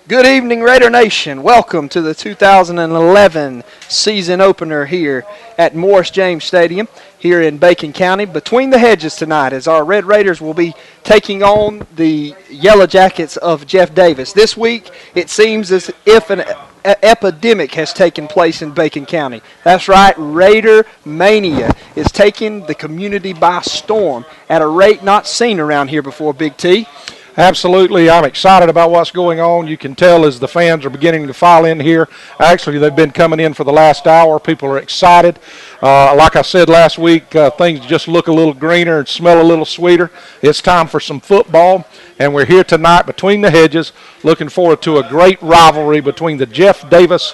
Good evening, Raider Nation. Welcome to the 2011 season opener here at Morris James Stadium here in Bacon County. Between the hedges tonight as our Red Raiders will be taking on the Yellow Jackets of Jeff Davis. This week, it seems as if an epidemic has taken place in Bacon County. That's right, Raider Mania is taking the community by storm at a rate not seen around here before, Big T. Absolutely. I'm excited about what's going on. You can tell as the fans are beginning to file in here. Actually, they've been coming in for the last hour. People are excited. Like I said last week, things just look a little greener and smell a little sweeter. It's time for some football, and we're here tonight between the hedges looking forward to a great rivalry between the Jeff Davis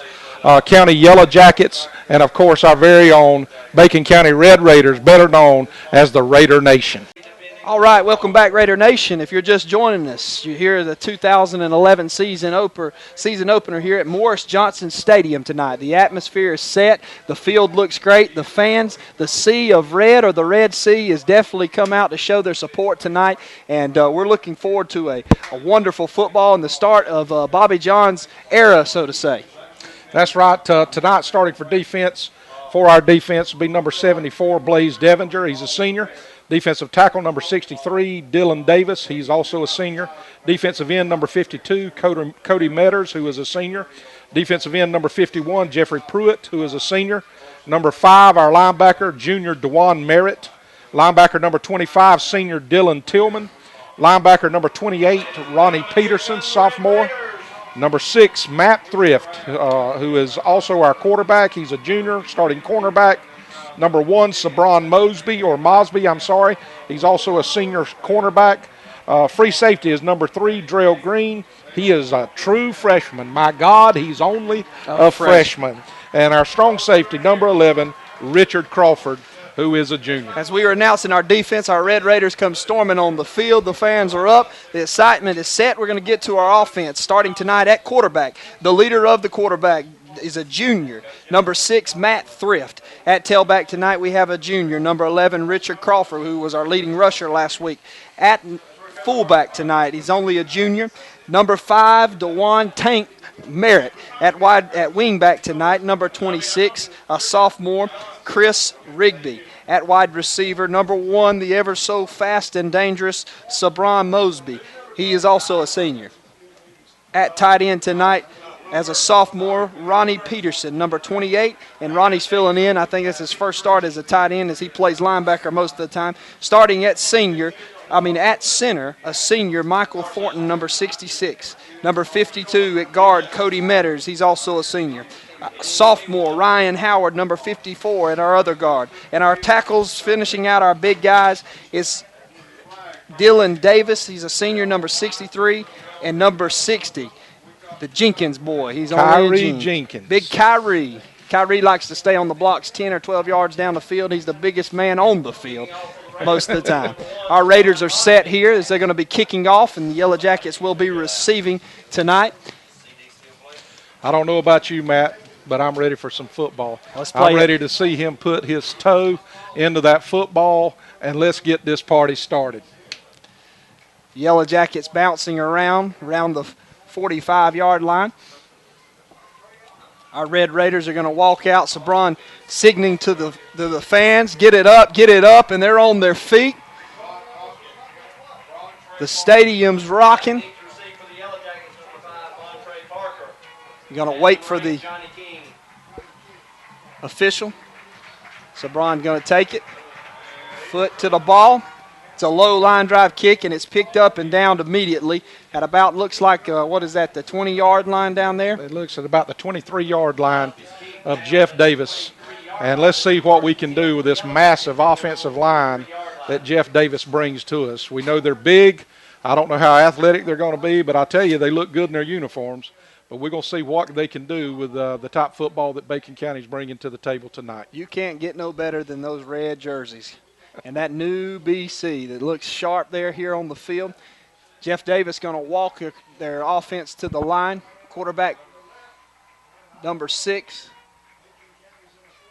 County Yellow Jackets and, of course, our very own Bacon County Red Raiders, better known as the Raider Nation. All right, welcome back, Raider Nation. If you're just joining us, you hear the 2011 season opener here at Morris Johnson Stadium tonight. The atmosphere is set. The field looks great. The fans, the sea of red or the Red Sea has definitely come out to show their support tonight, and we're looking forward to a wonderful football and the start of Bobby John's era, so to say. That's right. Tonight, starting for our defense will be number 74, Blaze Devinger. He's a senior. Defensive tackle number 63, Dylan Davis. He's also a senior. Defensive end number 52, Cody Metters, who is a senior. Defensive end number 51, Jeffrey Pruitt, who is a senior. Number 5, our linebacker, junior Dewan Merritt. Linebacker number 25, senior Dylan Tillman. Linebacker number 28, Ronnie Peterson, sophomore. Number 6, Matt Thrift, who is also our quarterback. He's a junior, starting cornerback. Number 1, Sabron Mosby. He's also a senior cornerback. Free safety is number 3, Drell Green. He is a true freshman. My God, he's only a freshman. And our strong safety, number 11, Richard Crawford, who is a junior. As we are announcing our defense, our Red Raiders come storming on the field. The fans are up. The excitement is set. We're going to get to our offense starting tonight at quarterback. The leader of the quarterback is a junior, number 6, Matt Thrift. At tailback tonight, we have a junior, number 11, Richard Crawford, who was our leading rusher last week. At fullback tonight, he's only a junior, number 5, Dewan Tank Merritt. At wingback tonight, number 26, a sophomore, Chris Rigby. At wide receiver, number 1, the ever so fast and dangerous Sabron Mosby. He is also a senior. At tight end tonight, as a sophomore, Ronnie Peterson, number 28, and Ronnie's filling in. I think that's his first start as a tight end as he plays linebacker most of the time. Starting at center, a senior, Michael Thornton, number 66. Number 52 at guard, Cody Metters. He's also a senior. Sophomore, Ryan Howard, number 54 at our other guard. And our tackles finishing out our big guys is Dylan Davis. He's a senior, number 63, and number 60. The Jenkins boy. He's Kyrie Jenkins. Big Kyrie. Kyrie likes to stay on the blocks 10 or 12 yards down the field. He's the biggest man on the field most of the time. Our Raiders are set here as they're going to be kicking off, and the Yellow Jackets will be receiving tonight. I don't know about you, Matt, but I'm ready for some football. I'm ready to see him put his toe into that football, and let's get this party started. Yellow Jackets bouncing around the 45-yard line. Our Red Raiders are going to walk out. Sabron signaling to the fans, get it up, and they're on their feet. The stadium's rocking. You're going to wait for the official. Sabron going to take it. Foot to the ball. It's a low line drive kick, and it's picked up and downed immediately at about, looks like, the 20-yard line down there? It looks at about the 23-yard line of Jeff Davis. And let's see what we can do with this massive offensive line that Jeff Davis brings to us. We know they're big. I don't know how athletic they're going to be, but I tell you, they look good in their uniforms. But we're going to see what they can do with the top football that Bacon County is bringing to the table tonight. You can't get no better than those red jerseys. And that new BC that looks sharp there here on the field. Jeff Davis going to walk their offense to the line. Quarterback number 6,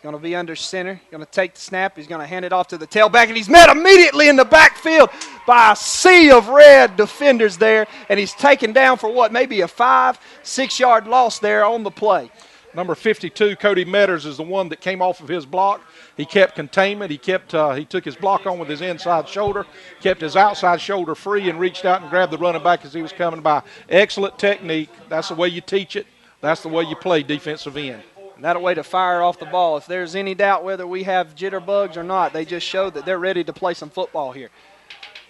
Going to be under center. Going to take the snap. He's going to hand it off to the tailback, and he's met immediately in the backfield by a sea of red defenders there, and he's taken down for what, maybe a 5-6 yard loss there on the play. Number 52, Cody Metters, is the one that came off of his block. He kept containment. He took his block on with his inside shoulder, kept his outside shoulder free, and reached out and grabbed the running back as he was coming by. Excellent technique. That's the way you teach it. That's the way you play defensive end. And that a way to fire off the ball. If there's any doubt whether we have jitterbugs or not, they just showed that they're ready to play some football here.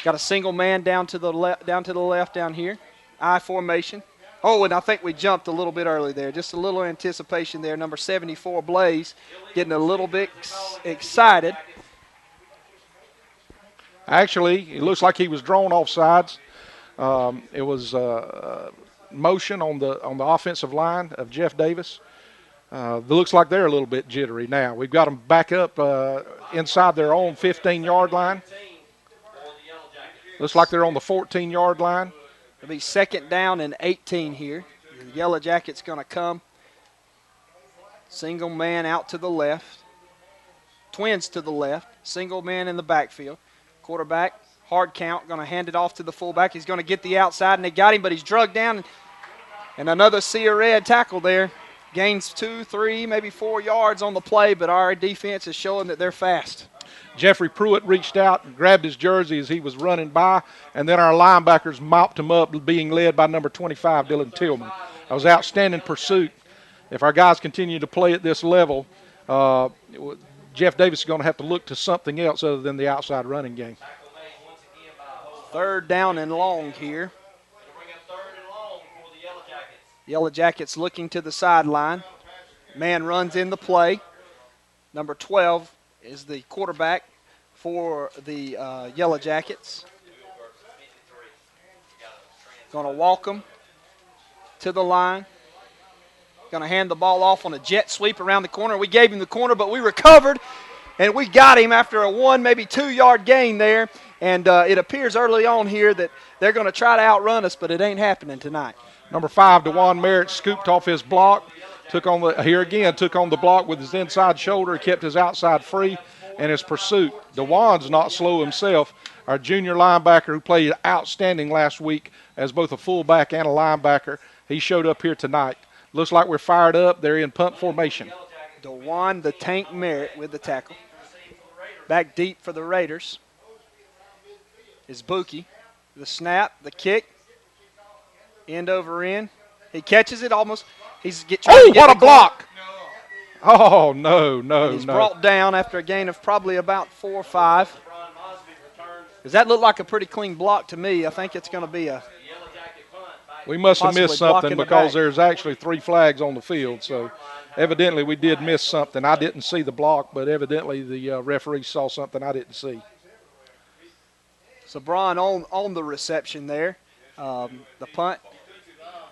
Got a single man down to the left down here. I formation. Oh, and I think we jumped a little bit early there. Just a little anticipation there. Number 74, Blaze, getting a little bit excited. Actually, it looks like he was drawn off sides. It was motion on the offensive line of Jeff Davis. It looks like they're a little bit jittery now. We've got them back up inside their own 15-yard line. Looks like they're on the 14-yard line. It'll be 2nd down and 18 here. The Yellow Jackets going to come. Single man out to the left. Twins to the left. Single man in the backfield. Quarterback, hard count, going to hand it off to the fullback. He's going to get the outside, and they got him, but he's drugged down. And another sea of red tackle there. Gains 2, 3, maybe 4 yards on the play, but our defense is showing that they're fast. Jeffrey Pruitt reached out and grabbed his jersey as he was running by, and then our linebackers mopped him up, being led by number 25, Dylan Tillman. That was outstanding pursuit. If our guys continue to play at this level, Jeff Davis is going to have to look to something else other than the outside running game. 3rd down and long here. Yellow Jackets looking to the sideline. Man runs in the play. Number 12 is the quarterback for the Yellow Jackets. Going to walk them to the line. Going to hand the ball off on a jet sweep around the corner. We gave him the corner, but we recovered, and we got him after a 1, maybe 2 yard gain there. And it appears early on here that they're going to try to outrun us, but it ain't happening tonight. Number 5, DeJuan Merritt, scooped off his block. Took on the block with his inside shoulder. He kept his outside free and his pursuit. DeJuan's not slow himself. Our junior linebacker who played outstanding last week as both a fullback and a linebacker, he showed up here tonight. Looks like we're fired up. They're in punt formation. DeJuan the Tank Merritt with the tackle. Back deep for the Raiders is Buki. The snap, the kick, end over end. He catches it almost. What a block! Oh, no. He's brought down after a gain of probably about 4 or 5. Does that look like a pretty clean block to me? I think it's going to be a. We must have missed something because there's actually 3 flags on the field. So evidently we did miss something. I didn't see the block, but evidently the referee saw something I didn't see. So Braun on the reception there. The punt.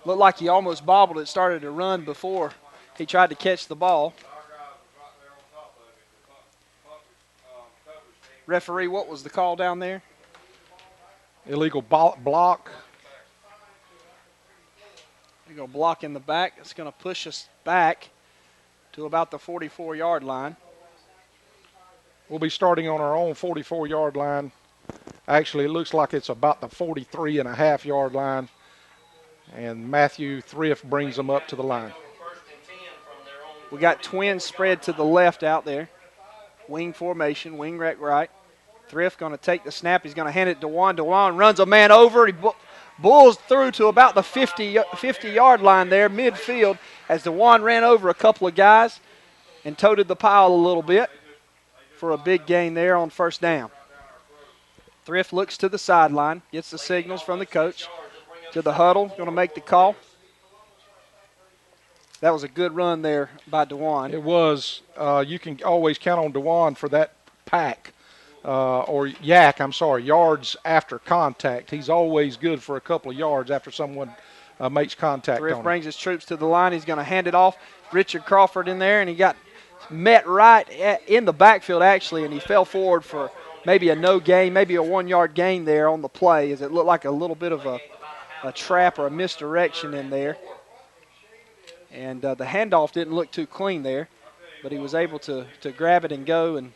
Looked like he almost bobbled it, started to run before he tried to catch the ball. Referee, what was the call down there? Illegal block. Illegal block in the back. It's going to push us back to about the 44-yard line. We'll be starting on our own 44-yard line. Actually, it looks like it's about the 43.5-yard line. And Matthew Thrift brings them up to the line. We got twins spread to the left out there. Wing formation, wing right. Thrift going to take the snap. He's going to hand it to DeJuan. DeJuan runs a man over. He bulls through to about the 50-yard line there, midfield, as DeJuan ran over a couple of guys and toted the pile a little bit for a big gain there on 1st down. Thrift looks to the sideline, gets the signals from the coach. To the huddle, going to make the call. That was a good run there by DeJuan. It was. You can always count on DeJuan for that pack, yards after contact. He's always good for a couple of yards after someone makes contact on him. Brings his troops to the line. He's going to hand it off. Richard Crawford in there, and he got met right in the backfield, actually, and he fell forward for maybe a no gain, maybe a 1-yard gain there on the play, as it looked like a little bit of a trap or a misdirection in there. And the handoff didn't look too clean there. but he was able to grab it and go, and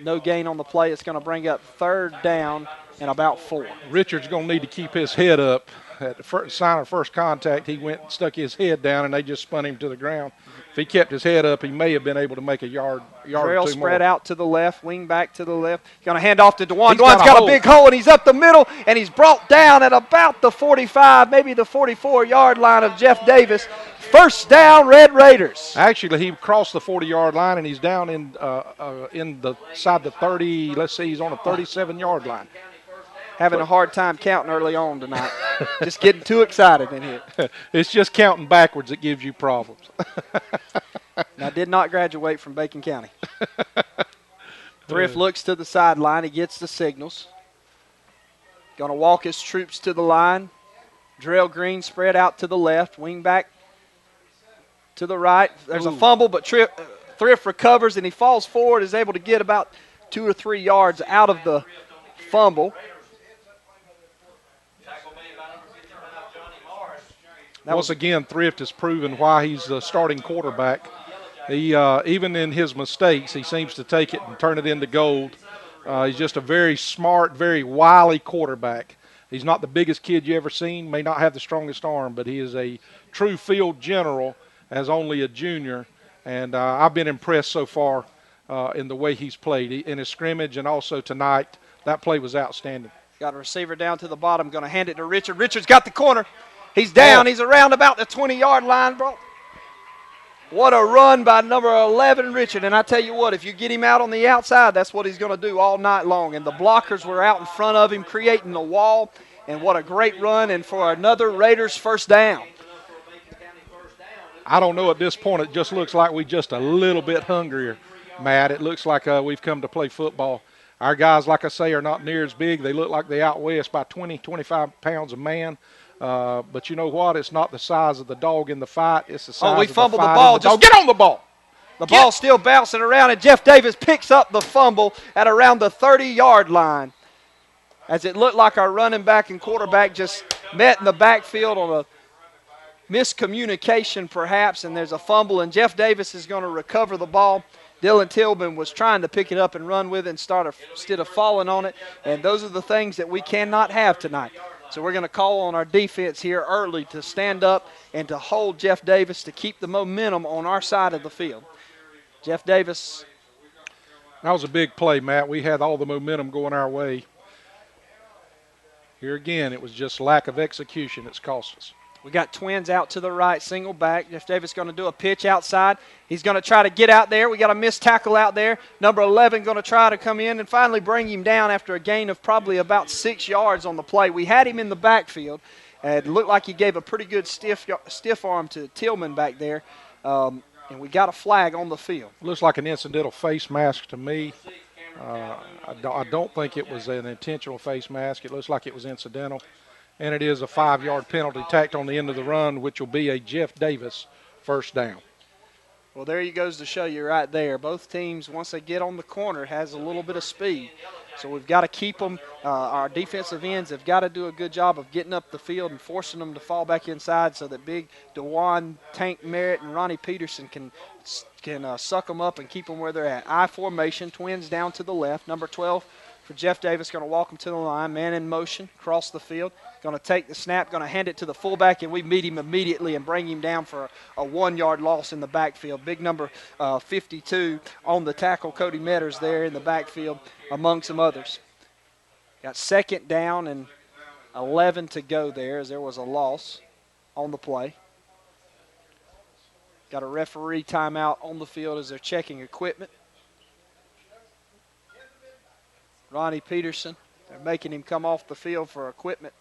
no gain on the play. It's going to bring up 3rd down and about 4. Richard's going to need to keep his head up. At the sign of first contact, he went and stuck his head down, and they just spun him to the ground. If he kept his head up, he may have been able to make a yard or two spread more. out to the left, wing back to the left. Going to hand off to Dewan. He's Dewan's got a hole. big hole, and he's up the middle, and he's brought down at about the 45, maybe the 44-yard line of Jeff Davis. 1st down, Red Raiders. Actually, he crossed the 40-yard line, and he's down in the side the 30. Let's see, he's on a 37-yard line. Having a hard time counting early on tonight. Just getting too excited in here. It's just counting backwards that gives you problems. And I did not graduate from Bacon County. Thrift looks to the sideline. He gets the signals. Going to walk his troops to the line. Drell Green spread out to the left. Wing back to the right. There's a fumble, but Thrift recovers, and he falls forward, is able to get about 2 or 3 yards out of the fumble. Once again, Thrift has proven why he's the starting quarterback. He even in his mistakes, he seems to take it and turn it into gold. He's just a very smart, very wily quarterback. He's not the biggest kid you ever seen, may not have the strongest arm, but he is a true field general as only a junior. And I've been impressed so far in the way he's played. In his scrimmage and also tonight, that play was outstanding. Got a receiver down to the bottom, going to hand it to Richard. Richard's got the corner. He's down. He's around about the 20-yard line, bro. What a run by number 11, Richard. And I tell you what, if you get him out on the outside, that's what he's going to do all night long. And the blockers were out in front of him, creating the wall. And what a great run, and for another Raiders 1st down. I don't know at this point. It just looks like we're just a little bit hungrier, Matt. It looks like we've come to play football. Our guys, like I say, are not near as big. They look like they outweigh us by 20, 25 pounds a man. But you know what? It's not the size of the dog in the fight. It's the size we of the fumbled the fight ball. in the dog. Get on the ball. The ball's still bouncing around, and Jeff Davis picks up the fumble at around the 30-yard line. As it looked like our running back and quarterback just met in the backfield on a miscommunication perhaps, and there's a fumble, and Jeff Davis is going to recover the ball. Dylan Tillman was trying to pick it up and run with it instead of falling on it, and those are the things that we cannot have tonight. So we're going to call on our defense here early to stand up and to hold Jeff Davis to keep the momentum on our side of the field. Jeff Davis. That was a big play, Matt. We had all the momentum going our way. Here again, it was just lack of execution that's cost us. We got twins out to the right, single back. Jeff Davis going to do a pitch outside. He's going to try to get out there. We got a missed tackle out there. Number 11 going to try to come in and finally bring him down after a gain of probably about 6 yards on the play. We had him in the backfield. It looked like he gave a pretty good stiff arm to Tillman back there. And we got a flag on the field. Looks like an incidental face mask to me. I don't think it was an intentional face mask. It looks like it was incidental. And it is a 5-yard penalty tacked on the end of the run, which will be a Jeff Davis 1st down. Well, there he goes to show you right there. Both teams, once they get on the corner, has a little bit of speed. So we've got to keep them. Our defensive ends have got to do a good job of getting up the field and forcing them to fall back inside so that big Dewan, Tank Merritt, and Ronnie Peterson can suck them up and keep them where they're at. I formation, twins down to the left. Number 12 for Jeff Davis, going to walk them to the line. Man in motion, cross the field. Going to take the snap, going to hand it to the fullback, and we meet him immediately and bring him down for a 1-yard loss in the backfield. Big number 52 on the tackle, Cody Metters there in the backfield among some others. Got 2nd down and 11 to go there as there was a loss on the play. Got a referee timeout on the field as they're checking equipment. Ronnie Peterson, they're making him come off the field for equipment.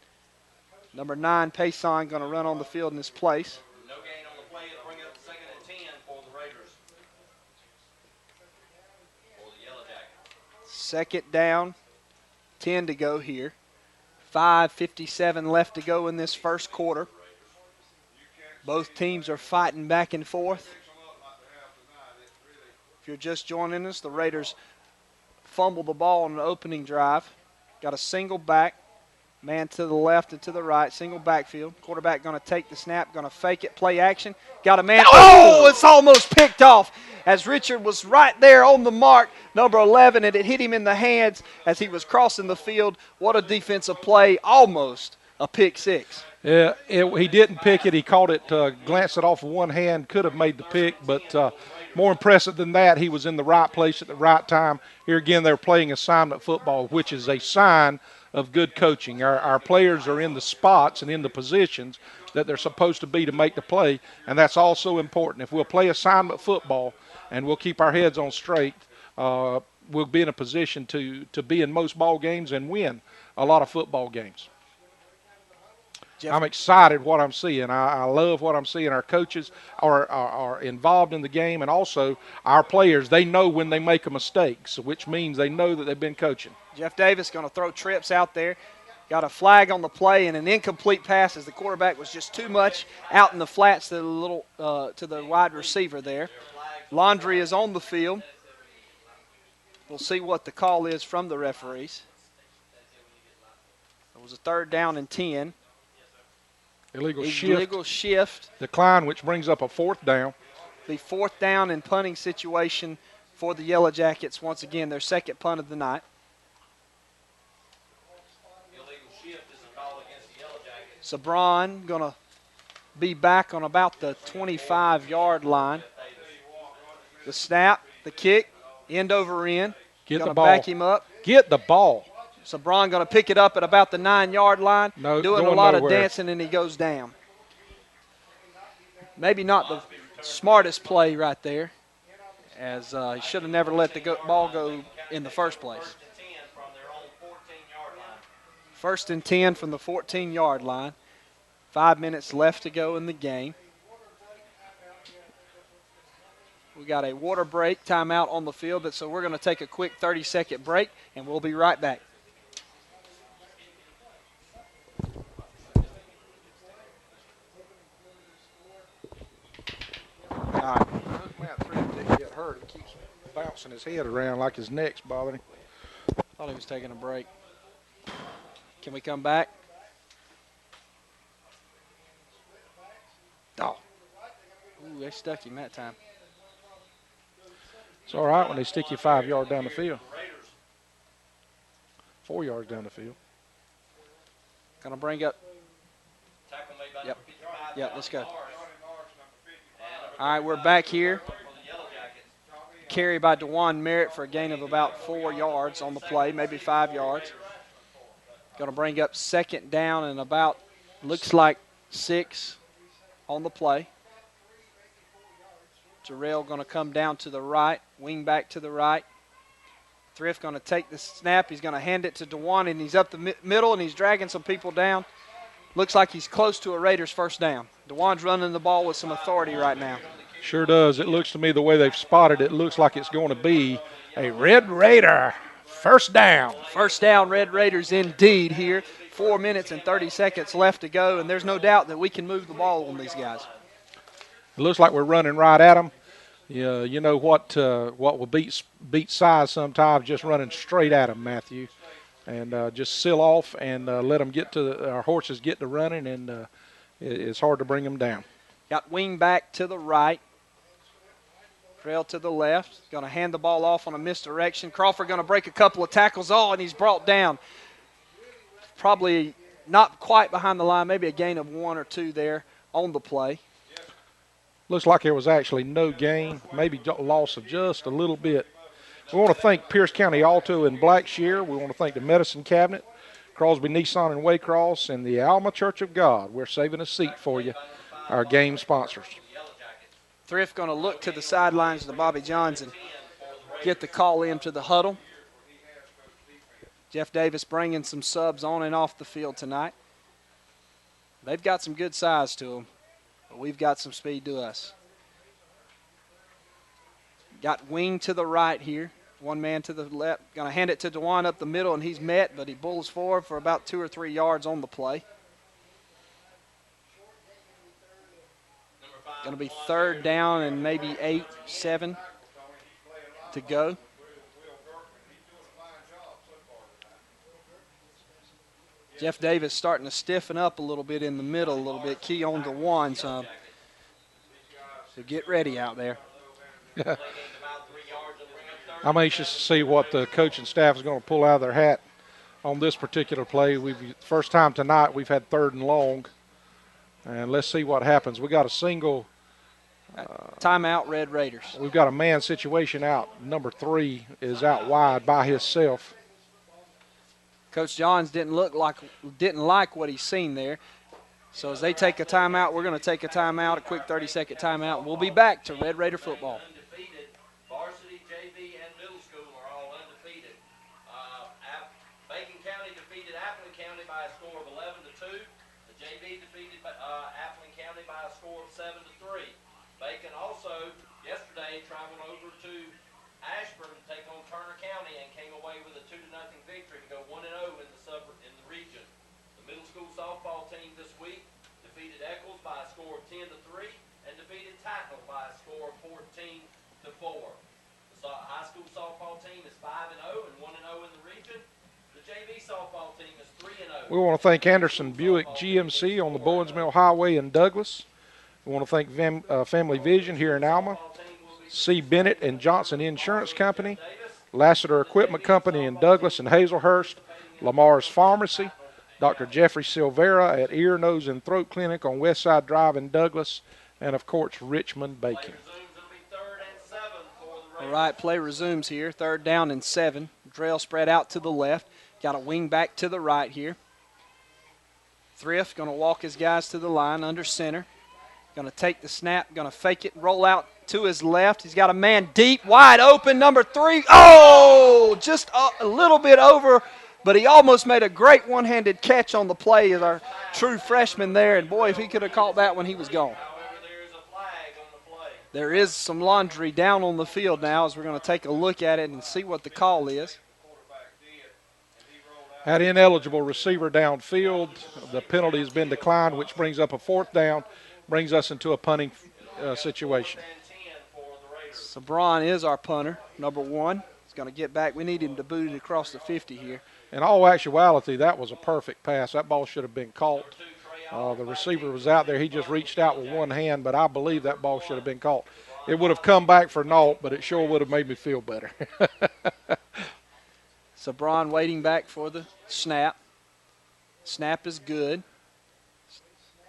Number 9, Payson, going to run on the field in his place. No gain on the play. It'll bring it up 2nd and 10 for the Raiders. For the Yellow Jackets. 2nd down, 10 to go here. 5:57 left to go in this first quarter. Both teams are fighting back and forth. If you're just joining us, the Raiders fumbled the ball on the opening drive. Got a single back. Man to the left and to the right, single backfield. Quarterback going to take the snap, going to fake it, play action. Got a man. Oh, it's almost picked off as Richard was right there on the mark, number 11, and it hit him in the hands as he was crossing the field. What a defensive play, almost a pick six. Yeah, he didn't pick it. He caught it, glanced it off with one hand, could have made the pick, but more impressive than that, he was in the right place at the right time. Here again, they're playing assignment football, which is a sign of good coaching. Our players are in the spots and in the positions that they're supposed to be to make the play, and that's also important. If we'll play assignment football and we'll keep our heads on straight, we'll be in a position to be in most ball games and win a lot of football games. Jeff. I'm excited what I'm seeing. I love what I'm seeing. Our coaches are involved in the game, and also our players, they know when they make a mistake, so which means they know that they've been coaching. Jeff Davis going to throw trips out there. Got a flag on the play and an incomplete pass as the quarterback was just too much out in the flats to the wide receiver there. Laundry is on the field. We'll see what the call is from the referees. It was a 3rd down and 10. Illegal shift. Decline, which brings up a 4th down. The 4th down and punting situation for the Yellow Jackets. Once again, their 2nd punt of the night. Illegal shift is a call against the Yellow Jackets. Sabron going to be back on about the 25-yard line. The snap, the kick, end over end. Get the gonna ball. Back him up. Get the ball. Sabron going to pick it up at about the 9-yard line. No, doing a lot of dancing, and he goes down. Maybe not the smartest play right there, as he should have never let the ball go in the first place. 1st and 10 from the 14-yard line. 5 minutes left to go in the game. We got a water break, timeout on the field, but so we're going to take a quick 30-second break, and we'll be right back. All right. Matt Thrift didn't get hurt. He keeps bouncing his head around like his neck's bothering him. Thought he was taking a break. Can we come back? Oh. Ooh, they stuck him that time. It's all right when they stick you 5 yards down the field. 4 yards down the field. Gonna bring up. Yep. Yep, let's go. All right, we're back here. Carry by DeJuan Merritt for a gain of about 4 yards on the play, maybe 5 yards. Gonna bring up 2nd down and about, looks like 6 on the play. Jarrell going to come down to the right, wing back to the right. Thrift going to take the snap. He's going to hand it to DeJuan, and he's up the middle, and he's dragging some people down. Looks like he's close to a Raiders 1st down. DeJuan's running the ball with some authority right now. Sure does. It looks to me the way they've spotted it looks like it's going to be a Red Raider 1st down. 1st down, Red Raiders indeed here. 4 minutes and 30 seconds left to go, and there's no doubt that we can move the ball on these guys. It looks like we're running right at them. Yeah, you know what will beat size sometimes, just running straight at them, Matthew, and just seal off and let them get to our horses get to running, and it's hard to bring them down. Got wing back to the right. Trail to the left. Going to hand the ball off on a misdirection. Crawford going to break a couple of tackles. Oh, and he's brought down. Probably not quite behind the line. Maybe a gain of 1 or 2 there on the play. Looks like there was actually no gain, maybe loss of just a little bit. We want to thank Pierce County Auto in Blackshear. We want to thank the Medicine Cabinet, Crosby Nissan in Waycross, and the Alma Church of God. We're saving a seat for you, our game sponsors. Thrift going to look to the sidelines to Bobby Johns and get the call into the huddle. Jeff Davis bringing some subs on and off the field tonight. They've got some good size to them, but we've got some speed to us. Got wing to the right here. One man to the left. Going to hand it to DeJuan up the middle, and he's met, but he bulls forward for about 2 or 3 yards on the play. Going to be 3rd down and maybe 8, 7 to go. Jeff Davis starting to stiffen up a little bit in the middle, a little bit, key on to one. So get ready out there. I'm anxious to see what the coaching staff is going to pull out of their hat on this particular play. First time tonight we've had 3rd and long, and let's see what happens. We got a single. Timeout, Red Raiders. We've got a man situation out. Number 3 is out wide by himself. Coach Johns didn't like what he's seen there. So as they take a timeout, we're going to take a timeout, a quick 30-second timeout. We'll be back to Red Raider football. Varsity, JV, and middle school are all undefeated. Bacon County defeated Appling County by a score of 11-2. The JV defeated Appling County by a score of 7-3. Bacon also yesterday traveled over to Ashburn to take on Turner County and came away with a 2-0 victory to go 1-0 in the region. The middle school softball team this week defeated Eccles by a score of 10-3 and defeated Tackle by a score of 14-4. The high school softball team is 5-0 and 1-0 in the region. The JV softball team is 3-0. We want to thank Anderson Buick GMC on the Bowens Mill Highway in Douglas. We want to thank Family Vision here in Alma, C. Bennett and Johnson Insurance Company, Lassiter Equipment Company in Douglas and Hazelhurst, Lamar's Pharmacy, Dr. Jeffrey Silvera at Ear, Nose, and Throat Clinic on Westside Drive in Douglas, and, of course, Richmond Bacon. All right, play resumes here. 3rd down and 7. Trail spread out to the left. Got a wing back to the right here. Thrift going to walk his guys to the line under center. Going to take the snap, going to fake it, roll out to his left. He's got a man deep, wide open, number 3. Oh, just a little bit over, but he almost made a great one-handed catch on the play as our true freshman there. And, boy, if he could have caught that one, he was gone. There is some laundry down on the field now as we're going to take a look at it and see what the call is. Had ineligible receiver downfield. The penalty has been declined, which brings up a 4th down, brings us into a punting situation. Sabron is our punter, number 1. He's going to get back. We need him to boot it across the 50 here. In all actuality, that was a perfect pass. That ball should have been caught. The receiver was out there. He just reached out with one hand, but I believe that ball should have been caught. It would have come back for naught, but it sure would have made me feel better. Sabron waiting back for the snap. Snap is good.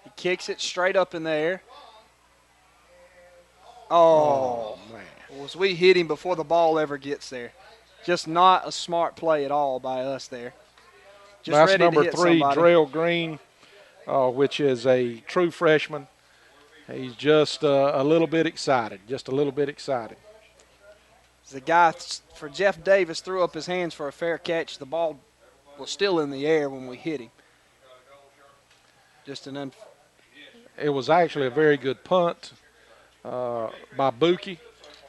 He kicks it straight up in the air. Oh, man. Was we hit him before the ball ever gets there. Just not a smart play at all by us there. Just That's ready number to hit 3, somebody. Drell Green, which is a true freshman. He's just a little bit excited, just a little bit excited. The guy for Jeff Davis threw up his hands for a fair catch. The ball was still in the air when we hit him. It was actually a very good punt by Buki.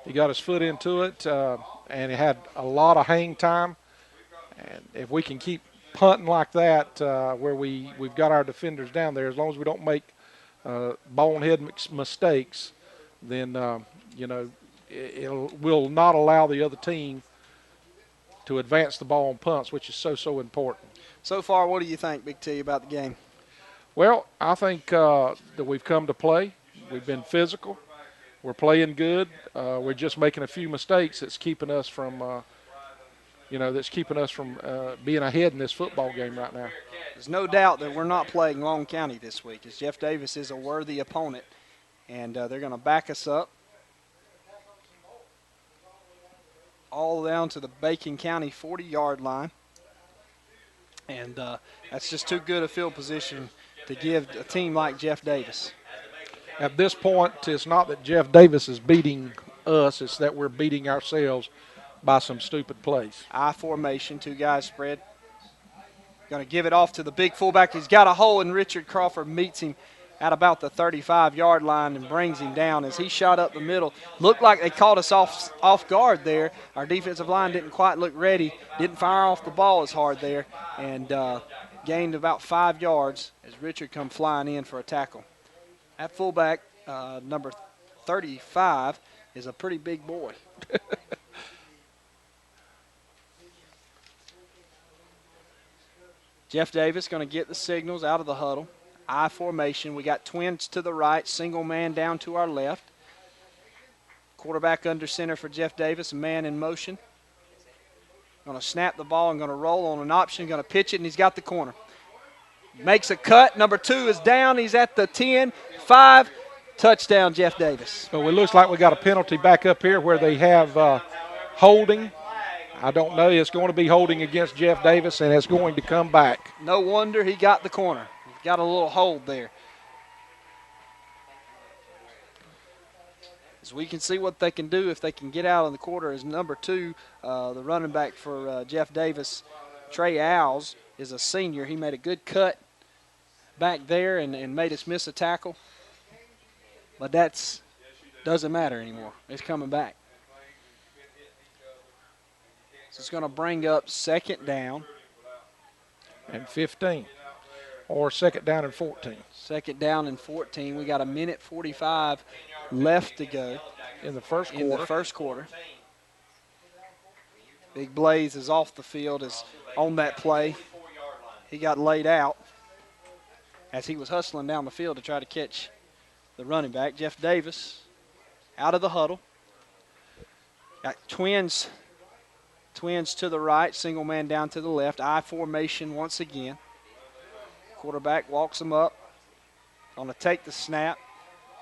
He got his foot into it, and he had a lot of hang time. And if we can keep punting like that, where we've got our defenders down there, as long as we don't make bonehead mistakes, then, we'll not allow the other team to advance the ball on punts, which is so important. So far, what do you think, Big T, about the game? Well, I think that we've come to play. We've been physical. We're playing good. We're just making a few mistakes that's keeping us from, being ahead in this football game right now. There's no doubt that we're not playing Long County this week, as Jeff Davis is a worthy opponent, and they're going to back us up all down to the Bacon County 40-yard line. And that's just too good a field position to give a team like Jeff Davis. At this point, it's not that Jeff Davis is beating us, it's that we're beating ourselves by some stupid plays. I formation, 2 guys spread. Going to give it off to the big fullback. He's got a hole, and Richard Crawford meets him at about the 35-yard line and brings him down as he shot up the middle. Looked like they caught us off guard there. Our defensive line didn't quite look ready, didn't fire off the ball as hard there, and gained about 5 yards as Richard come flying in for a tackle. That fullback, number 35, is a pretty big boy. Jeff Davis going to get the signals out of the huddle. I formation. We got twins to the right, single man down to our left. Quarterback under center for Jeff Davis, a man in motion. Going to snap the ball and going to roll on an option, going to pitch it, and he's got the corner. Makes a cut. Number 2 is down. He's at the 10, 5. Touchdown, Jeff Davis. So it looks like we got a penalty back up here where they have holding. I don't know. It's going to be holding against Jeff Davis, and it's going to come back. No wonder he got the corner. He got a little hold there. As we can see what they can do if they can get out in the quarter as number 2, the running back for Jeff Davis, Trey Owls, is a senior. He made a good cut back there and made us miss a tackle. But that doesn't matter anymore. It's coming back. So it's going to bring up 2nd down. And 15. Or 2nd down and 14. 2nd down and 14. We got a minute 45 left to go in the first quarter. Big Blaze is off the field, is on that play. He got laid out as he was hustling down the field to try to catch the running back. Jeff Davis out of the huddle. Got twins to the right, single man down to the left. I formation once again. Quarterback walks him up. Going to take the snap.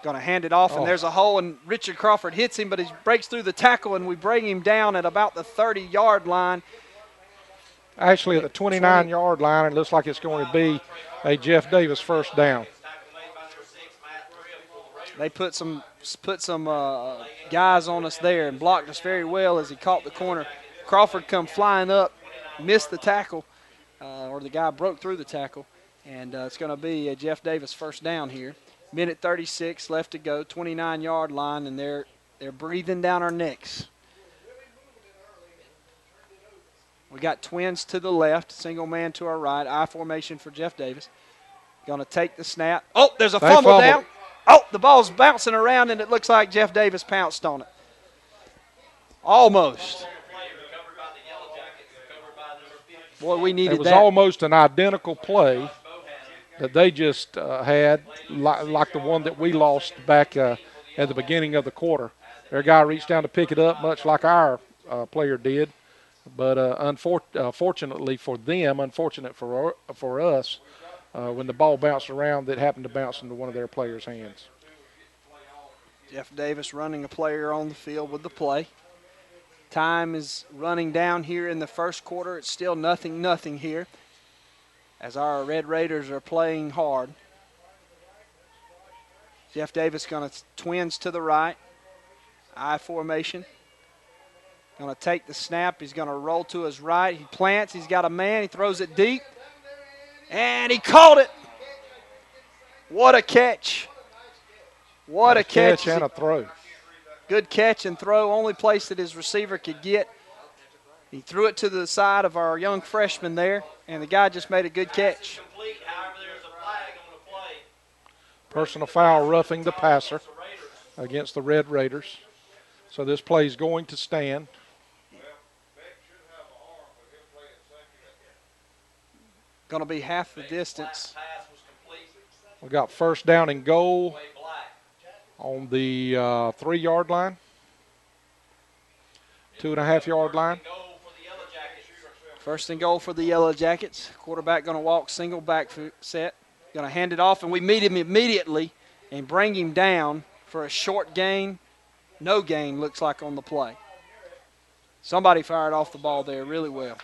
Going to hand it off, and there's a hole, and Richard Crawford hits him, but he breaks through the tackle, and we bring him down at about the 30-yard line. Actually, at the 29-yard line, it looks like it's going to be a Jeff Davis first down. They put some guys on us there and blocked us very well as he caught the corner. Crawford come flying up, missed the tackle, or the guy broke through the tackle, and it's going to be a Jeff Davis first down here. Minute 36 left to go, 29-yard line, and they're breathing down our necks. We got twins to the left, single man to our right, I formation for Jeff Davis. Going to take the snap. Oh, there's a fumble down. Oh, the ball's bouncing around, and it looks like Jeff Davis pounced on it. Almost. Boy, we needed that. It was almost an identical play that they just had, like the one that we lost back at the beginning of the quarter. Their guy reached down to pick it up, much like our player did. But unfortunately for them, unfortunate for us, when the ball bounced around, it happened to bounce into one of their players' hands. Jeff Davis running a player on the field with the play. Time is running down here in the first quarter. It's still 0-0 here, as our Red Raiders are playing hard. Jeff Davis going to twins to the right. I formation. Going to take the snap. He's going to roll to his right. He plants. He's got a man. He throws it deep. And he caught it. What a catch. What a catch. And a throw. Good catch and throw. Only place that his receiver could get. He threw it to the side of our young freshman there, and the guy just made a good catch. Personal foul roughing the passer against the Red Raiders. So this play is going to stand. Going to be half the distance. We got first down and goal on the 3-yard line. 2.5-yard line. First and goal for the Yellow Jackets. Quarterback going to walk single back set. Going to hand it off, and we meet him immediately and bring him down for a short gain. No gain, looks like, on the play. Somebody fired off the ball there really well.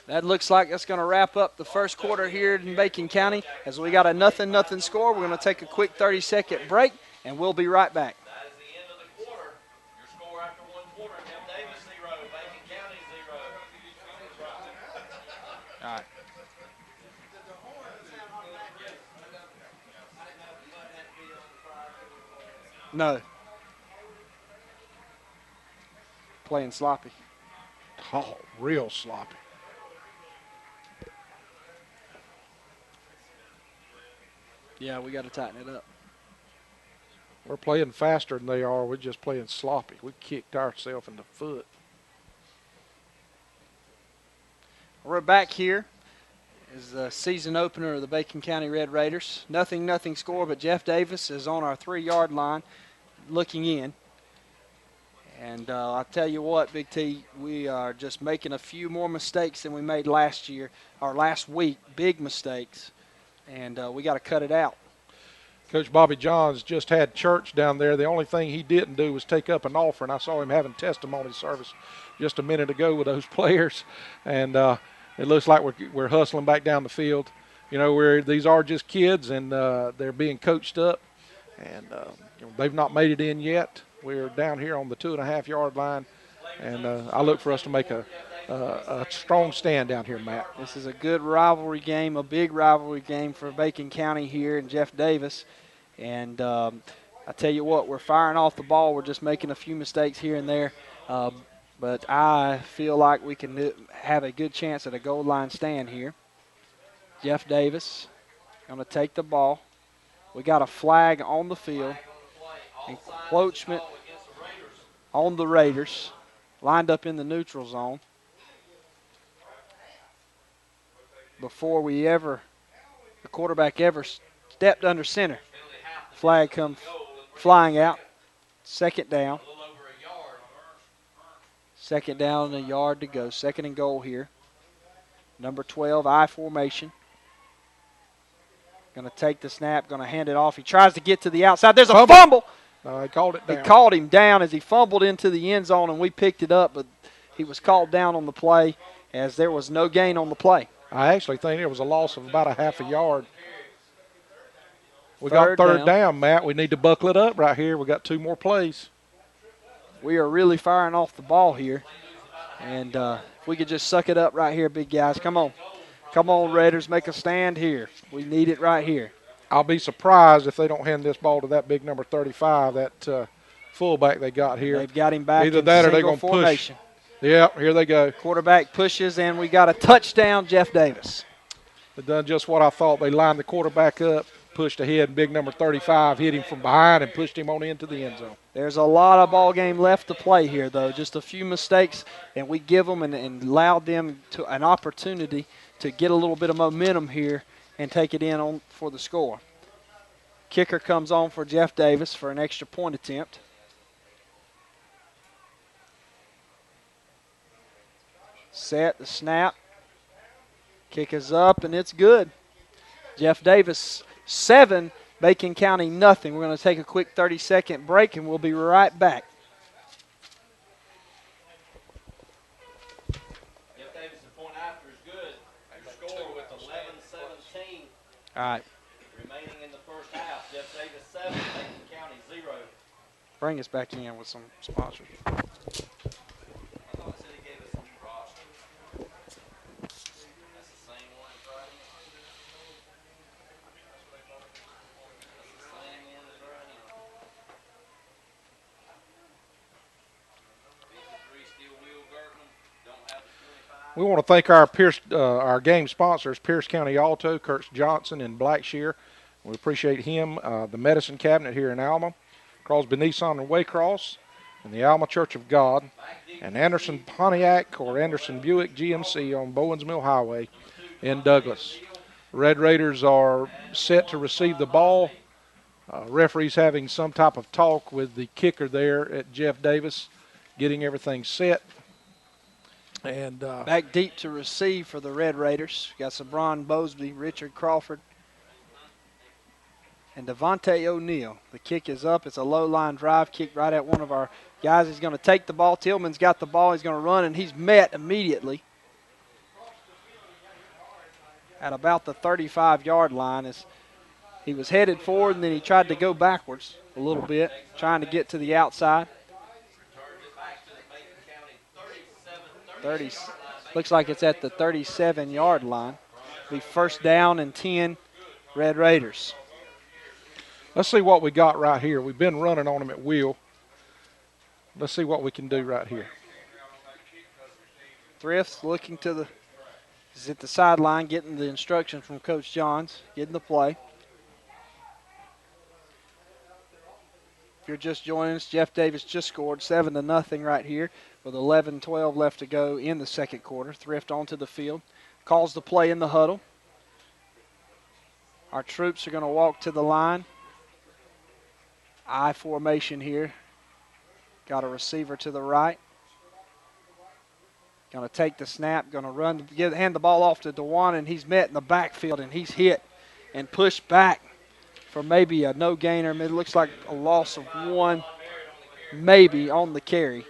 That looks like that's going to wrap up the first quarter here in Bacon County. As we got a 0-0 score, we're going to take a quick 30-second break, and we'll be right back. That is the end of the quarter. Your score after one quarter, Jeff Davis 0, Bacon County 0. All right. No. Playing sloppy. Oh, real sloppy. Yeah, we got to tighten it up. We're playing faster than they are. We're just playing sloppy. We kicked ourselves in the foot. We're back here as the season opener of the Bacon County Red Raiders. Nothing score, but Jeff Davis is on our 3-yard line looking in. And I'll tell you what, Big T, we are just making a few more mistakes than we made last year, or last week, big mistakes, and we got to cut it out. Coach Bobby Johns just had church down there. The only thing he didn't do was take up an offering. I saw him having testimony service just a minute ago with those players, and it looks like we're hustling back down the field. You know, these are just kids, and they're being coached up, and they've not made it in yet. We're down here on the 2.5-yard line, and I look for us to make a strong stand down here, Matt. This is a good rivalry game, a big rivalry game for Bacon County here and Jeff Davis. And I tell you what, we're firing off the ball. We're just making a few mistakes here and there. But I feel like we can have a good chance at a goal line stand here. Jeff Davis going to take the ball. We got a flag on the field. Encroachment on the Raiders. Lined up in the neutral zone. Before the quarterback ever stepped under center. Flag comes flying out. Second down. Second down and a yard to go. Second and goal here. Number 12, I formation. Going to take the snap, going to hand it off. He tries to get to the outside. There's a fumble. He called it down. He called him down as he fumbled into the end zone, and we picked it up, but he was called down on the play as there was no gain on the play. I actually think it was a loss of about a half a yard. We got third down, Matt. We need to buckle it up right here. We got 2 more plays. We are really firing off the ball here. And if we could just suck it up right here, big guys. Come on. Come on, Raiders. Make a stand here. We need it right here. I'll be surprised if they don't hand this ball to that big number 35, that fullback they got here. They've got him back Either in that or they're single going to formation. Push. Yeah, here they go. Quarterback pushes, and we got a touchdown, Jeff Davis. They've done just what I thought. They lined the quarterback up, pushed ahead, and big number 35 hit him from behind and pushed him on into the end zone. There's a lot of ball game left to play here, though. Just a few mistakes, and we give them and allowed them to an opportunity to get a little bit of momentum here and take it in on for the score. Kicker comes on for Jeff Davis for an extra point attempt. Set the snap. Kick is up, and it's good. Jeff Davis 7, Bacon County nothing. We're going to take a quick 30-second break, and we'll be right back. Jeff Davis' point after is good. Your score with 11-17 All right. remaining in the first half. Jeff Davis 7, Bacon County 0. Bring us back in with some sponsors. I thought it said he gave us a new roster. That's the same one as right here. That's the same one as right here. Bctv Steel Wheel Gertman. Don't have the 25. We want to thank our game sponsors, Pierce County Auto, Brent Johnson in Blackshear. We appreciate him, the Medicine Cabinet here in Alma, Crosby Nissan in Waycross, and the Alma Church of God, and Anderson Pontiac or Anderson Buick GMC on Bowens Mill Highway in Douglas. Red Raiders are set to receive the ball. Referee's having some type of talk with the kicker there at Jeff Davis, getting everything set. And Back deep to receive for the Red Raiders. Got Sabron Bosby, Richard Crawford, and Devontae O'Neal. The kick is up. It's a low-line drive kick right at one of our guys. He's going to take the ball. Tillman's got the ball. He's going to run, and he's met immediately at about the 35-yard line. As he was headed forward, and then he tried to go backwards a little bit, trying to get to the outside. 30, looks like it's at the 37-yard line. Be first down and 10, Red Raiders. let's see what we got right here. We've been running on them at will. Let's see what we can do right here. Thrifts looking to the, is at the sideline, getting the instructions from Coach Johns, getting the play. If you're just joining us, Jeff Davis just scored 7-0 right here with 11-12 left to go in the second quarter. Thrift onto the field. calls the play in the huddle. Our troops are going to walk to the line. I formation here. Got a receiver to the right. Going to take the snap, going to run, hand the ball off to Dewan, and he's met in the backfield, and he's hit and pushed back for maybe a no gainer. It looks like a loss of one, maybe, on the carry.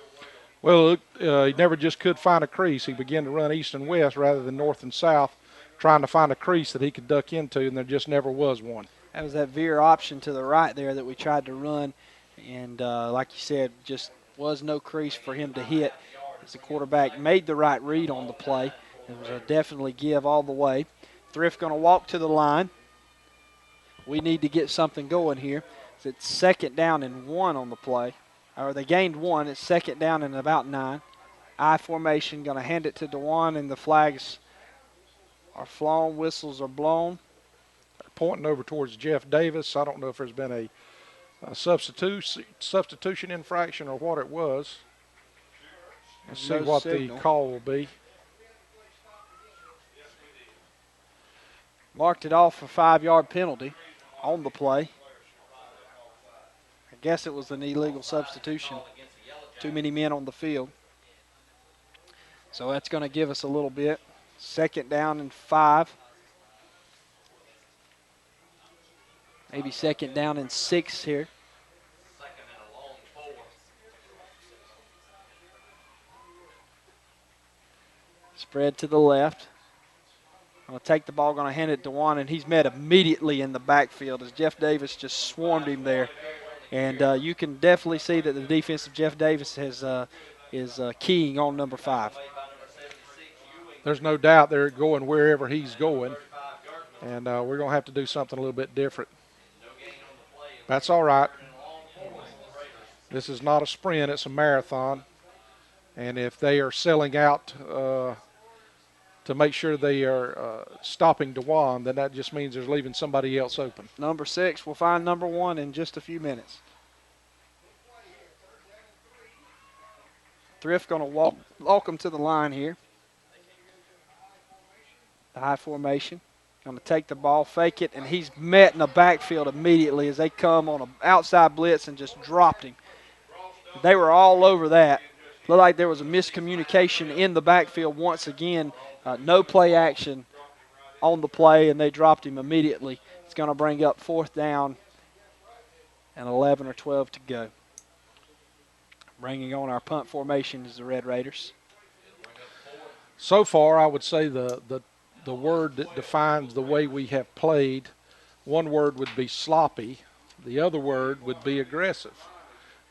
Well, he never just could find a crease. He began to run east and west rather than north and south, trying to find a crease that he could duck into, and there just never was one. That was that veer option to the right there that we tried to run, and like you said, just was no crease for him to hit as the quarterback made the right read on the play. It was a definitely give all the way. Thrift going to walk to the line. We need to get something going here. It's 2nd down and 1 on the play. Or they gained 1. It's 2nd down and about 9. I formation, going to hand it to Dewan, and the flags are flown, whistles are blown. They're pointing over towards Jeff Davis. I don't know if there's been a substitution infraction or what it was. Let's see what the call will be. Marked it off for 5-yard penalty on the play. I guess it was an illegal substitution. Too many men on the field. So that's going to give us a little bit. 2nd down and 5. Maybe 2nd down and 6 here. Spread to the left. Going to take the ball, going to hand it to Juan, and he's met immediately in the backfield as Jeff Davis just swarmed him there. And you can definitely see that the defense of Jeff Davis is keying on number 5. There's no doubt they're going wherever he's going, and we're going to have to do something a little bit different. That's all right. This is not a sprint, it's a marathon. And if they are selling out to make sure they are stopping Dewan, then that just means there's leaving somebody else open. Number 6 will find number 1 in just a few minutes. Thrift going to walk them to the line here. The high formation. Going to take the ball, fake it, and he's met in the backfield immediately as they come on an outside blitz and just dropped him. They were all over that. Looked like there was a miscommunication in the backfield once again. No play action on the play, and they dropped him immediately. It's going to bring up 4th down and 11 or 12 to go. Bringing on our punt formation is the Red Raiders. So far, I would say the word that defines the way we have played, one word would be sloppy. The other word would be aggressive.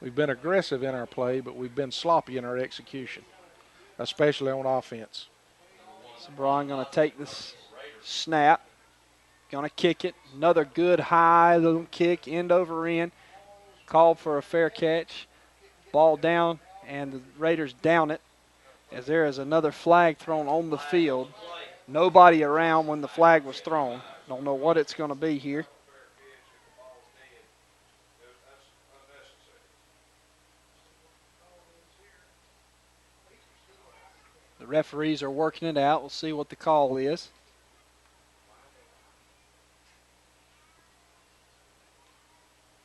We've been aggressive in our play, but we've been sloppy in our execution, especially on offense. So Braun going to take this snap, going to kick it. Another good high little kick, end over end. Called for a fair catch. Ball down, and the Raiders down it as there is another flag thrown on the field. Nobody around when the flag was thrown. Don't know what it's going to be here. The referees are working it out. We'll see what the call is.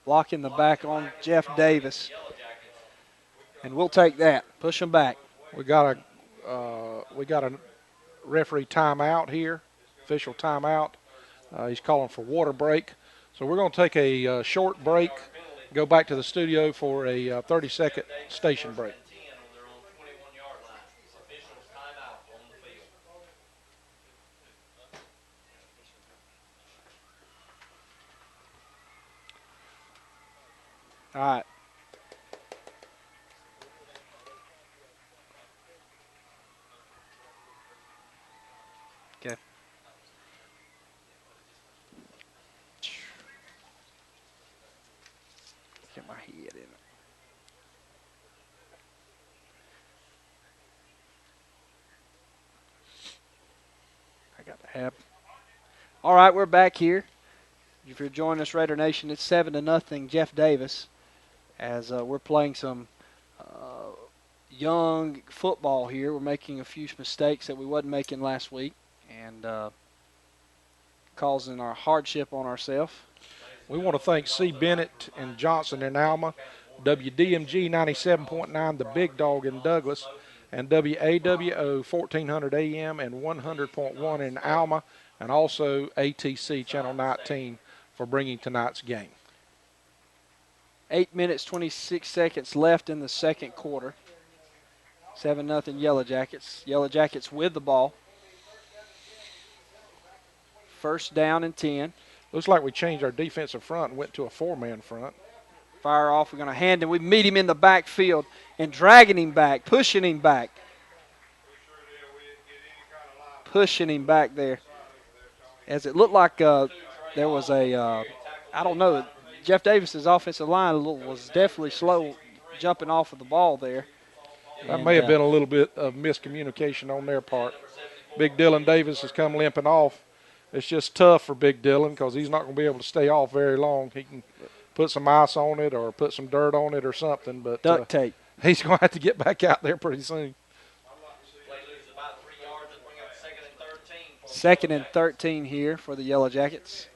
Blocking the back on Jeff Davis. And we'll take that. Push them back. We got a referee timeout here, official timeout. He's calling for water break. So we're going to take a short break, go back to the studio for a 30-second station break. All right. Okay. Get my head in it. I got the hap. All right, we're back here. If you're joining us, Raider Nation, it's 7-0 Jeff Davis as we're playing some young football here. We're making a few mistakes that we wasn't making last week, and causing our hardship on ourselves. We want to thank C. Bennett and Johnson in Alma, WDMG 97.9, the Big Dog in Douglas, and WAWO 1400 AM and 100.1 in Alma, and also ATC Channel 19 for bringing tonight's game. 8 minutes, 26 seconds left in the second quarter. 7-0 Yellow Jackets. Yellow Jackets with the ball. First down and 10. Looks like we changed our defensive front and went to a four-man front. Fire off. We're going to hand him. We meet him in the backfield and dragging him back, pushing him back. Pushing him back there. As it looked like there was a, I don't know, Jeff Davis's offensive line was definitely slow jumping off of the ball there. That may have been a little bit of miscommunication on their part. Big Dylan Davis has come limping off. It's just tough for Big Dylan because he's not going to be able to stay off very long. He can put some ice on it or put some dirt on it or something. But duct tape. He's going to have to get back out there pretty soon. Second and 13 here for the Yellow Jackets.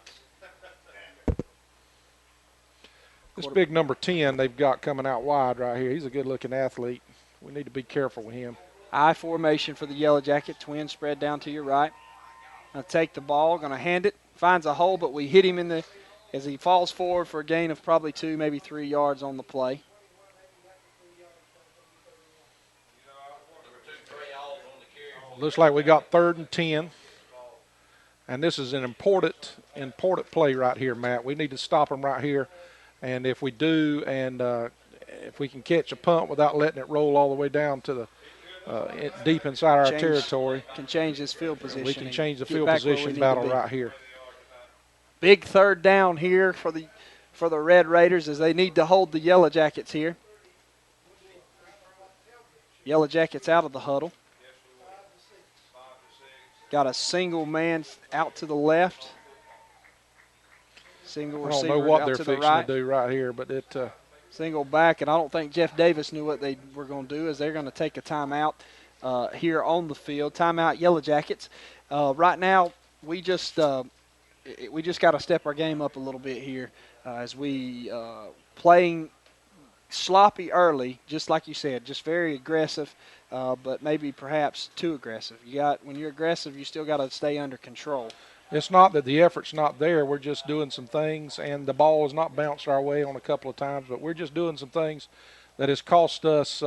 This big number 10 they've got coming out wide right here, he's a good-looking athlete. We need to be careful with him. I formation for the Yellow Jacket. Twin spread down to your right. Going to take the ball, going to hand it. Finds a hole, but we hit him as he falls forward for a gain of probably 2, maybe 3 yards on the play. Looks like we got 3rd and 10. And this is an important play right here, Matt. We need to stop them right here. And if we do, and if we can catch a punt without letting it roll all the way down to the deep inside our territory, can change this field position. We can change the field position battle right here. Big 3rd down here for the Red Raiders as they need to hold the Yellow Jackets here. Yellow Jackets out of the huddle. Got a single man out to the left. Single receiver. I don't know what out they're to the fixing right. to do right here, but it. Single back, and I don't think Jeff Davis knew what they were going to do, as they're going to take a timeout here on the field. Timeout, Yellow Jackets. Right now, we just got to step our game up a little bit here as we playing sloppy early, just like you said, just very aggressive, but maybe perhaps too aggressive. When you're aggressive, you still got to stay under control. It's not that the effort's not there. We're just doing some things, and the ball has not bounced our way on a couple of times, but we're just doing some things that has cost us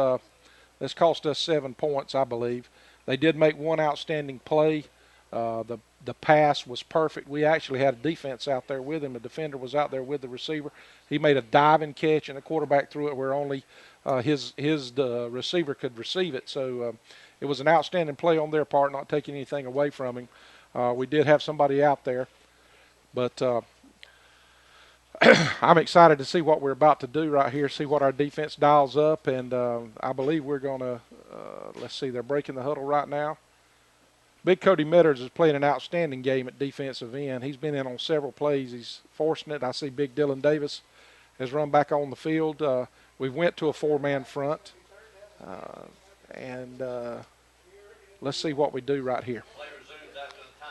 7 points, I believe. They did make one outstanding play. The pass was perfect. We actually had a defense out there with him. A defender was out there with the receiver. He made a diving catch, and the quarterback threw it where only his receiver could receive it. So it was an outstanding play on their part, not taking anything away from him. We did have somebody out there, but I'm excited to see what we're about to do right here, see what our defense dials up, and I believe we're going to, let's see, they're breaking the huddle right now. Big Cody Metters is playing an outstanding game at defensive end. He's been in on several plays. He's forcing it. I see Big Dylan Davis has run back on the field. We went to a four-man front, and let's see what we do right here.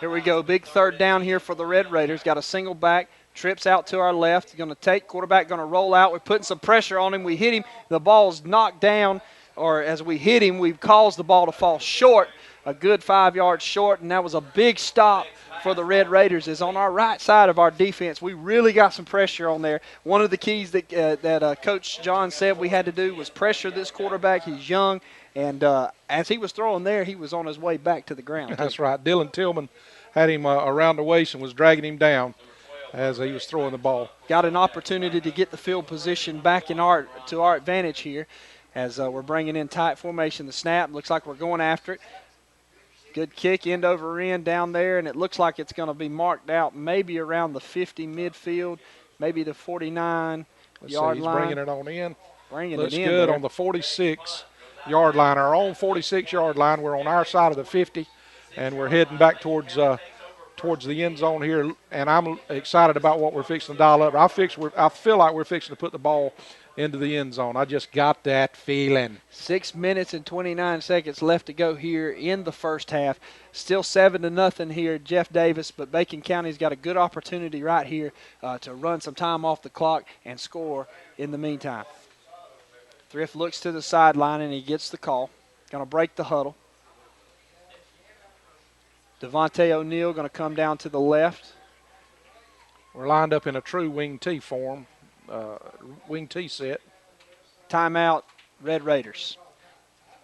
Here we go. Big 3rd down here for the Red Raiders. Got a single back. Trips out to our left. He's going to take. Quarterback going to roll out. We're putting some pressure on him. We hit him. The ball's knocked down, or as we hit him, we've caused the ball to fall short, a good 5 yards short, and that was a big stop for the Red Raiders. Is on our right side of our defense. We really got some pressure on there. One of the keys that Coach John said we had to do was pressure this quarterback. He's young. And as he was throwing there, he was on his way back to the ground. That's right. Dylan Tillman had him around the waist and was dragging him down as he was throwing the ball. Got an opportunity to get the field position back to our advantage here as we're bringing in tight formation. The snap looks like we're going after it. Good kick, end over end down there, and it looks like it's going to be marked out maybe around the 50 midfield, maybe the 49 yard he's line. Bringing it on in. Looks good there. On the 46-yard line, our own 46-yard line. We're on our side of the 50, and we're heading back towards the end zone here. And I'm excited about what we're fixing to dial up. I feel like we're fixing to put the ball into the end zone. I just got that feeling. 6 minutes and 29 seconds left to go here in the first half. Still 7-0 here, Jeff Davis, but Bacon County's got a good opportunity right here to run some time off the clock and score in the meantime. Thrift looks to the sideline and he gets the call. Going to break the huddle. Devontae O'Neal going to come down to the left. We're lined up in a true wing T form, wing T set. Timeout, Red Raiders.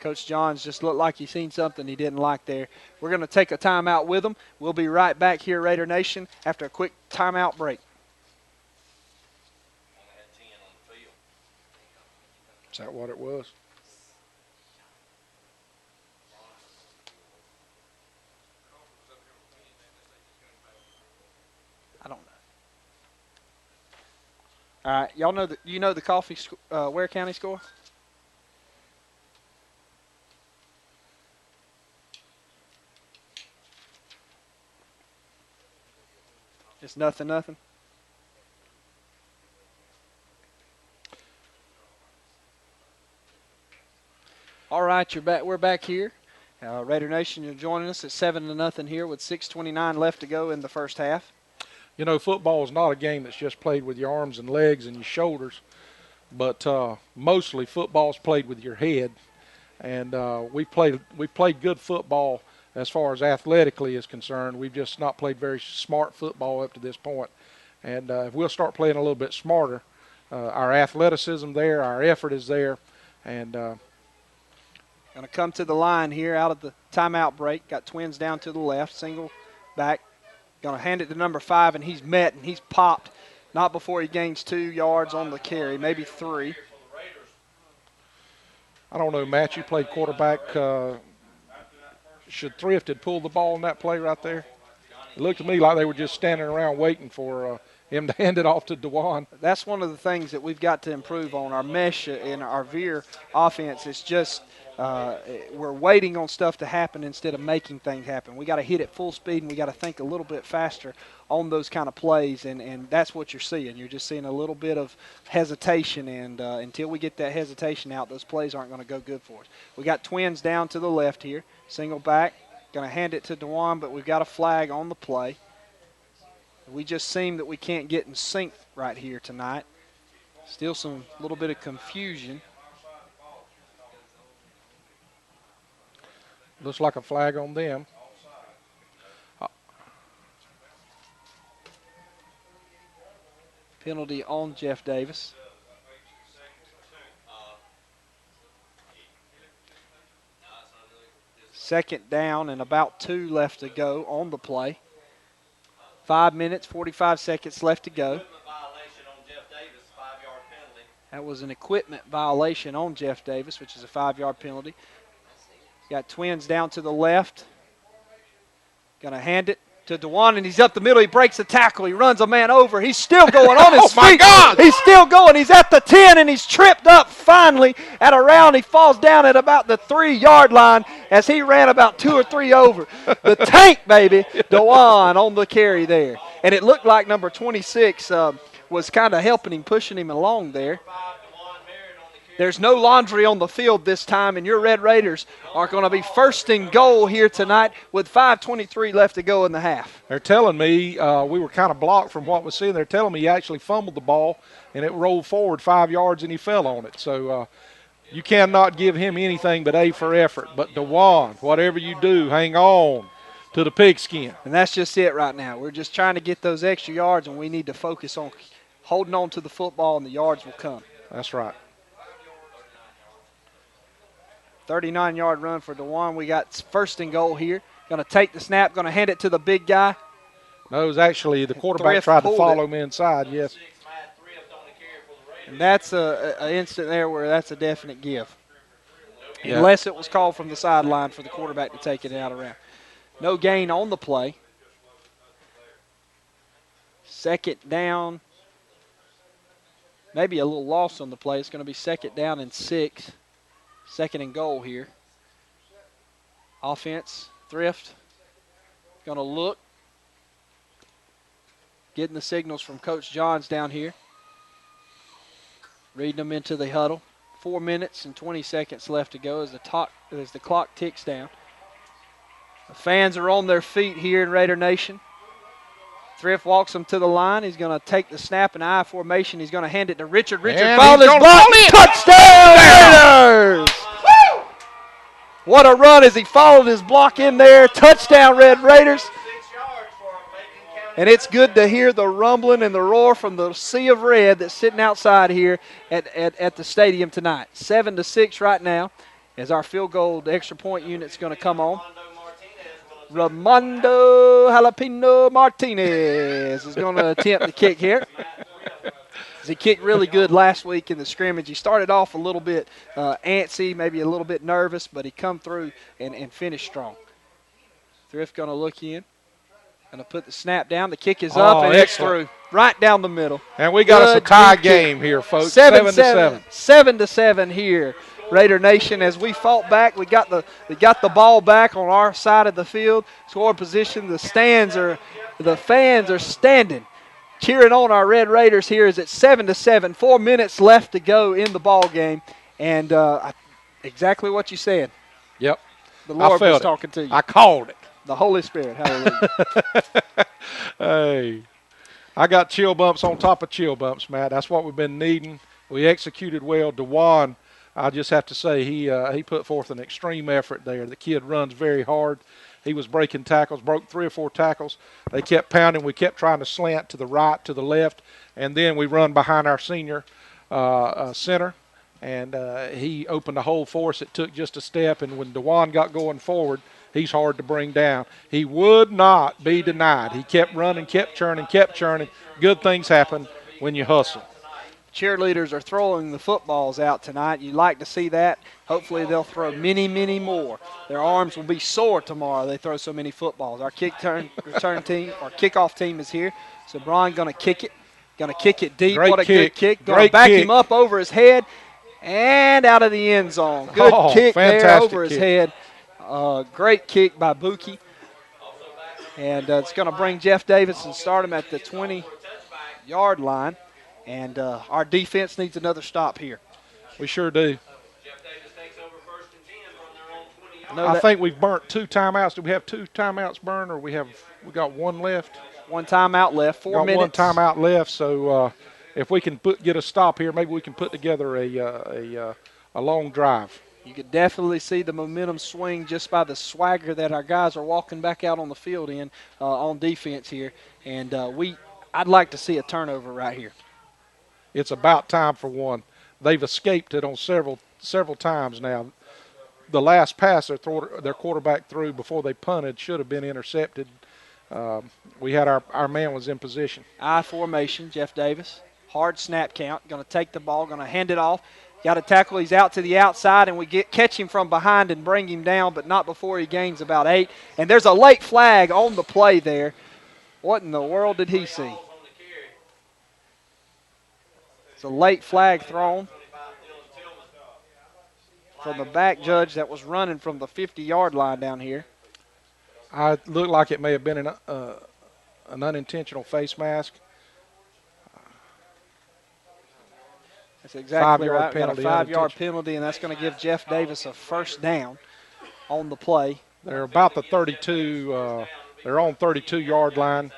Coach Johns just looked like he seen something he didn't like there. We're going to take a timeout with him. We'll be right back here, Raider Nation, after a quick timeout break. Is that what it was? I don't know. All right, y'all know the Coffee Ware County score? It's 0-0. All right, you're back. We're back here. Raider Nation, you're joining us at 7-0 here with 6:29 left to go in the first half. You know, football is not a game that's just played with your arms and legs and your shoulders, but mostly football is played with your head. And we played good football as far as athletically is concerned. We've just not played very smart football up to this point. And if we'll start playing a little bit smarter, our athleticism there, our effort is there, and Going to come to the line here out of the timeout break. Got twins down to the left, single back. Going to hand it to number 5, and he's met, and he's popped. Not before he gains 2 yards on the carry, maybe 3. I don't know, Matt, you played quarterback. Should Thrift had pulled the ball in that play right there? It looked to me like they were just standing around waiting for him to hand it off to Dewan. That's one of the things that we've got to improve on. Our mesh in our veer offense is just we're waiting on stuff to happen instead of making things happen. We got to hit at full speed, and we got to think a little bit faster on those kind of plays, and that's what you're seeing. You're just seeing a little bit of hesitation, and until we get that hesitation out, those plays aren't going to go good for us. We got twins down to the left here, single back, going to hand it to Dewan, but we've got a flag on the play. We just seem that we can't get in sync right here tonight. Still some little bit of confusion. Looks like a flag on them. Penalty on Jeff Davis. Second down and about 2 left to go on the play. 5 minutes, 45 seconds left to go. That was an equipment violation on Jeff Davis, which is a 5-yard penalty. Got twins down to the left. Going to hand it to Dewan, and he's up the middle. He breaks the tackle. He runs a man over. He's still going on his feet. Oh, my God! He's still going. He's at the 10, and he's tripped up finally at around. He falls down at about the 3-yard line as he ran about 2 or 3 over. The tank, baby, Dewan on the carry there. And it looked like number 26 was kind of helping him, pushing him along there. There's no laundry on the field this time, and your Red Raiders are going to be first and goal here tonight with 5:23 left to go in the half. They're telling me we were kind of blocked from what we're seeing. They're telling me he actually fumbled the ball, and it rolled forward 5 yards, and he fell on it. So you cannot give him anything but A for effort. But Dewan, whatever you do, hang on to the pigskin. And that's just it right now. We're just trying to get those extra yards, and we need to focus on holding on to the football, and the yards will come. That's right. 39-yard run for Dewan. We got first and goal here. Going to take the snap, going to hand it to the big guy. No, it was actually the quarterback tried to follow him inside, yes. And that's an instant there where that's a definite give. Yeah. Unless it was called from the sideline for the quarterback to take it out around. No gain on the play. Second down. Maybe a little loss on the play. It's going to be second down and 6. Second and goal here. Offense, Thrift, going to look. Getting the signals from Coach Johns down here. Reading them into the huddle. 4 minutes and 20 seconds left to go as the clock ticks down. The fans are on their feet here in Raider Nation. Thrift walks him to the line. He's going to take the snap in I formation. He's going to hand it to Richard. Richard followed his block. Touchdown, Raiders! What a run as he followed his block in there. Touchdown, Red Raiders. 6 yards for Macon County. And it's good to hear the rumbling and the roar from the sea of red that's sitting outside here at the stadium tonight. 7-6 right now as our field goal extra point unit's going to come on. Ramondo Jalapeno Martinez is going to attempt the kick here. He kicked really good last week in the scrimmage. He started off a little bit antsy, maybe a little bit nervous, but he come through and finished strong. Thrift going to look in. Going to put the snap down. The kick is up, and it's through. Right down the middle. And we got us a tie game here, folks. 7-7. 7-7 here. Raider Nation, as we fought back, we got the ball back on our side of the field. Score position. The fans are standing, cheering on our Red Raiders here. As it's 7-7. 4 minutes left to go in the ball game, and exactly what you said. Yep. The Lord was talking to you. I called it. The Holy Spirit. Hallelujah. Hey, I got chill bumps on top of chill bumps, Matt. That's what we've been needing. We executed well. DeJuan, I just have to say, he put forth an extreme effort there. The kid runs very hard. He was breaking tackles, broke 3 or 4 tackles. They kept pounding. We kept trying to slant to the right, to the left, and then we run behind our senior center, and he opened a hole for us. It took just a step, and when DeJuan got going forward, he's hard to bring down. He would not be denied. He kept running, kept churning. Good things happen when you hustle. Cheerleaders are throwing the footballs out tonight. You like to see that. Hopefully they'll throw many, many more. Their arms will be sore tomorrow. They throw so many footballs. Our return team, our kickoff team is here. So Brian going to kick it. Going to kick it deep. Great what a kick. Good kick. Going to back him up over his head and out of the end zone. Good kick there over his head. Great kick by Buki. And it's going to bring Jeff Davis and start him at the 20-yard line. And our defense needs another stop here. We sure do. Jeff Davis takes over 1st and 10 from their own 20 I think we've burnt 2 timeouts. Do we have 2 timeouts burned, or we got 1 left? 1 timeout left. 4 minutes. 1 timeout left. So if we can get a stop here, maybe we can put together a long drive. You could definitely see the momentum swing just by the swagger that our guys are walking back out on the field in on defense here. And I'd like to see a turnover right here. It's about time for one. They've escaped it on several times now. The last pass their quarterback threw before they punted should have been intercepted. We had our man was in position. I formation, Jeff Davis. Hard snap count. Going to take the ball, going to hand it off. Got to tackle. He's out to the outside, and we catch him from behind and bring him down, but not before he gains about 8. And there's a late flag on the play there. What in the world did he see? It's a late flag thrown from the back judge that was running from the 50-yard line down here. It looked like it may have been an unintentional face mask. That's exactly 5-yard right. penalty, Got a 5-yard penalty, and that's going to give Jeff Davis a first down on the play. They're about the 32. They're on 32-yard line.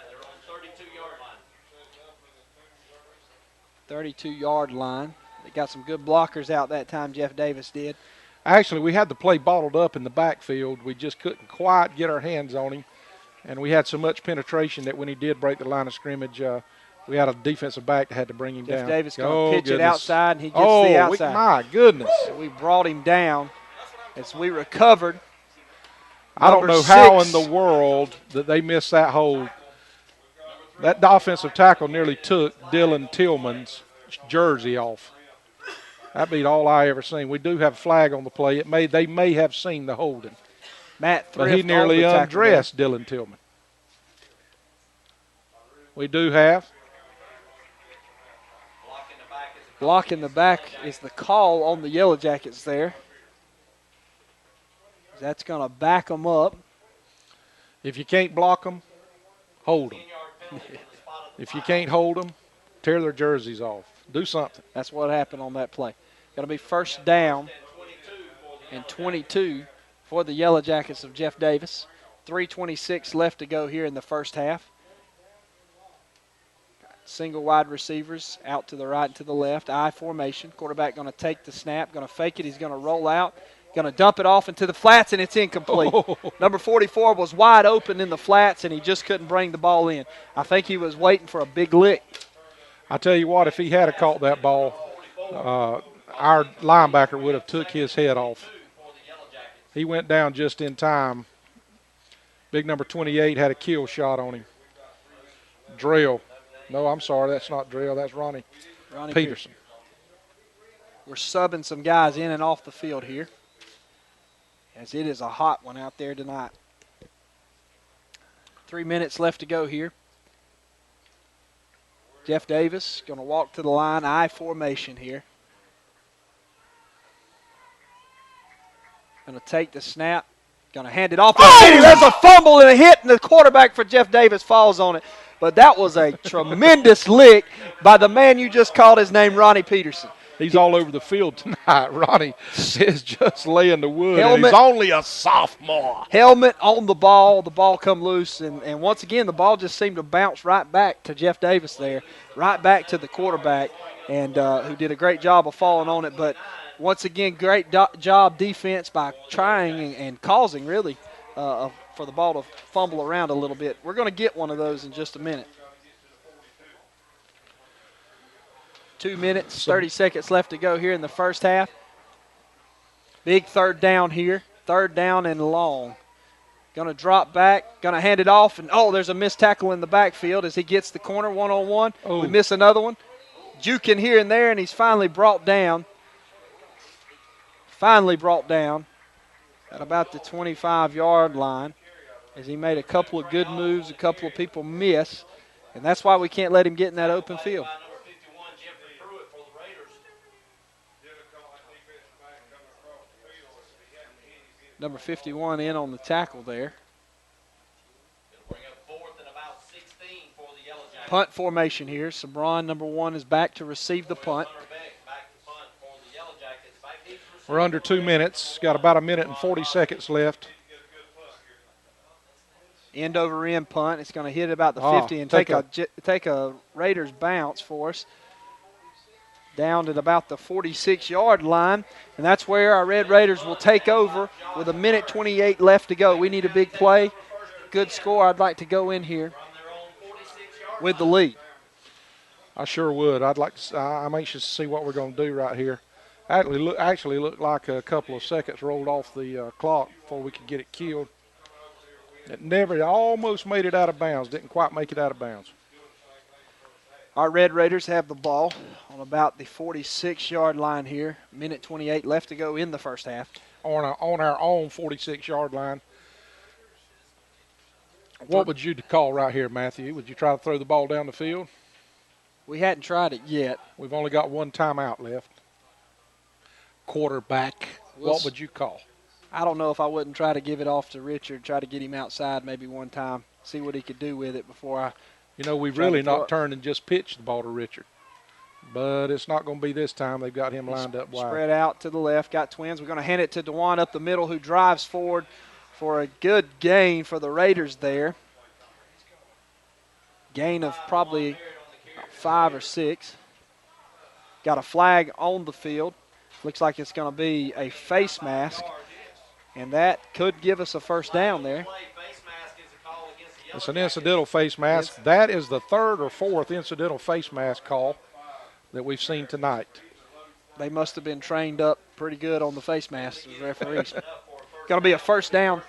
32-yard line. They got some good blockers out that time, Jeff Davis did. Actually, we had the play bottled up in the backfield. We just couldn't quite get our hands on him. And we had so much penetration that when he did break the line of scrimmage, we had a defensive back that had to bring him down. Jeff Davis going to pitch it outside, and he gets the outside. My goodness. We brought him down as we recovered. I don't know how in the world that they missed that hold. That offensive tackle nearly took Dylan Tillman's jersey off. That beat all I ever seen. We do have a flag on the play. They may have seen the holding. Matt Thrift, but he nearly undressed Dylan Tillman. We do have. Block in the back is the call on the Yellow Jackets there. That's going to back them up. If you can't block them, hold them. If you can't hold them, tear their jerseys off. Do something. That's what happened on that play. Going to be first down and 22 for the Yellow Jackets of Jeff Davis. 3:26 left to go here in the first half. Single wide receivers out to the right and to the left. I formation. Quarterback going to take the snap, going to fake it. He's going to roll out, going to dump it off into the flats, and it's incomplete. Number 44 was wide open in the flats, and he just couldn't bring the ball in. I think he was waiting for a big lick. I tell you what, if he had caught that ball, our linebacker would have took his head off. He went down just in time. Big number 28 had a kill shot on him. Drill. No, I'm sorry, that's not Drill. That's Ronnie Peterson. We're subbing some guys in and off the field here, as it is a hot one out there tonight. 3 minutes left to go here. Jeff Davis going to walk to the line, I formation here. Going to take the snap, going to hand it off. Oh, there's a fumble and a hit, and the quarterback for Jeff Davis falls on it. But that was a tremendous lick by the man you just called his name, Ronnie Peterson. He's all over the field tonight. Ronnie is just laying the wood, and he's only a sophomore. Helmet on the ball come loose, and once again, the ball just seemed to bounce right back to Jeff Davis there, right back to the quarterback, and who did a great job of falling on it. But once again, great job defense by trying and causing, really, for the ball to fumble around a little bit. We're going to get one of those in just a minute. 2 minutes, 30 seconds left to go here in the first half. Big third down here. Third down and long. Going to drop back, going to hand it off, and there's a missed tackle in the backfield as he gets the corner one-on-one. We miss another one. Juking here and there, and he's finally brought down. At about the 25-yard line, as he made a couple of good moves, a couple of people miss, and that's why we can't let him get in that open field. Number 51 in on the tackle there. Punt formation here. Sabron, number 1, is back to receive the punt. We're under 2 minutes. Got about 1 minute and 40 seconds left. End over end punt. It's going to hit about the 50 and take a Raiders bounce for us. Down at about the 46-yard line, and that's where our Red Raiders will take over with 1 minute 28 left to go. We need a big play, good score. I'd like to go in here with the lead. I sure would. I'm anxious to see what we're going to do right here. Actually looked like a couple of seconds rolled off the clock before we could get it killed. It almost made it out of bounds. Didn't quite make it out of bounds. Our Red Raiders have the ball on about the 46-yard line here. 1 minute 28 left to go in the first half. On our own 46-yard line. What would you call right here, Matthew? Would you try to throw the ball down the field? We hadn't tried it yet. We've only got one timeout left. Quarterback, what would you call? I don't know if I wouldn't try to give it off to Richard, try to get him outside maybe one time, see what he could do with it before I... we've really not turned and just pitched the ball to Richard. But it's not going to be this time. They've got him lined up wide. Spread out to the left, got twins. We're going to hand it to DeJuan up the middle, who drives forward for a good gain for the Raiders there. Gain of probably 5 or 6. Got a flag on the field. Looks like it's going to be a face mask, and that could give us a first down there. It's an incidental face mask. That is the 3rd or 4th incidental face mask call that we've seen tonight. They must have been trained up pretty good on the face masks as referees. Going to be a first down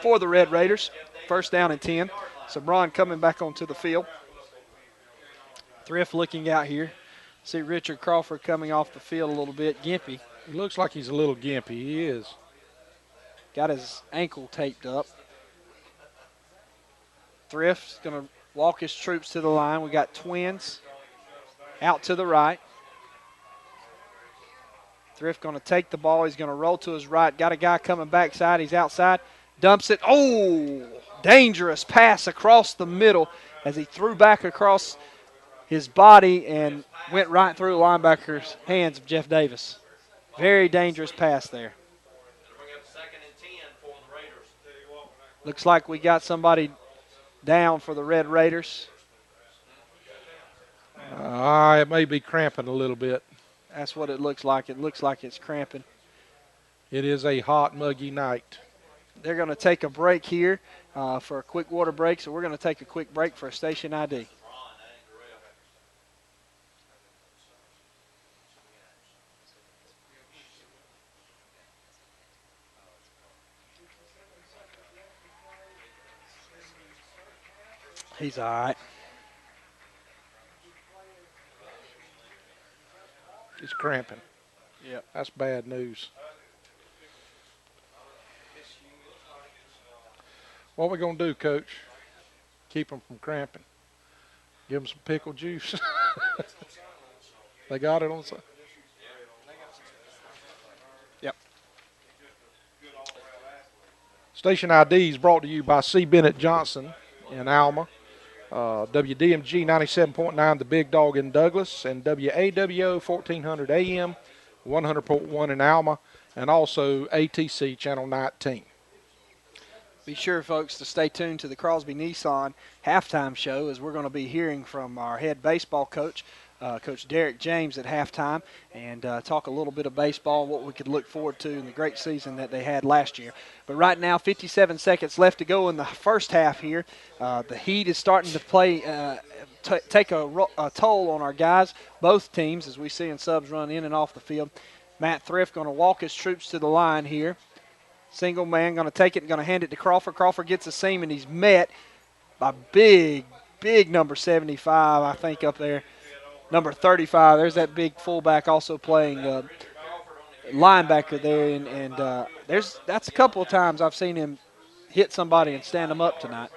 for the Red Raiders. First down and 10. Sabron coming back onto the field. Thrift looking out here. See Richard Crawford coming off the field a little bit gimpy. He looks like he's a little gimpy. He is. Got his ankle taped up. Thrift's going to walk his troops to the line. We got twins out to the right. Thrift going to take the ball. He's going to roll to his right. Got a guy coming backside. He's outside. Dumps it. Oh, dangerous pass across the middle as he threw back across his body and went right through linebacker's hands of Jeff Davis. Very dangerous pass there. It'll bring up 2nd and 10 for the Raiders. Looks like we got somebody down for the Red Raiders. It may be cramping a little bit. That's what it looks like. It looks like it's cramping. It is a hot, muggy night. They're going to take a break here for a quick water break, so we're going to take a quick break for a station ID. He's all right. He's cramping. Yep. That's bad news. What are we going to do, Coach? Keep him from cramping. Give him some pickle juice. They got it on the side. Yep. Station ID is brought to you by C. Brent Johnson in Alma, WDMG 97.9, The Big Dog in Douglas, and WAWO 1400 AM, 100.1 in Alma, and also ATC Channel 19. Be sure, folks, to stay tuned to the Crosby Nissan halftime show, as we're going to be hearing from our head baseball coach, Coach Derek James, at halftime, and talk a little bit of baseball, what we could look forward to in the great season that they had last year. But right now, 57 seconds left to go in the first half here. The heat is starting to play, take a toll on our guys, both teams, as we see subs run in and off the field. Matt Thrift going to walk his troops to the line here. Single man going to take it and going to hand it to Crawford. Crawford gets a seam, and he's met by big number 75, I think, up there. Number 35. There's that big fullback also playing linebacker there. And that's a couple of times I've seen him hit somebody and stand them up tonight.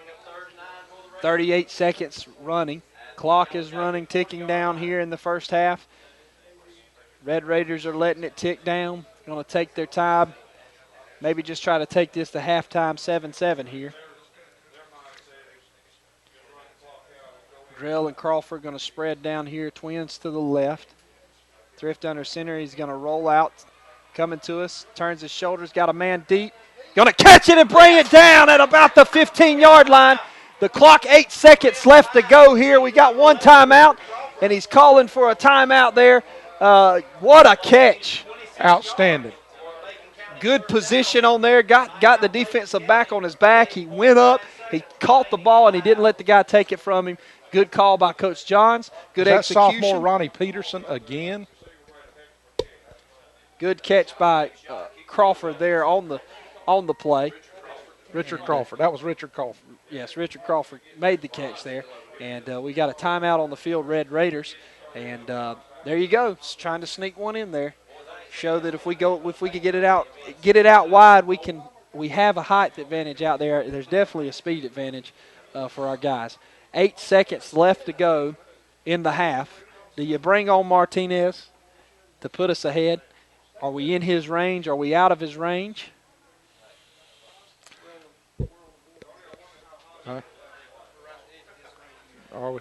38 seconds running. Clock is running, ticking down here in the first half. Red Raiders are letting it tick down. Going to take their time. Maybe just try to take this to halftime 7-7 here. Drell and Crawford going to spread down here, twins to the left. Thrift under center, he's going to roll out, coming to us, turns his shoulders, got a man deep. Going to catch it and bring it down at about the 15-yard line. The clock, 8 seconds left to go here. We got one timeout, and he's calling for a timeout there. What a catch. Outstanding. Good position on there, got the defensive back on his back. He went up, he caught the ball, and he didn't let the guy take it from him. Good call by Coach Johns. Good execution. Sophomore Ronnie Peterson again. Good catch by Crawford there on the play. Richard Crawford. That was Richard Crawford. Yes, Richard Crawford made the catch there. And we got a timeout on the field, Red Raiders. And there you go. Just trying to sneak one in there. Show that if we could get it out wide, we have a height advantage out there. There's definitely a speed advantage for our guys. 8 seconds left to go in the half. Do you bring on Martinez to put us ahead? Are we in his range? Are we out of his range? Are we?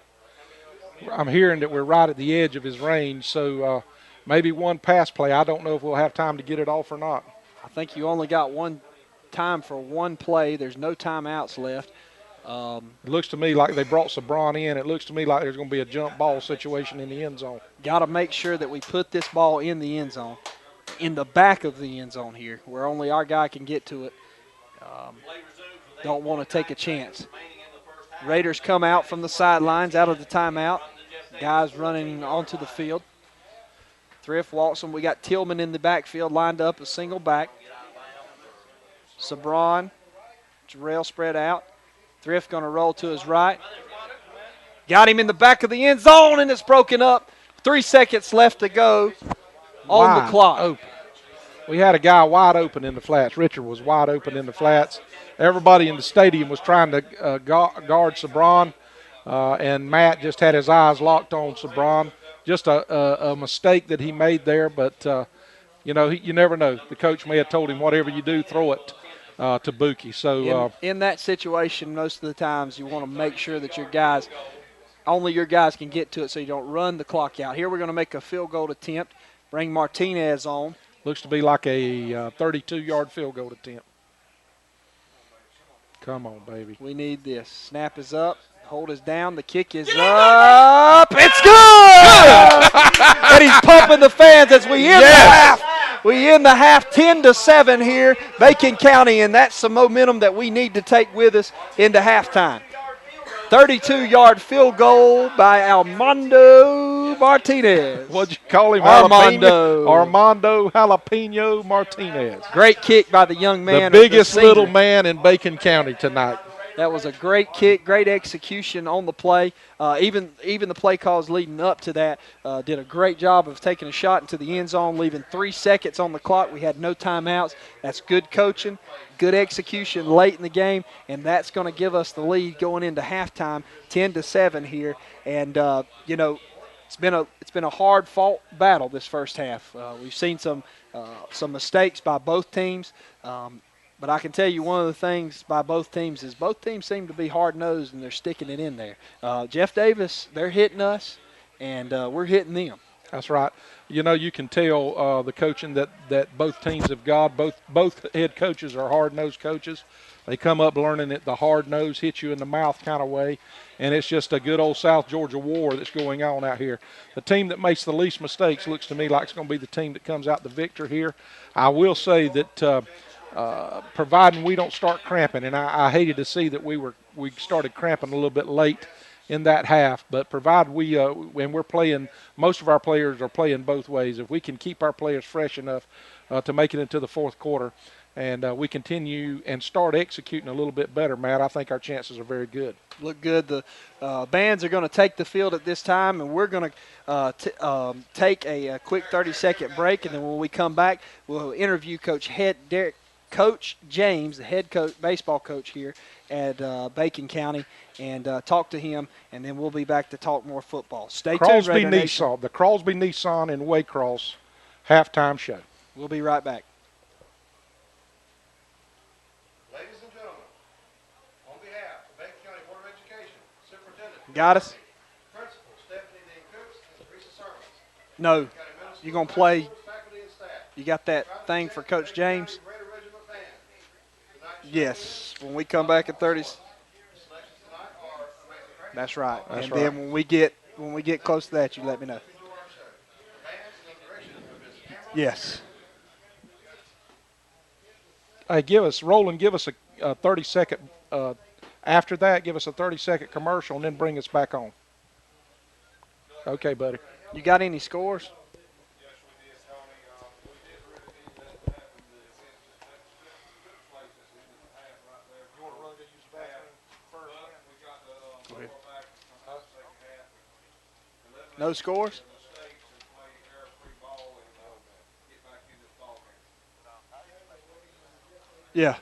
I'm hearing that we're right at the edge of his range, so maybe one pass play. I don't know if we'll have time to get it off or not. I think you only got one time for one play. There's no timeouts left. It looks to me like they brought Sabron in. It looks to me like there's going to be a jump ball situation in the end zone. Got to make sure that we put this ball in the end zone, in the back of the end zone here, where only our guy can get to it. Don't want to take a chance. Raiders come out from the sidelines, out of the timeout. Guys running onto the field. Thrift walks them. We got Tillman in the backfield lined up, a single back. Sabron, Jarrell spread out. Thrift going to roll to his right. Got him in the back of the end zone, and it's broken up. 3 seconds left to go on the clock. Open. We had a guy wide open in the flats. Richard was wide open in the flats. Everybody in the stadium was trying to guard Sabron, and Matt just had his eyes locked on Sabron. Just a mistake that he made there, but, you never know. The coach may have told him, whatever you do, throw it to Buki. So in that situation, most of the times you want to make sure that your guys only your guys can get to it so you don't run the clock out. Here we're going to make a field goal attempt, bring Martinez on. Looks to be like a 32-yard field goal attempt. Come on, baby. We need this. Snap is up. Hold is down. The kick is up. It's good! And he's pumping the fans as we end the half. We end the half 10-7 here, Bacon County, and that's some momentum that we need to take with us into halftime. 32-yard field goal by Armando Martinez. What'd you call him? Armando. Armando Jalapeno Martinez. Great kick by the young man. The biggest little man in Bacon County tonight. That was a great kick, great execution on the play. Even the play calls leading up to that did a great job of taking a shot into the end zone, leaving 3 seconds on the clock. We had no timeouts. That's good coaching, good execution late in the game, and that's going to give us the lead going into halftime, 10-7 here. And it's been a hard fought battle this first half. We've seen some mistakes by both teams. But I can tell you one of the things by both teams is both teams seem to be hard-nosed and they're sticking it in there. Jeff Davis, they're hitting us, and we're hitting them. That's right. You can tell the coaching that both teams have got. Both head coaches are hard-nosed coaches. They come up learning it the hard-nose, hit you in the mouth kind of way, and it's just a good old South Georgia war that's going on out here. The team that makes the least mistakes looks to me like it's going to be the team that comes out the victor here. I will say that providing we don't start cramping, and I hated to see that we started cramping a little bit late in that half, but provided when we're playing, most of our players are playing both ways. If we can keep our players fresh enough to make it into the fourth quarter, and we continue and start executing a little bit better, Matt, I think our chances are very good. Look good. The bands are going to take the field at this time, and we're going to take a quick 30-second break, and then when we come back, we'll interview Coach James, the head coach, baseball coach here at Bacon County, and talk to him, and then we'll be back to talk more football. Stay tuned, Raider Nation. The Crosby Nissan and Waycross halftime show. We'll be right back. Ladies and gentlemen, on behalf of Bacon County Board of Education, Superintendent, Got us? Principal Stephanie Dean Cooks, and Teresa Sermons, No. You're going to play. faculty and staff. You got that thing for Coach James? Raider Regiment Band. Tonight's Yes. When we come back at 30. selections tonight are Amazing Grace, That's right. That's and right. then when we get close to that, you let me know. Our show. The band is under the direction of Ms. Cameron. Yes. Hey, Roland, give us a 30-second, after that, give us a 30-second commercial and then bring us back on. Okay, buddy. You got any scores? No scores? Yeah.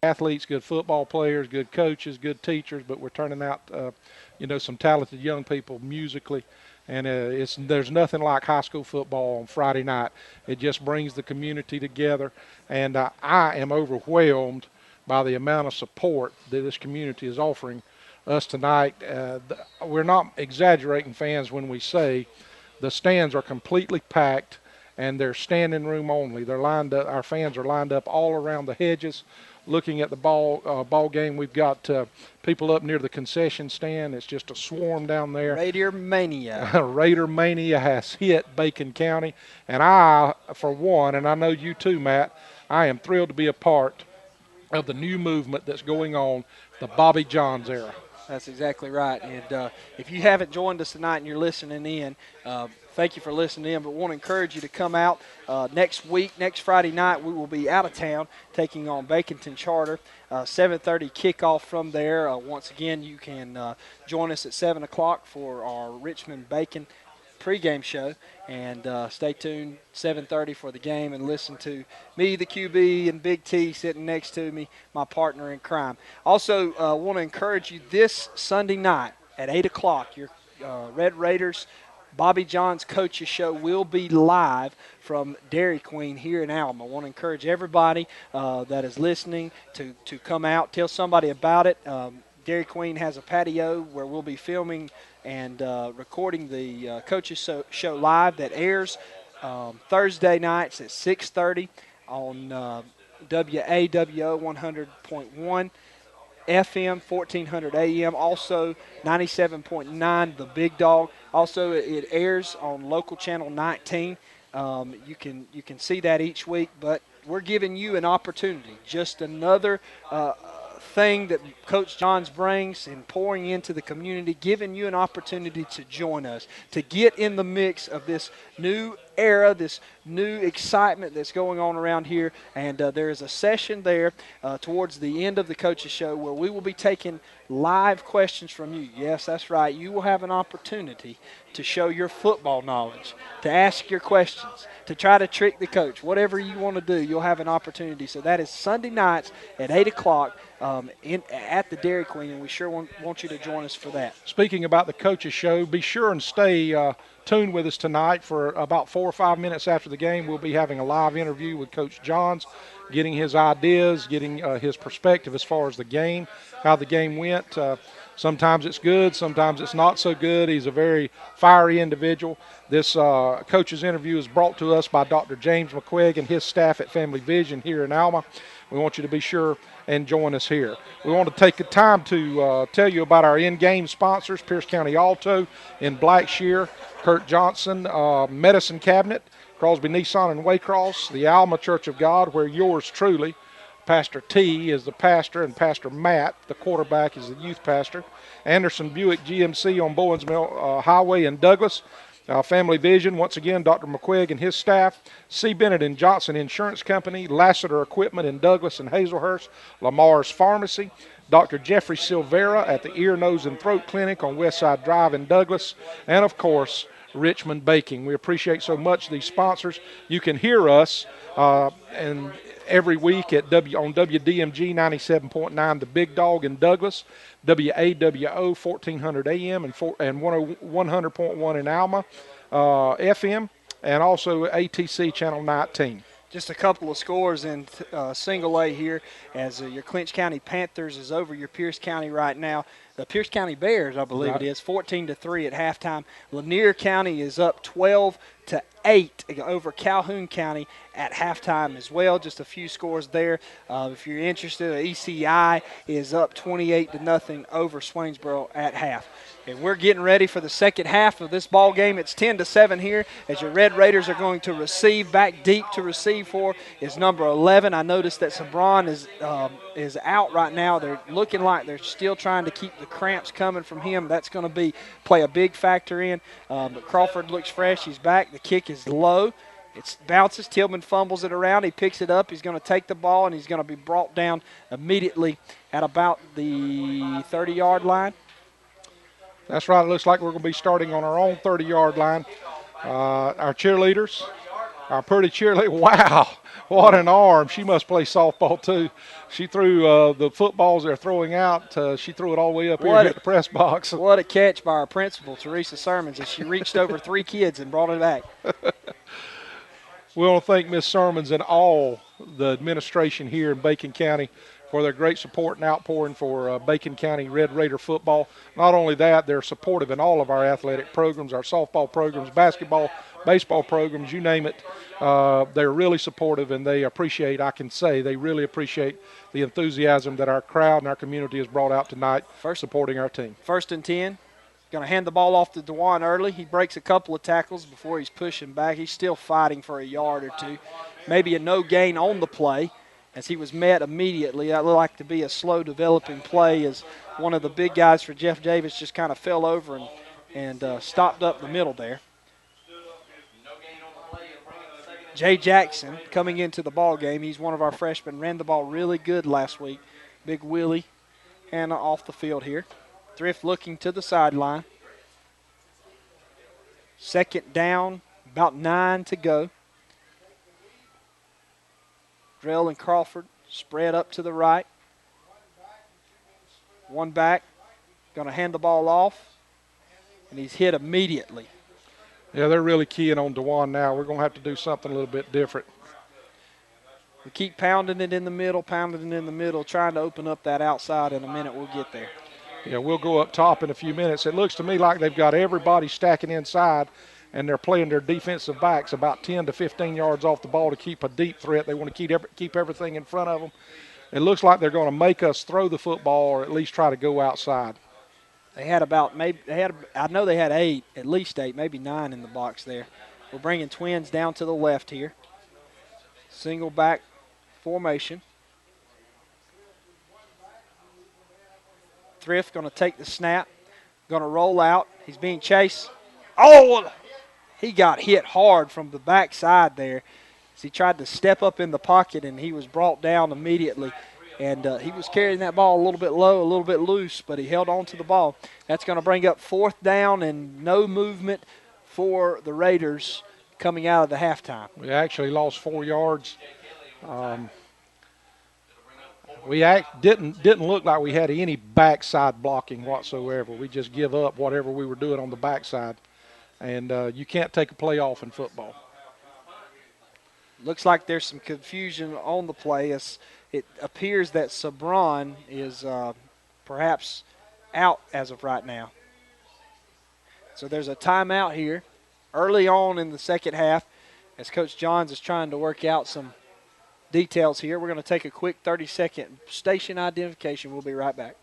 athletes, good football players, good coaches, good teachers, but we're turning out, some talented young people musically. And there's nothing like high school football on Friday night. It just brings the community together, and I am overwhelmed by the amount of support that this community is offering us tonight. We're not exaggerating, fans, when we say the stands are completely packed and they're standing room only. They're lined up. Our fans are lined up all around the hedges, looking at the ball game. We've got people up near the concession stand. It's just a swarm down there. Raider Mania. Raider Mania has hit Bacon County, and I, for one, and I know you too, Matt, I am thrilled to be a part of the new movement that's going on, the Bobby Johns era. That's exactly right. And if you haven't joined us tonight and you're listening in, thank you for listening in. But want to encourage you to come out next week, next Friday night. We will be out of town taking on Baconton Charter. 7:30 kickoff from there. Once again, you can join us at 7 o'clock for our Richmond-Bacon pregame show, and stay tuned 7:30 for the game and listen to me, the QB, and Big T sitting next to me, my partner in crime. Also want to encourage you this Sunday night at 8 o'clock, your Red Raiders Bobby Johns Coaches Show will be live from Dairy Queen here in Alma. I want to encourage everybody that is listening to come out, tell somebody about it. Dairy Queen has a patio where we'll be filming and recording the Coaches Show live that airs Thursday nights at 6:30 on WAWO 100.1 FM, 1400 AM, also 97.9 The Big Dog. Also, it airs on local channel 19. You can see that each week, but we're giving you an opportunity, just another thing that Coach Johns brings and pouring into the community, giving you an opportunity to join us, to get in the mix of this new era, this new excitement that's going on around here. And there is a session there towards the end of the Coaches Show where we will be taking live questions from you. Yes, that's right. You will have an opportunity to show your football knowledge, to ask your questions, to try to trick the coach. Whatever you want to do, you'll have an opportunity. So that is Sunday nights at 8 o'clock at the Dairy Queen, and we sure want you to join us for that. Speaking about the Coaches Show, be sure and stay tuned with us tonight for about 4 or 5 minutes after the game. We'll be having a live interview with Coach Johns, getting his ideas, getting his perspective as far as the game, how the game went. Sometimes it's good, sometimes it's not so good. He's a very fiery individual. This coach's interview is brought to us by Dr. James McQuigg and his staff at Family Vision here in Alma. We want you to be sure and join us here. We want to take the time to tell you about our in-game sponsors, Pierce County Alto in Blackshear, Kurt Johnson, Medicine Cabinet, Crosby Nissan and Waycross, the Alma Church of God, where yours truly, Pastor T, is the pastor, and Pastor Matt, the quarterback, is the youth pastor. Anderson Buick GMC on Bowens Mill Highway in Douglas. Family Vision, once again, Dr. McQuigg and his staff. C. Bennett and Johnson Insurance Company, Lassiter Equipment in Douglas and Hazelhurst, Lamar's Pharmacy, Dr. Jeffrey Silvera at the Ear, Nose, and Throat Clinic on Westside Drive in Douglas, and, of course, Richmond Baking. We appreciate so much these sponsors. You can hear us and every week at on WDMG 97.9, The Big Dog in Douglas, WAWO 1400 AM and 100.1 in Alma FM, and also ATC Channel 19. Just a couple of scores in single A here as your Clinch County Panthers is over your Pierce County right now. The Pierce County Bears, I believe it is, 14-3 at halftime. Lanier County is up 12-8 over Calhoun County at halftime as well. Just a few scores there. If you're interested, ECI is up 28-0 over Swainsboro at half. And we're getting ready for the second half of this ball game. It's 10-7 here as your Red Raiders are going to receive. Back deep to receive for is number 11. I noticed that Sabron is out right now. They're looking like they're still trying to keep the cramps coming from him. That's going to play a big factor in. But Crawford looks fresh. He's back. The kick is low. It bounces. Tillman fumbles it around. He picks it up. He's going to take the ball, and he's going to be brought down immediately at about the 30-yard line. That's right. It looks like we're going to be starting on our own 30-yard line. Our cheerleaders, Our pretty cheerleader, wow, what an arm. She must play softball too. She threw the footballs they're throwing out, she threw it all the way up here and hit the press box. What a catch by our principal, Teresa Sermons, as she reached over 3 kids and brought it back. We want to thank Ms. Sermons and all the administration here in Bacon County for their great support and outpouring for Bacon County Red Raider football. Not only that, they're supportive in all of our athletic programs, our softball programs, basketball, baseball programs, you name it. They're really supportive, and they appreciate, I can say, they really appreciate the enthusiasm that our crowd and our community has brought out tonight supporting our team. 1st and 10. Going to hand the ball off to DeJuan early. He breaks a couple of tackles before he's pushing back. He's still fighting for a yard or two. Maybe a no gain on the play as he was met immediately. That looked like to be a slow developing play as one of the big guys for Jeff Davis just kind of fell over and stopped up the middle there. Jay Jackson coming into the ball game. He's one of our freshmen. Ran the ball really good last week. Big Willie Hannah off the field here. Thrift looking to the sideline. 2nd down, about 9 to go. Drell and Crawford spread up to the right. One back, going to hand the ball off, and he's hit immediately. Yeah, they're really keying on DeJuan now. We're going to have to do something a little bit different. We keep pounding it in the middle, trying to open up that outside. In a minute, we'll get there. Yeah, we'll go up top in a few minutes. It looks to me like they've got everybody stacking inside, and they're playing their defensive backs about 10 to 15 yards off the ball to keep a deep threat. They want to keep everything in front of them. It looks like they're going to make us throw the football or at least try to go outside. They had I know they had 8, at least 8, maybe 9 in the box there. We're bringing twins down to the left here. Single back formation. Thrift going to take the snap, going to roll out. He's being chased. Oh, he got hit hard from the backside there as he tried to step up in the pocket, and he was brought down immediately. And he was carrying that ball a little bit low, a little bit loose, but he held on to the ball. That's going to bring up 4th down and no movement for the Raiders coming out of the halftime. We actually lost 4 yards. We didn't look like we had any backside blocking whatsoever. We just give up whatever we were doing on the backside. And you can't take a play off in football. Looks like there's some confusion on the play as it appears that Sabron is perhaps out as of right now. So there's a timeout here early on in the second half as Coach Johns is trying to work out some details here. We're going to take a quick 30-second station identification. We'll be right back.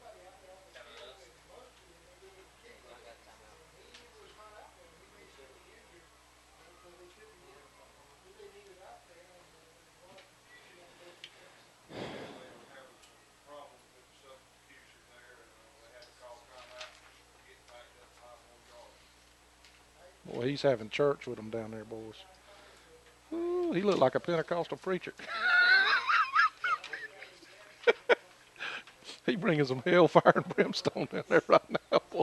Boy, he's having church with them down there, boys. Ooh, he looked like a Pentecostal preacher. He bringing some hellfire and brimstone down there right now, boy.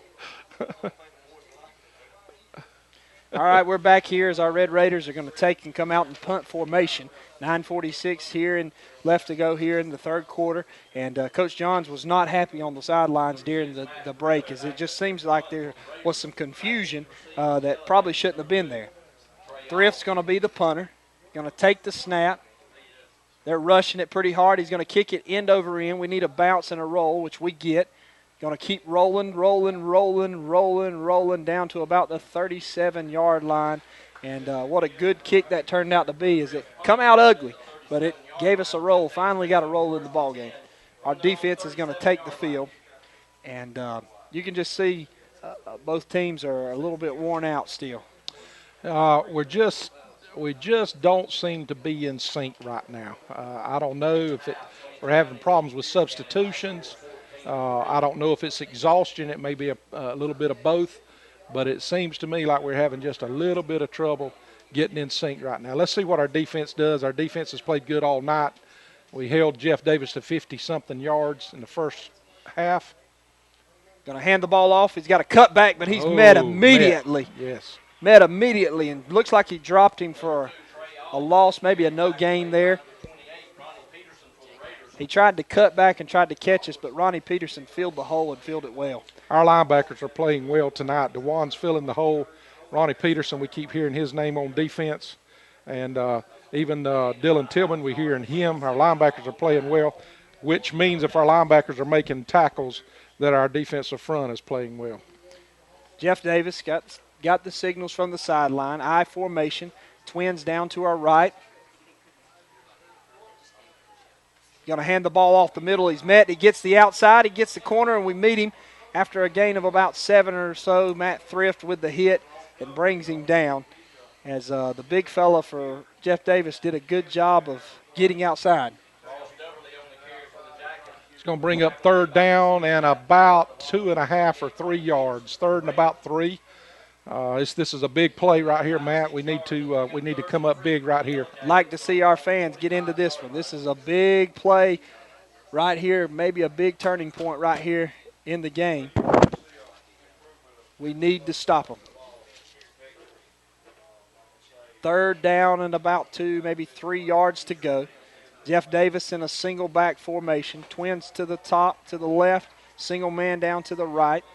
All right, we're back here as our Red Raiders are going to take and come out in punt formation. 9:46 here and left to go here in the third quarter. And Coach Johns was not happy on the sidelines during the break, as it just seems like there was some confusion that probably shouldn't have been there. Thrift's going to be the punter, going to take the snap. They're rushing it pretty hard. He's going to kick it end over end. We need a bounce and a roll, which we get. Going to keep rolling down to about the 37-yard line. And what a good kick that turned out to be. Is it come out ugly, but it gave us a roll. Finally got a roll in the ball game. Our defense is going to take the field. And you can just see both teams are a little bit worn out still. We just don't seem to be in sync right now. I don't know if we're having problems with substitutions. I don't know if it's exhaustion. It may be a little bit of both, but it seems to me like we're having just a little bit of trouble getting in sync right now. Let's see what our defense does. Our defense has played good all night. We held Jeff Davis to 50-something yards in the first half. Going to hand the ball off. He's got a cutback, but he's met immediately. Yes. Met immediately, and looks like he dropped him for a loss, maybe a no gain there. He tried to cut back and tried to catch us, but Ronnie Peterson filled the hole and filled it well. Our linebackers are playing well tonight. DeJuan's filling the hole. Ronnie Peterson, we keep hearing his name on defense. And even Dylan Tillman, we're hearing him. Our linebackers are playing well, which means if our linebackers are making tackles, that our defensive front is playing well. Jeff Davis got the signals from the sideline. I formation. Twins down to our right. Going to hand the ball off the middle. He's met. He gets the outside. He gets the corner, and we meet him after a gain of about 7 or so. Matt Thrift with the hit and brings him down. As the big fella for Jeff Davis did a good job of getting outside. It's going to bring up 3rd down and about 2.5 or 3 yards. 3rd and about 3. This is a big play right here, Matt. We need to come up big right here. Like to see our fans get into this one. This is a big play right here, maybe a big turning point right here in the game. We need to stop them. 3rd down and about 2, maybe 3 yards to go. Jeff Davis in a single back formation. Twins to the top, to the left. Single man down to the right.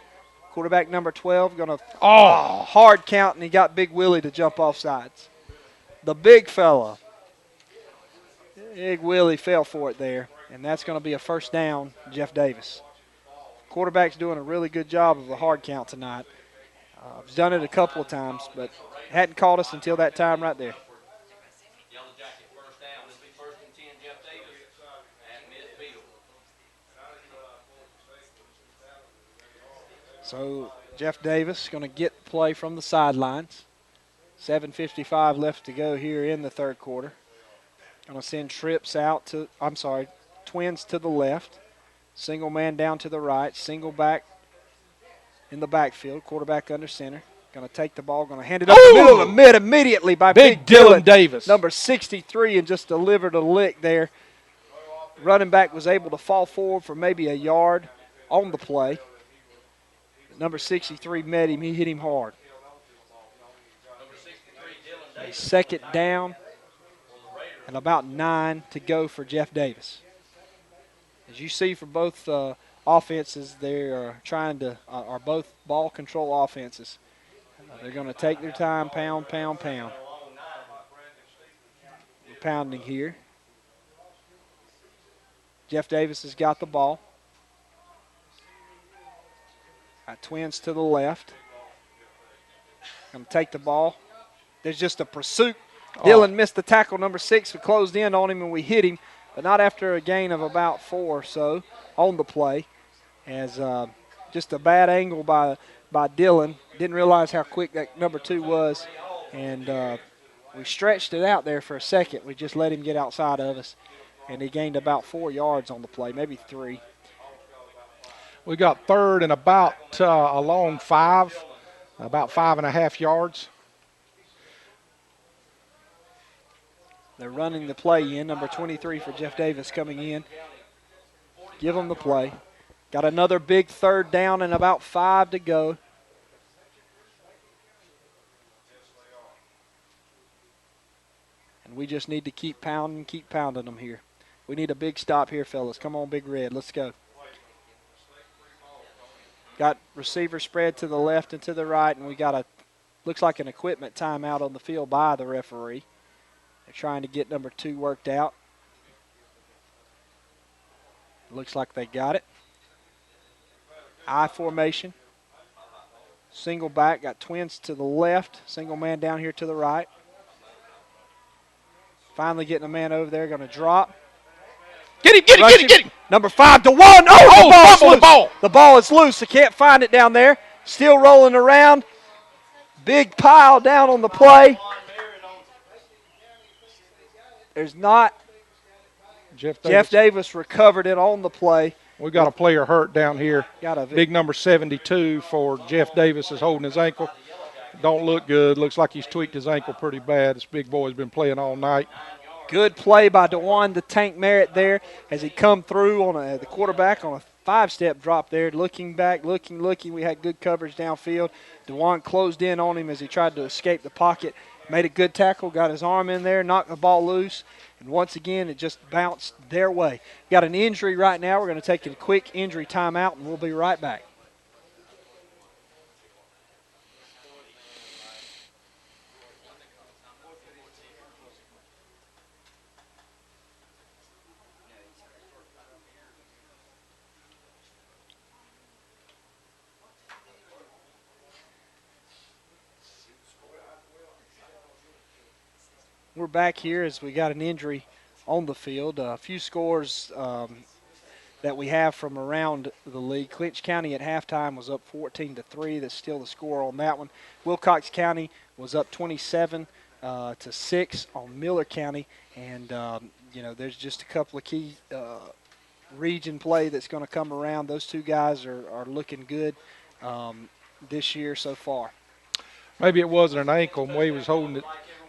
Quarterback number 12 going to hard count, and he got Big Willie to jump off sides. The big fella. Big Willie fell for it there, and that's going to be a 1st down, Jeff Davis. Quarterback's doing a really good job of the hard count tonight. He's done it a couple of times, but hadn't caught us until that time right there. Yellow Jacket 1st down. This will be 1st and 10, Jeff Davis at midfield. So Jeff Davis going to get play from the sidelines. 7:55 left to go here in the 3rd quarter. Going to send trips out to, Twins to the left. Single man down to the right. Single back in the backfield. Quarterback under center. Going to take the ball. Going to hand it up the middle of the mid immediately by Big Dylan Davis. Number 63, and just delivered a lick there. Running back was able to fall forward for maybe a yard on the play. Number 63 met him. He hit him hard. 2nd down and about 9 to go for Jeff Davis. As you see for both offenses, they are are both ball control offenses. They're going to take their time, pound. We're pounding here. Jeff Davis has got the ball. Got Twins to the left. Going to take the ball. There's just a pursuit. Dylan missed the tackle. Number 6, we closed in on him and we hit him, but not after a gain of about 4 or so on the play. As just a bad angle by Dylan. Didn't realize how quick that number 2 was, and we stretched it out there for a second. We just let him get outside of us, and he gained about 4 yards on the play, maybe 3. We got 3rd and about a long 5, about 5.5 yards. They're running the play in. Number 23 for Jeff Davis coming in. Give them the play. Got another big 3rd down and about 5 to go. And we just need to keep pounding them here. We need a big stop here, fellas. Come on, Big Red. Let's go. Got receiver spread to the left and to the right, and we got looks like an equipment timeout on the field by the referee. They're trying to get number 2 worked out. Looks like they got it. I formation. Single back, got Twins to the left. Single man down here to the right. Finally getting a man over there, going to drop. Get him. Number 5 to 1. Oh, the ball. The ball is loose. I can't find it down there. Still rolling around. Big pile down on the play. There's not. Jeff Davis recovered it on the play. We got a player hurt down here. Got a big number 72 for Jeff Davis is holding his ankle. Don't look good. Looks like he's tweaked his ankle pretty bad. This big boy's been playing all night. Good play by DeJuan the Tank Merritt there as he come through on the quarterback on a 5-step drop there. Looking back, looking. We had good coverage downfield. DeJuan closed in on him as he tried to escape the pocket Made a good tackle, got his arm in there, knocked the ball loose, and once again it just bounced their way. Got an injury right now. We're going to take a quick injury timeout, and we'll be right back. We're back here as we got an injury on the field. A few scores that we have from around the league. Clinch County at halftime was up 14-3. That's still the score on that one. Wilcox County was up 27 to 6 on Miller County, and there's just a couple of key region play that's going to come around. Those two guys are looking good this year so far. Maybe it wasn't an ankle. The way he was holding it,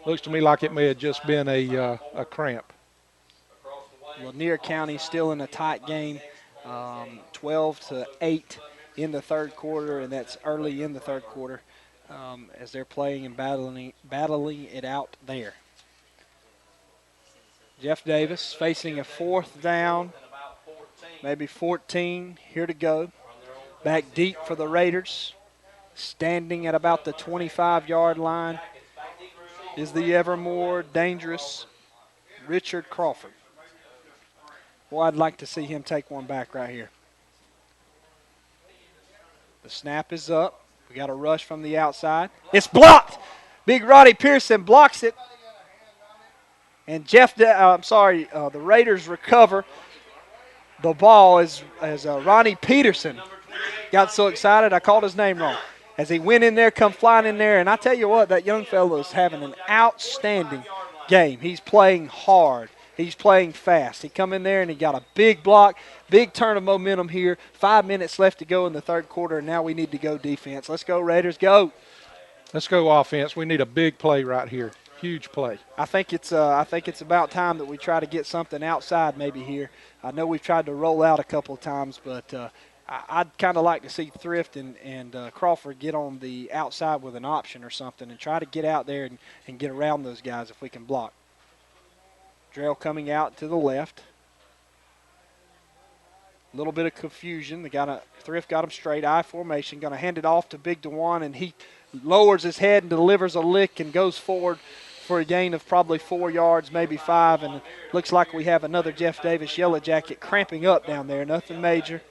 looks to me like it may have just been a cramp. Lanier County still in a tight game, 12-8 in the third quarter, and that's early in the third quarter as they're playing and battling it out there. Jeff Davis facing a fourth down, maybe 14, here to go. Back deep for the Raiders. Standing at about the 25-yard line is the ever more dangerous Richard Crawford. Boy, I'd like to see him take one back right here. The snap is up. We got a rush from the outside. It's blocked. Big Roddy Pearson blocks it. And the Raiders recover the ball as Ronnie Peterson got so excited I called his name wrong. As he went in there, come flying in there, and I tell you what, that young fellow is having an outstanding game. He's playing hard. He's playing fast. He come in there and he got a big block, big turn of momentum here. 5 minutes left to go in the third quarter, and now we need to go defense. Let's go, Raiders, go. Let's go offense. We need a big play right here. Huge play. I think it's about time that we try to get something outside maybe here. I know we've tried to roll out a couple of times, but I'd kind of like to see Thrift and Crawford get on the outside with an option or something and try to get out there and get around those guys if we can block. Drell coming out to the left. A little bit of confusion. Thrift got him straight, I formation. Going to hand it off to Big DeJuan, and he lowers his head and delivers a lick and goes forward for a gain of probably 4 yards, maybe 5. And it looks like we have another Jeff Davis Yellow Jacket cramping up down there. Nothing major.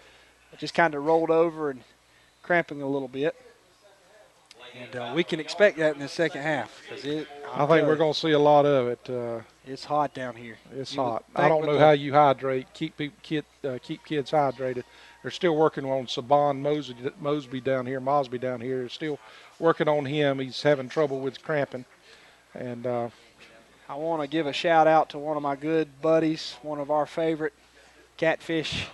Just kind of rolled over and cramping a little bit. And we can expect that in the second half. I think we're going to see a lot of it. It's hot down here. It's hot. I don't know how you hydrate, keep kids hydrated. They're still working on Saban Mosby down here, Mosby down here. They're still working on him. He's having trouble with cramping. And I want to give a shout out to one of my good buddies, one of our favorite Catfish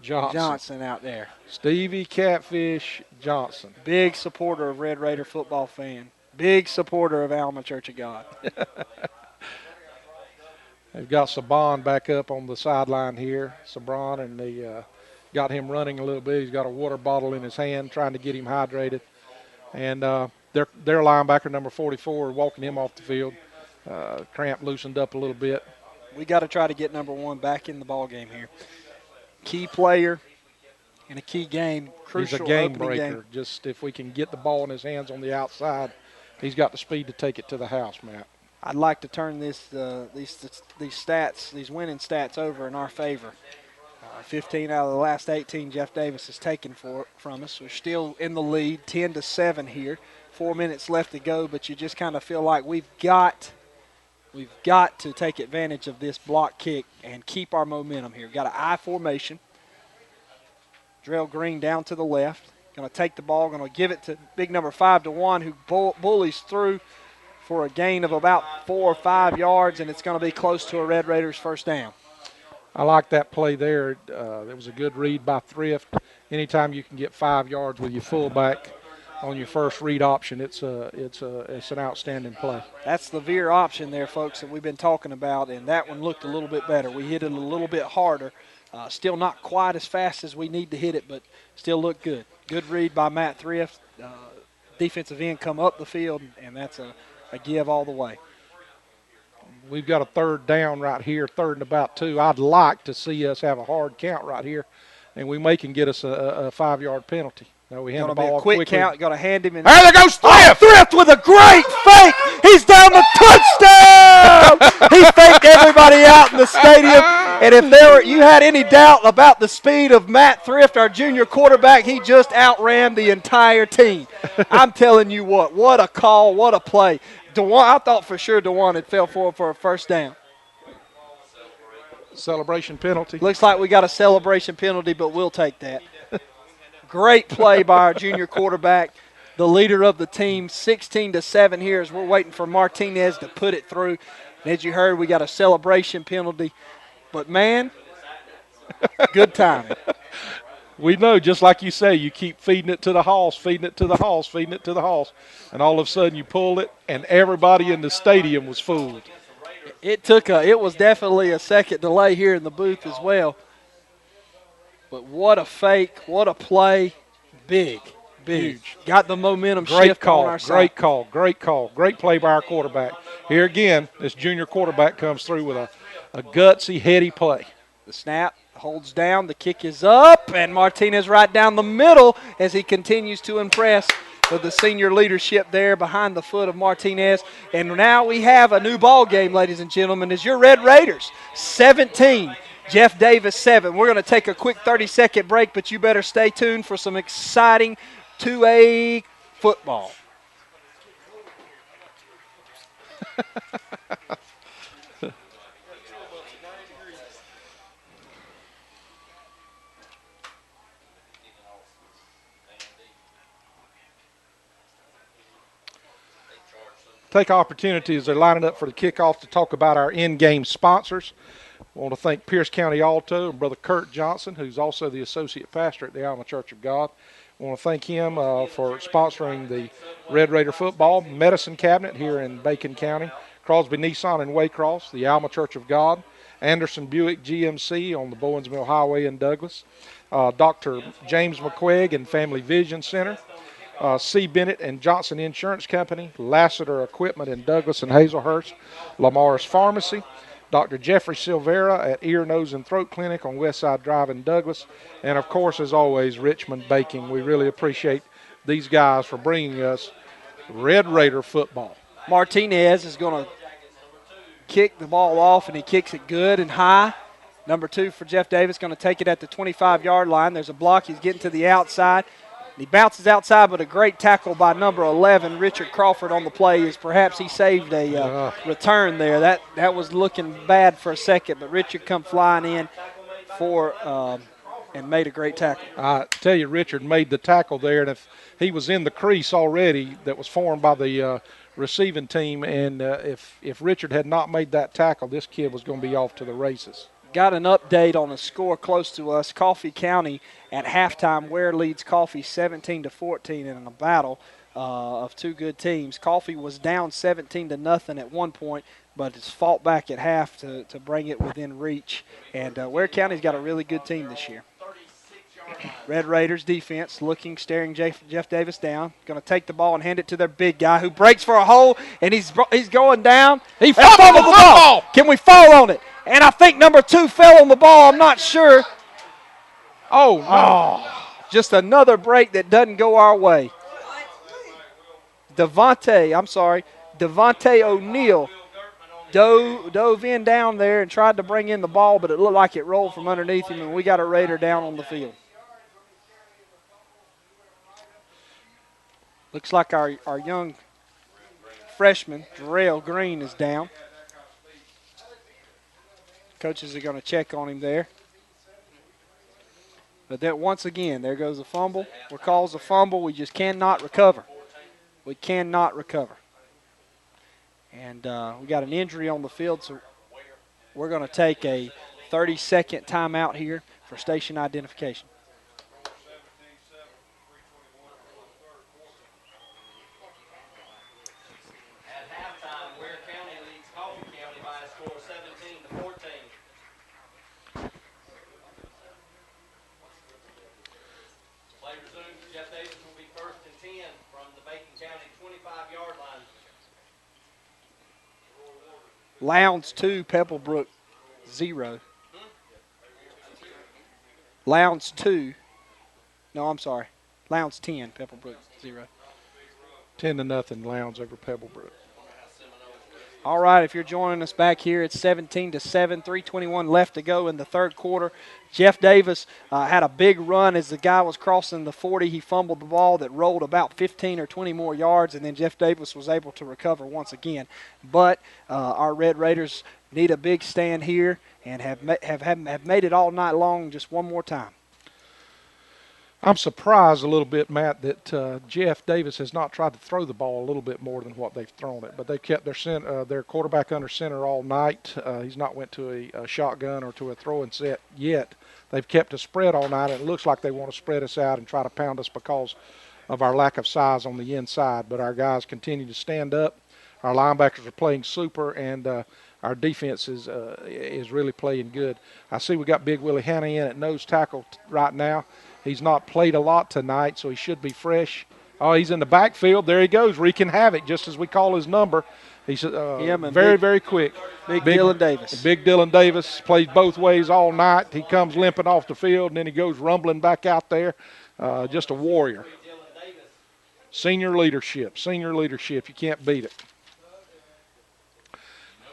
Johnson out there. Stevie Catfish Johnson. Big supporter of Red Raider football fan. Big supporter of Alma Church of God. They've got Saban back up on the sideline here, Saban, and they got him running a little bit. He's got a water bottle in his hand trying to get him hydrated. And their linebacker, number 44, walking him off the field. Cramp loosened up a little bit. We got to try to get number 1 back in the ball game here. Key player in a key game, crucial. He's a game breaker. Just if we can get the ball in his hands on the outside, he's got the speed to take it to the house, Matt. I'd like to turn these stats, these winning stats, over in our favor. 15 out of the last 18 Jeff Davis has taken from us. We're still in the lead, 10-7 here. 4 minutes left to go, but you just kind of feel like we've got to take advantage of this block kick and keep our momentum here. We've got an I formation. Drell Green down to the left. Going to take the ball, going to give it to big number 5 DeJuan, who bullies through for a gain of about 4 or 5 yards, and it's going to be close to a Red Raiders first down. I like that play there. It was a good read by Thrift. Anytime you can get 5 yards with your fullback on your first read option, it's an outstanding play. That's the veer option there, folks, that we've been talking about, and that one looked a little bit better. We hit it a little bit harder. Still not quite as fast as we need to hit it, but still looked good. Good read by Matt Thrift. defensive end come up the field, and that's a give all the way. We've got a third down right here, third and about 2. I'd like to see us have a hard count right here, and we may can get us a 5-yard penalty. No, we hand Going the to be a ball quick quickly. count. Got to hand him in. There goes Thrift! Thrift with a great fake. He's down the touchdown. He faked everybody out in the stadium. And if you had any doubt about the speed of Matt Thrift, our junior quarterback, he just outran the entire team. I'm telling you what a call, what a play. I thought for sure DeJuan had fell for a first down. Celebration penalty. Looks like we got a celebration penalty, but we'll take that. Great play by our junior quarterback, the leader of the team, 16-7 here as we're waiting for Martinez to put it through. And as you heard, we got a celebration penalty. But, man, good timing. We know, just like you say, you keep feeding it to the hoss, feeding it to the hoss, feeding it to the hoss, and all of a sudden you pull it, and everybody in the stadium was fooled. It was definitely a second delay here in the booth as well. But what a fake, what a play. Big. Huge. Got the momentum Great shift call, on our side. great call. Great play by our quarterback. Here again, this junior quarterback comes through with a gutsy, heady play. The snap holds down, the kick is up, and Martinez right down the middle as he continues to impress with the senior leadership there behind the foot of Martinez. And now we have a new ball game, ladies and gentlemen, as your Red Raiders, 17, Jeff Davis 7. We're going to take a quick 30-second break, but you better stay tuned for some exciting 2A football. Take opportunity as they're lining up for the kickoff to talk about our in-game sponsors. I want to thank Pierce County Alto and Brother Brent Johnson, who's also the associate pastor at the Alma Church of God. I want to thank him for sponsoring the Red Raider football medicine cabinet here in Bacon County. Crosby Nissan in Waycross, the Alma Church of God, Anderson Buick GMC on the Bowens Mill Highway in Douglas, Dr. James McQuaig and Family Vision Center, C. Bennett and Johnson Insurance Company, Lassiter Equipment in Douglas and Hazelhurst, Lamar's Pharmacy, Dr. Jeffrey Silvera at Ear, Nose, and Throat Clinic on Westside Drive in Douglas, and, of course, as always, Richmond Baking. We really appreciate these guys for bringing us Red Raider football. Martinez is going to kick the ball off, and he kicks it good and high. Number 2 for Jeff Davis, going to take it at the 25-yard line. There's a block. He's getting to the outside. He bounces outside, but a great tackle by number 11, Richard Crawford, on the play. Is perhaps he saved a return there. That was looking bad for a second, but Richard come flying in and made a great tackle. I tell you, Richard made the tackle there, and if he was in the crease already that was formed by the receiving team, and if Richard had not made that tackle, this kid was going to be off to the races. Got an update on a score close to us. Coffee County at halftime, Ware leads Coffee 17-14 in a battle of two good teams. Coffee was down 17-0 at one point, but has fought back at half to bring it within reach. And Ware County's got a really good team this year. Red Raiders defense looking, staring Jeff Davis down. Going to take the ball and hand it to their big guy who breaks for a hole, and he's going down. He fumbled the ball. Can we fall on it? And I think number 2 fell on the ball. I'm not sure. Just another break that doesn't go our way. Devontae O'Neal dove in down there and tried to bring in the ball, but it looked like it rolled from underneath him, and we got a Raider down on the field. Looks like our young freshman, Jarrell Green, is down. Coaches are going to check on him there. But then once again, there goes a fumble. What calls a fumble, we just cannot recover. We cannot recover. And we got an injury on the field, so we're going to take a 30-second timeout here for station identification. At halftime, Ware County leads Coffee County by a score of 17-14. Play resumes. Jeff Davis will be first and 10 from the Bacon County 25-yard line. Lowndes 2, Pebblebrook 0. Lowndes 2. No, I'm sorry. Lowndes 10, Pebblebrook 0. 10-0 Lowndes over Pebblebrook. All right, if you're joining us back here, it's 17-7, 3:21 left to go in the third quarter. Jeff Davis had a big run as the guy was crossing the 40. He fumbled the ball that rolled about 15 or 20 more yards, and then Jeff Davis was able to recover once again. But our Red Raiders need a big stand here and have made it all night long just one more time. I'm surprised a little bit, Matt, that Jeff Davis has not tried to throw the ball a little bit more than what they've thrown it. But they kept their quarterback under center all night. He's not went to a shotgun or to a throwing set yet. They've kept a spread all night, and it looks like they want to spread us out and try to pound us because of our lack of size on the inside. But our guys continue to stand up. Our linebackers are playing super, and our defense is really playing good. I see we got Big Willie Hanna in at nose tackle right now. He's not played a lot tonight, so he should be fresh. Oh, he's in the backfield. There he goes, wreaking havoc, just as we call his number. He's very quick. Big Dylan Davis. Big Dylan Davis plays both ways all night. He comes limping off the field, and then he goes rumbling back out there. Just a warrior. Senior leadership. You can't beat it.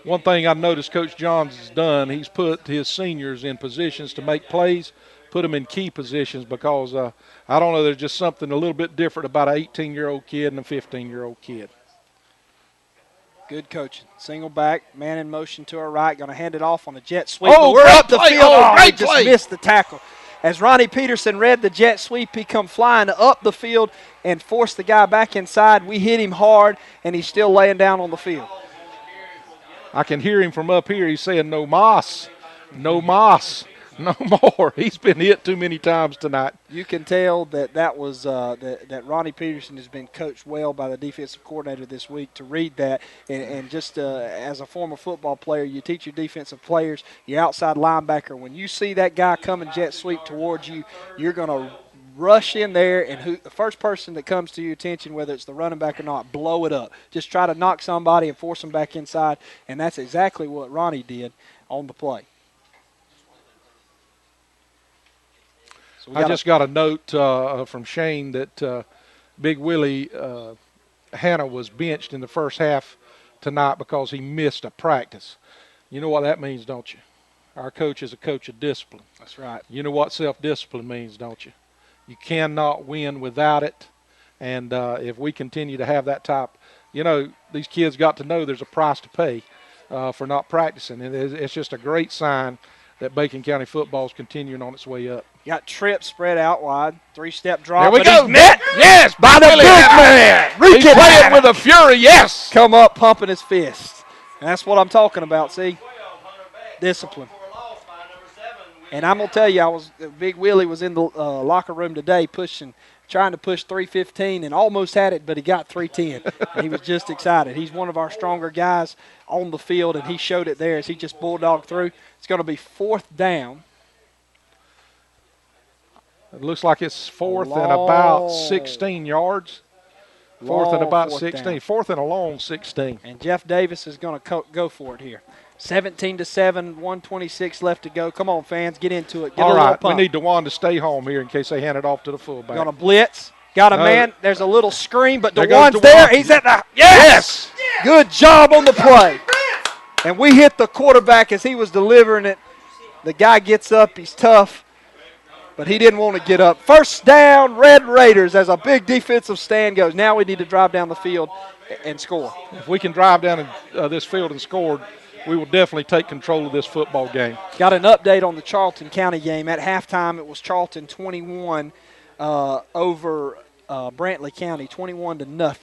One thing I've noticed Coach Johns has done, he's put his seniors in positions to make plays, put them in key positions because, I don't know, there's just something a little bit different about an 18-year-old kid and a 15-year-old kid. Good coaching. Single back, man in motion to our right, going to hand it off on a jet sweep. Oh, we're up the play. field. Great He just play. missed the tackle. As Ronnie Peterson read the jet sweep, he come flying up the field and forced the guy back inside. We hit him hard, and he's still laying down on the field. I can hear him from up here. He's saying, no mas, no mas, no more. He's been hit too many times tonight. You can tell that was that Ronnie Peterson has been coached well by the defensive coordinator this week to read that. And just as a former football player, you teach your defensive players, your outside linebacker, when you see that guy coming jet sweep towards you, you're going to rush in there, and the first person that comes to your attention, whether it's the running back or not, blow it up. Just try to knock somebody and force them back inside, and that's exactly what Ronnie did on the play. So I just got a note from Shane that Big Willie Hanna was benched in the first half tonight because he missed a practice. You know what that means, don't you? Our coach is a coach of discipline. That's right. You know what self-discipline means, don't you? You cannot win without it. And if we continue to have that type, these kids got to know there's a price to pay for not practicing. And it's just a great sign that Bacon County football is continuing on its way up. Got Tripp spread out wide, 3-step drop. There we but go. He's met. Yes, By the big man. He's playing with a fury, yes. Come up pumping his fist. And that's what I'm talking about, see? Discipline. And I'm going to tell you, Big Willie was in the locker room today trying to push 315 and almost had it, but he got 310. And he was just excited. He's one of our stronger guys on the field, and he showed it there as he just bulldogged through. It's going to be fourth down. It looks like it's fourth and about 16 yards. Fourth and about 16. Down. Fourth and a long 16. And Jeff Davis is going to go for it here. 17-7, 126 left to go. Come on, fans, get into it. Get All a little right, we pump. need DeJuan to stay home here in case they hand it off to the fullback. Going to blitz. Got a man. There's a little screen, but There goes DeJuan's there. DeJuan. He's at the – yes! Good job on the play. And we hit the quarterback as he was delivering it. The guy gets up. He's tough, but he didn't want to get up. First down, Red Raiders, as a big defensive stand goes. Now we need to drive down the field and score. If we can drive down this field and score, we will definitely take control of this football game. Got an update on the Charlton County game. At halftime, it was Charlton 21 over Brantley County, 21-0.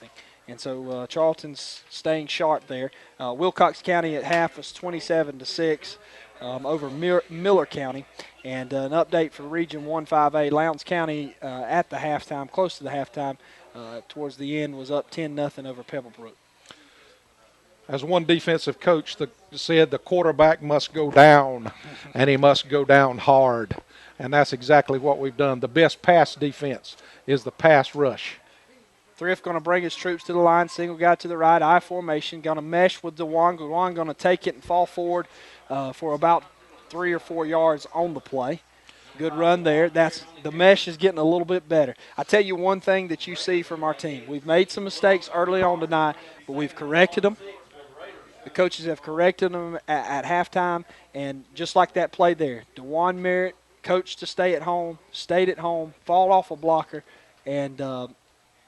And so Charlton's staying sharp there. Wilcox County at half was 27-6 over Miller County. And an update for Region 1-5A, Lowndes County at the halftime, close to the halftime, towards the end was up 10-0 over Pebblebrook. As one defensive coach said, the quarterback must go down, and he must go down hard. And that's exactly what we've done. The best pass defense is the pass rush. Thrift going to bring his troops to the line. Single guy to the right, I formation. Going to mesh with DeJuan. DeJuan going to take it and fall forward for about 3 or 4 yards on the play. Good run there. The mesh is getting a little bit better. I tell you one thing that you see from our team. We've made some mistakes early on tonight, but we've corrected them. The coaches have corrected them at halftime, and just like that play there, DeJuan Merritt coached to stay at home, stayed at home, fought off a blocker, and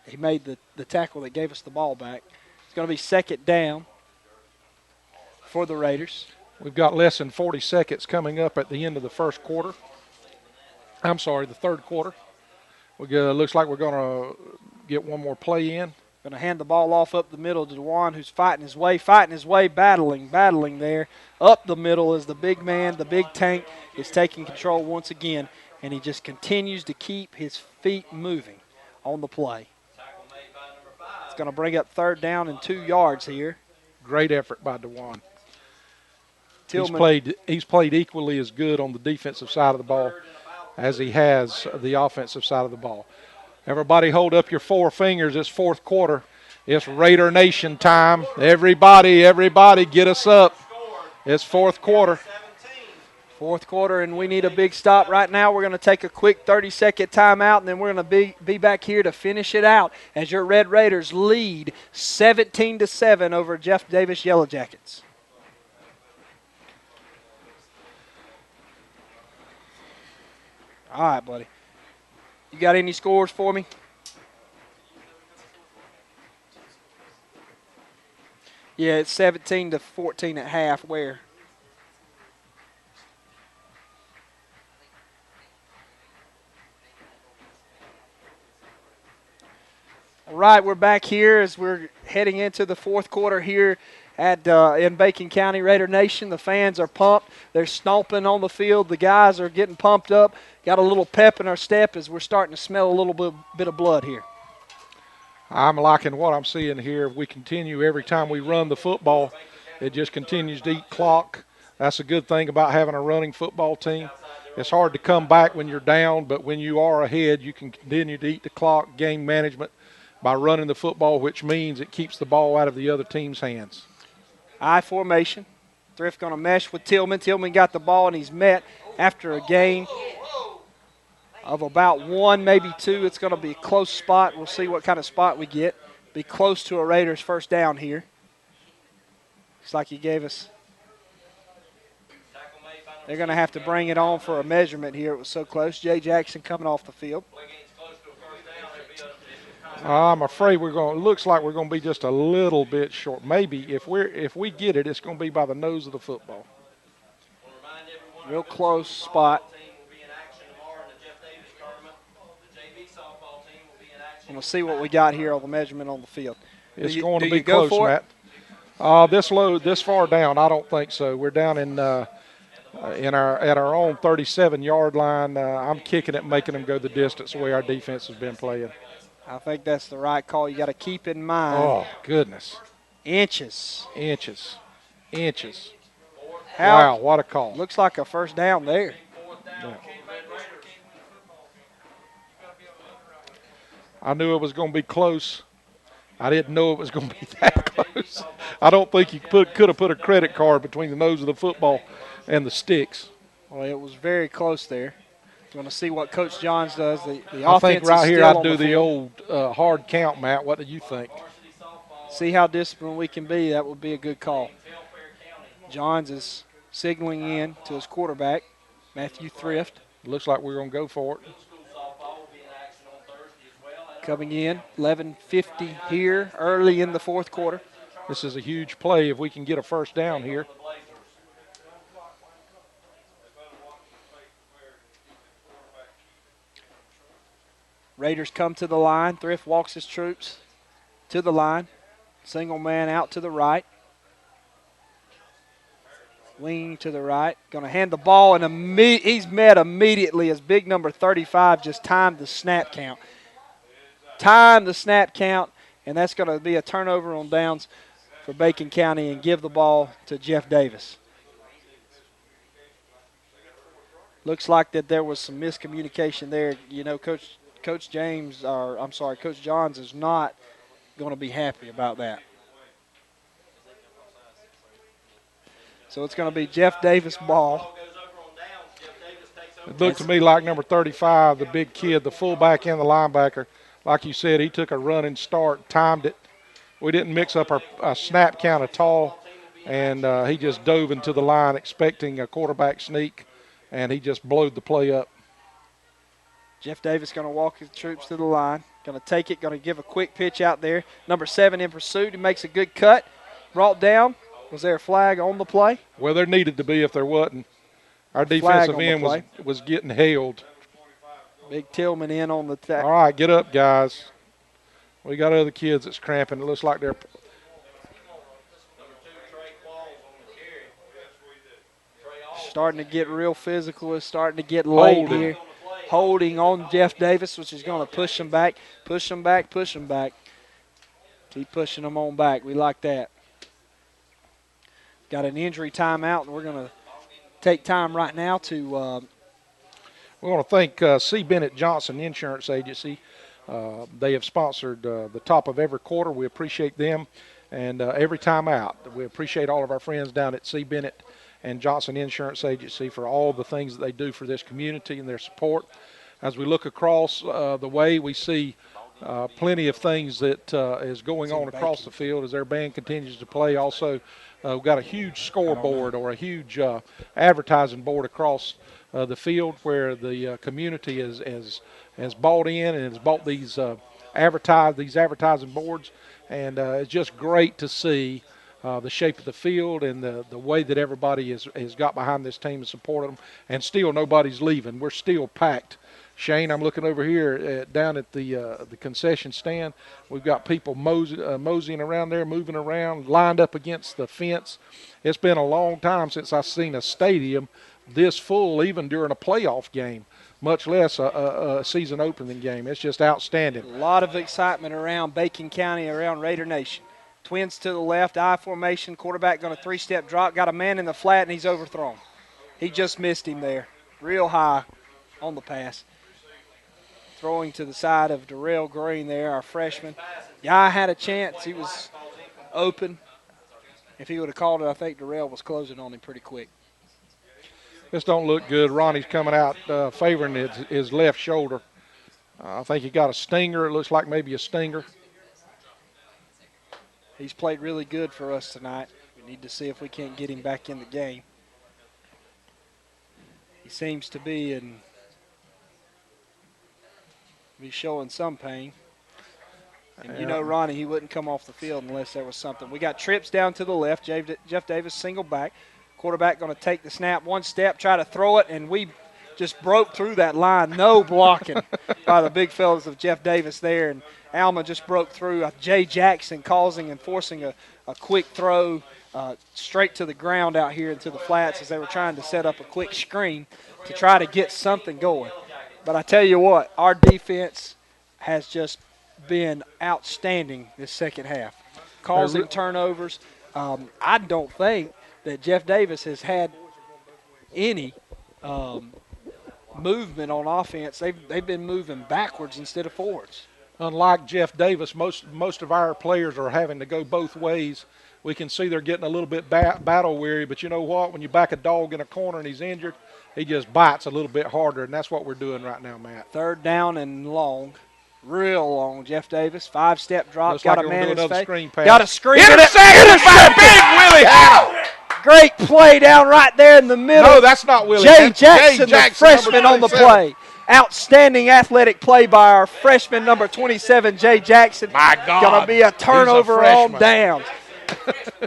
he made the tackle that gave us the ball back. It's going to be second down for the Raiders. We've got less than 40 seconds coming up at the end of the first quarter. I'm sorry, the third quarter. Looks like we're going to get one more play in. Going to hand the ball off up the middle to DeJuan, who's fighting his way, battling there. Up the middle is the big man, the big tank is taking control once again, and he just continues to keep his feet moving on the play. It's going to bring up third down and 2 yards here. Great effort by DeJuan. Tillman. He's played equally as good on the defensive side of the ball as he has the offensive side of the ball. Everybody hold up your 4 fingers. It's fourth quarter. It's Raider Nation time. Everybody get us up. It's fourth quarter. Fourth quarter, and we need a big stop right now. We're going to take a quick 30-second timeout, and then we're going to be back here to finish it out as your Red Raiders lead 17-7 over Jeff Davis Yellow Jackets. All right, buddy. You got any scores for me? Yeah, it's 17-14 at half. Where? All right, we're back here as we're heading into the fourth quarter here at in Bacon County. Raider Nation, the fans are pumped. They're stomping on the field. The guys are getting pumped up. Got a little pep in our step as we're starting to smell a little bit of blood here. I'm liking what I'm seeing here. If we continue every time we run the football, it just continues to eat clock. That's a good thing about having a running football team. It's hard to come back when you're down, but when you are ahead, you can continue to eat the clock, game management, by running the football, which means it keeps the ball out of the other team's hands. I formation. Thrift going to mesh with Tillman. Tillman got the ball, and he's met after a gain of about 1, maybe 2. It's going to be a close spot. We'll see what kind of spot we get. Be close to a Raiders first down here. Looks like he gave us. They're going to have to bring it on for a measurement here. It was so close. Jay Jackson coming off the field. I'm afraid looks like we're going to be just a little bit short. Maybe if we get it, it's going to be by the nose of the football. Real close spot. I'm going to see what we got here on the measurement on the field. It's going to be close, Matt. This far down, I don't think so. We're down at our own 37-yard line. I'm kicking it, making them go the distance the way our defense has been playing. I think that's the right call. You got to keep in mind. Oh, goodness. Inches. Wow, what a call. Looks like a first down there. Yeah. I knew it was going to be close. I didn't know it was going to be that close. I don't think you could have put a credit card between the nose of the football and the sticks. Well, it was very close there. Going to see what Coach Johns does. The I offense think right is here still I'd on do the field. old hard count, Matt. What do you think? See how disciplined we can be. That would be a good call. Johns is signaling in to his quarterback, Matthew Thrift. Looks like we're going to go for it. Coming in, 11:50 here, early in the fourth quarter. This is a huge play if we can get a first down here. Raiders come to the line. Thrift walks his troops to the line. Single man out to the right. Wing to the right. Going to hand the ball, and he's met immediately as big number 35 just timed the snap count. And that's going to be a turnover on downs for Bacon County and give the ball to Jeff Davis. Looks like that there was some miscommunication there. You know, Coach Coach Coach Johns is not going to be happy about that. So it's going to be Jeff Davis ball. It looked to me like number 35, the big kid, the fullback and the linebacker. Like you said, he took a running start, timed it. We didn't mix up our snap count at all, and he just dove into the line expecting a quarterback sneak, and he just blowed the play up. Jeff Davis going to walk his troops to the line. Going to take it, going to give a quick pitch out there. Number 7 in pursuit. He makes a good cut. Brought down. Was there a flag on the play? Well, there needed to be if there wasn't. Our defensive end was getting held. Big Tillman in on the tackle. All right, get up, guys. We got other kids that's cramping. It looks like they're – starting to get real physical. It's starting to get late here. Holding on Jeff Davis, which is going to push him back, push him back, push him back. Keep pushing them on back. We like that. Got an injury timeout, and we're going to take time right now to we want to thank C. Bennett Johnson Insurance Agency. They have sponsored the top of every quarter. We appreciate them. And every time out, we appreciate all of our friends down at C. Bennett and Johnson Insurance Agency for all the things that they do for this community and their support. As we look across the way, we see plenty of things that is going on across the field as their band continues to play. Also, we've got a huge scoreboard or a huge advertising board across the field where the community has bought in and has bought these advertising boards, and it's just great to see the shape of the field and the way that everybody has got behind this team and supported them, and still nobody's leaving. We're still packed. Shane, I'm looking over here down at the concession stand. We've got people moseying around there, moving around, lined up against the fence. It's been a long time since I've seen a stadium this full, even during a playoff game, much less a season opening game. It's just outstanding. A lot of excitement around Bacon County, around Raider Nation. Twins to the left, I formation, quarterback going to 3-step drop, got a man in the flat, and he's overthrown. He just missed him there, real high on the pass. Throwing to the side of Darrell Green there, our freshman. Guy had a chance. He was open. If he would have called it, I think Darrell was closing on him pretty quick. This don't look good. Ronnie's coming out favoring his left shoulder. I think he got a stinger. It looks like maybe a stinger. He's played really good for us tonight. We need to see if we can't get him back in the game. He seems to be showing some pain. And you know, Ronnie, he wouldn't come off the field unless there was something. We got trips down to the left. Jeff Davis single back. Quarterback going to take the snap one step, try to throw it, and we just broke through that line. No blocking by the big fellas of Jeff Davis there. And Alma just broke through. Jay Jackson causing and forcing a quick throw straight to the ground out here into the flats as they were trying to set up a quick screen to try to get something going. But I tell you what, our defense has just been outstanding this second half, causing turnovers. I don't think that Jeff Davis has had any movement on offense. They've been moving backwards instead of forwards. Unlike Jeff Davis, most of our players are having to go both ways. We can see they're getting a little bit battle weary, but you know what? When you back a dog in a corner and he's injured, he just bites a little bit harder, and that's what we're doing right now, Matt. Third down and long, real long. Jeff Davis, 5-step drop, looks got like a man in his face. Screen pass. Got a screen. Intercepted by Big Willie Howe. Great play down right there in the middle. No, that's not Willie. Jay Jackson, the freshman on the play. Outstanding athletic play by our freshman, number 27, Jay Jackson. My God. Going to be a turnover on downs.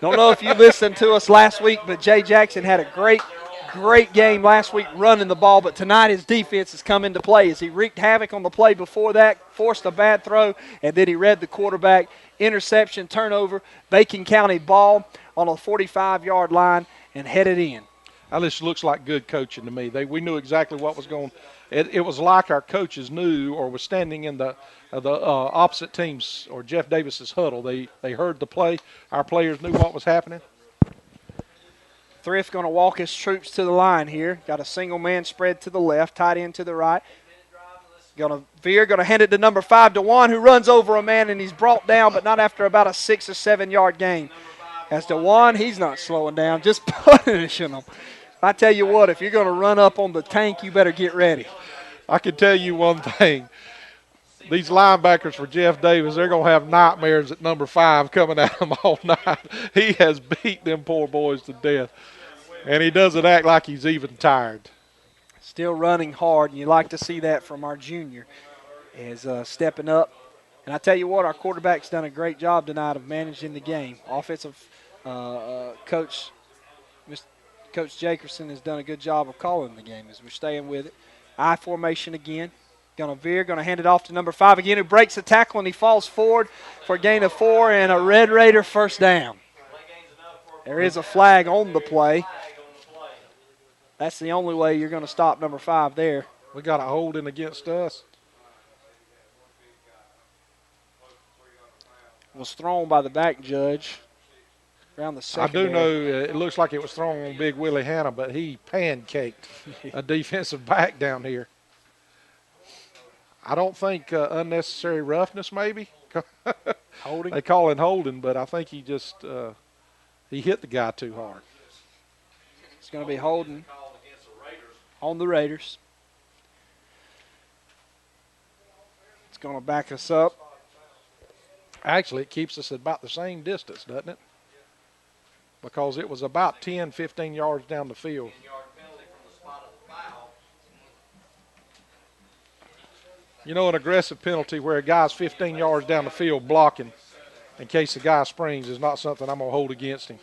Don't know if you listened to us last week, but Jay Jackson had a great game last week running the ball, but tonight his defense has come into play as he wreaked havoc on the play before that, forced a bad throw, and then he read the quarterback. Interception, turnover, Bacon County ball on a 45-yard line and headed in. That just looks like good coaching to me. We knew exactly what was going. It was like our coaches knew or was standing in the opposite team's or Jeff Davis's huddle. They heard the play. Our players knew what was happening. Thrift going to walk his troops to the line here. Got a single man spread to the left, tight end to the right. Going to hand it to number 5, DeJuan, who runs over a man, and he's brought down, but not after about a 6 or 7 yard gain. As DeJuan, he's not slowing down, just punishing him. I tell you what, if you're going to run up on the tank, you better get ready. I can tell you one thing. These linebackers for Jeff Davis, they're going to have nightmares at number 5 coming at them all night. He has beat them poor boys to death, and he doesn't act like he's even tired. Still running hard, and you like to see that from our junior, is stepping up. And I tell you what, our quarterback's done a great job tonight of managing the game. Offensive coach, Coach Jacobson, has done a good job of calling the game as we're staying with it. I formation again. Going to hand it off to number 5 again, who breaks the tackle, and he falls forward for a gain of 4 and a Red Raider first down. There is a flag on the play. That's the only way you're going to stop number 5 there. We got a holding against us. Was thrown by the back judge around the secondary. I do know it looks like it was thrown on Big Willie Hanna, but he pancaked a defensive back down here. I don't think unnecessary roughness maybe. Holding. They call it holding, but I think he just he hit the guy too hard. It's going to be holding on the Raiders. It's going to back us up. Actually, it keeps us at about the same distance, doesn't it? Because it was about 10, 15 yards down the field. You know, an aggressive penalty where a guy's 15 yards down the field blocking in case the guy springs is not something I'm going to hold against him.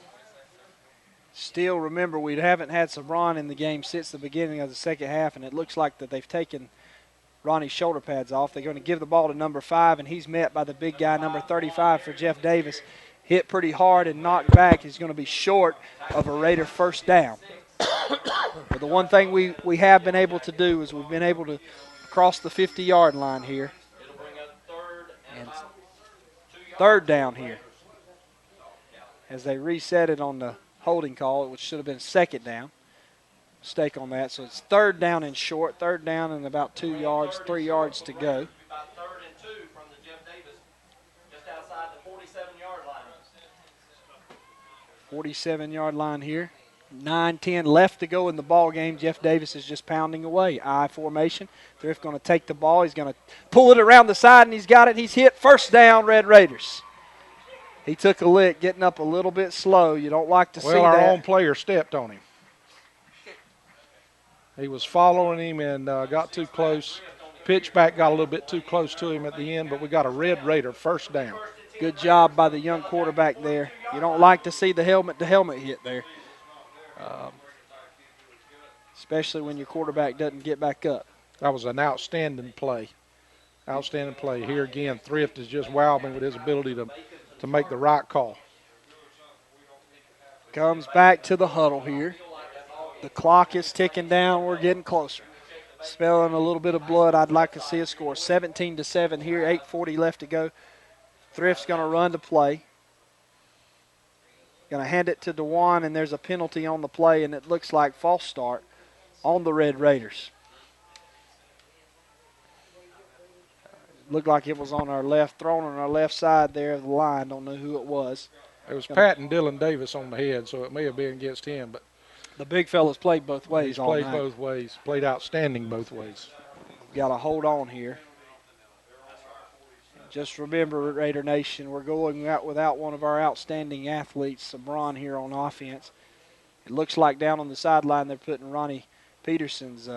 Still, remember, we haven't had Sabron in the game since the beginning of the second half, and it looks like that they've taken Ronnie's shoulder pads off. They're going to give the ball to number 5, and he's met by the big guy, number 35 for Jeff Davis. Hit pretty hard and knocked back. He's going to be short of a Raider first down. But the one thing we have been able to do is we've been able to cross the 50-yard line here. And third down here. As they reset it on the holding call, which should have been second down. Mistake on that. So it's third down and short. Third down and about 2 yards, 3 yards to go. 47-yard line here. 9-10 left to go in the ball game. Jeff Davis is just pounding away. I formation. Thrift going to take the ball. He's going to pull it around the side, and he's got it. He's hit. First down, Red Raiders. He took a lick, getting up a little bit slow. You don't like to see that. Well, our own player stepped on him. He was following him and got too close. Pitchback got a little bit too close to him at the end, but we got a Red Raider first down. Good job by the young quarterback there. You don't like to see the helmet-to-helmet hit there, especially when your quarterback doesn't get back up. That was an outstanding play. Outstanding play. Here again, Thrift is just wowing me with his ability to make the right call. Comes back to the huddle here. The clock is ticking down. We're getting closer. Smelling a little bit of blood. I'd like to see a score. 17-7 here. 8:40 left to go. Thrift's going to run to play. Going to hand it to DeJuan, and there's a penalty on the play, and it looks like false start on the Red Raiders. Looked like it was on our left, thrown on our left side there of the line. Don't know who it was. It was patting Dylan Davis on the head, so it may have been against him, but the big fella's played both ways. He's all played night. both ways. Played outstanding both ways. Got to hold on here. Just remember, Raider Nation, we're going out without one of our outstanding athletes, Sabron, here on offense. It looks like down on the sideline they're putting Ronnie Peterson's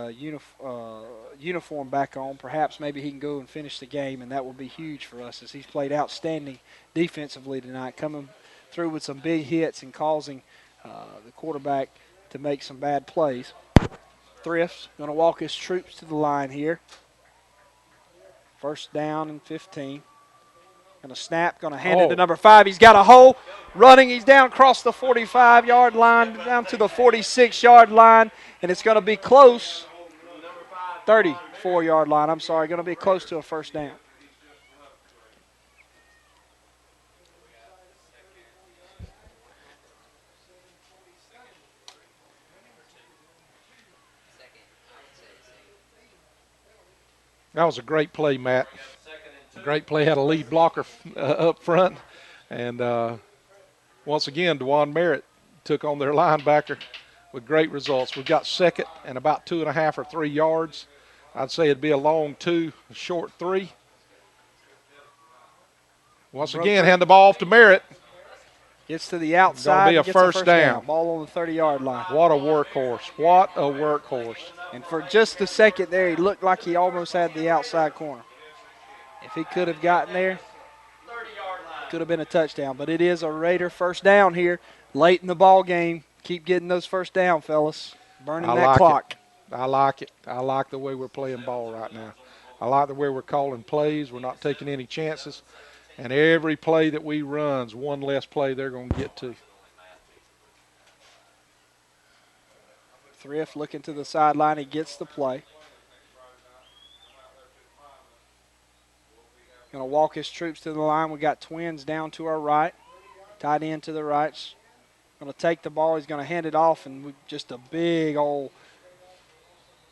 uniform back on. Perhaps maybe he can go and finish the game, and that will be huge for us as he's played outstanding defensively tonight, coming through with some big hits and causing the quarterback to make some bad plays. Thrift's going to walk his troops to the line here. First down and 15. Going to snap, going to hand it to number 5. He's got a hole running. He's down across the 45-yard line, down to the 46-yard line, and it's going to be close. 34-yard line, I'm sorry. Going to be close to a first down. That was a great play, Matt. Great play. Had a lead blocker up front. And once again, DeJuan Merritt took on their linebacker with great results. We've got second and about 2.5 or 3 yards. I'd say it'd be a long 2, a short 3. Once again, hand the ball off to Merritt. Gets to the outside. Gonna be a gets first down. Ball on the 30-yard line. What a workhorse. What a workhorse. And for just a second there, he looked like he almost had the outside corner. If he could have gotten there, could have been a touchdown. But it is a Raider first down here late in the ball game. Keep getting those first down, fellas. Burning that clock. I like it. I like the way we're playing ball right now. I like the way we're calling plays. We're not taking any chances. And every play that we run's one less play they're going to get to. Thrift looking to the sideline. He gets the play. Going to walk his troops to the line. We got twins down to our right. Tight end to the right. Going to take the ball. He's going to hand it off, and just a big old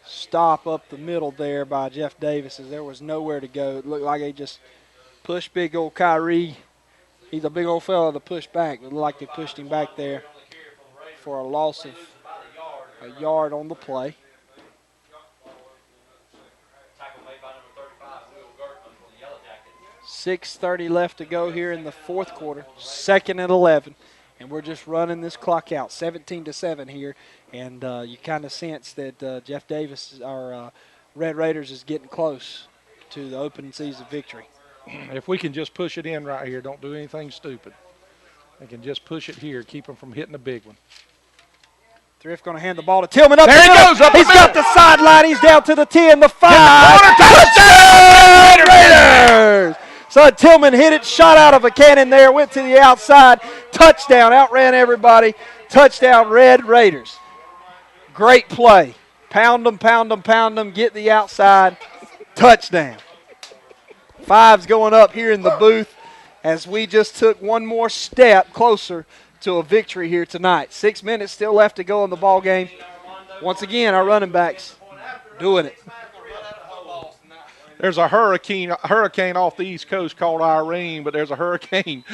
stop up the middle there by Jeff Davis as there was nowhere to go. It looked like they just pushed big old Kyrie. He's a big old fella to push back. It looked like they pushed him back there for a loss of a yard on the play. 6:30 left to go here in the fourth quarter. 2nd and 11. And we're just running this clock out, 17-7 here. And you kind of sense that Jeff Davis, our Red Raiders, is getting close to the opening season victory. If we can just push it in right here, don't do anything stupid. They can just push it here, keep them from hitting a big one. Thrift going to hand the ball to Tillman. Up there he goes. He's got the sideline. He's down to the 10, the 5. Touchdown, Raiders! So Tillman hit it, shot out of a cannon there, went to the outside. Touchdown, outran everybody. Touchdown, Red Raiders. Great play. Pound them, pound them, pound them, get the outside. Touchdown. 5's going up here in the booth as we just took one more step closer to a victory here tonight. 6 minutes still left to go in the ball game. Once again, our running backs doing it. There's a hurricane off the East Coast called Irene, but there's a hurricane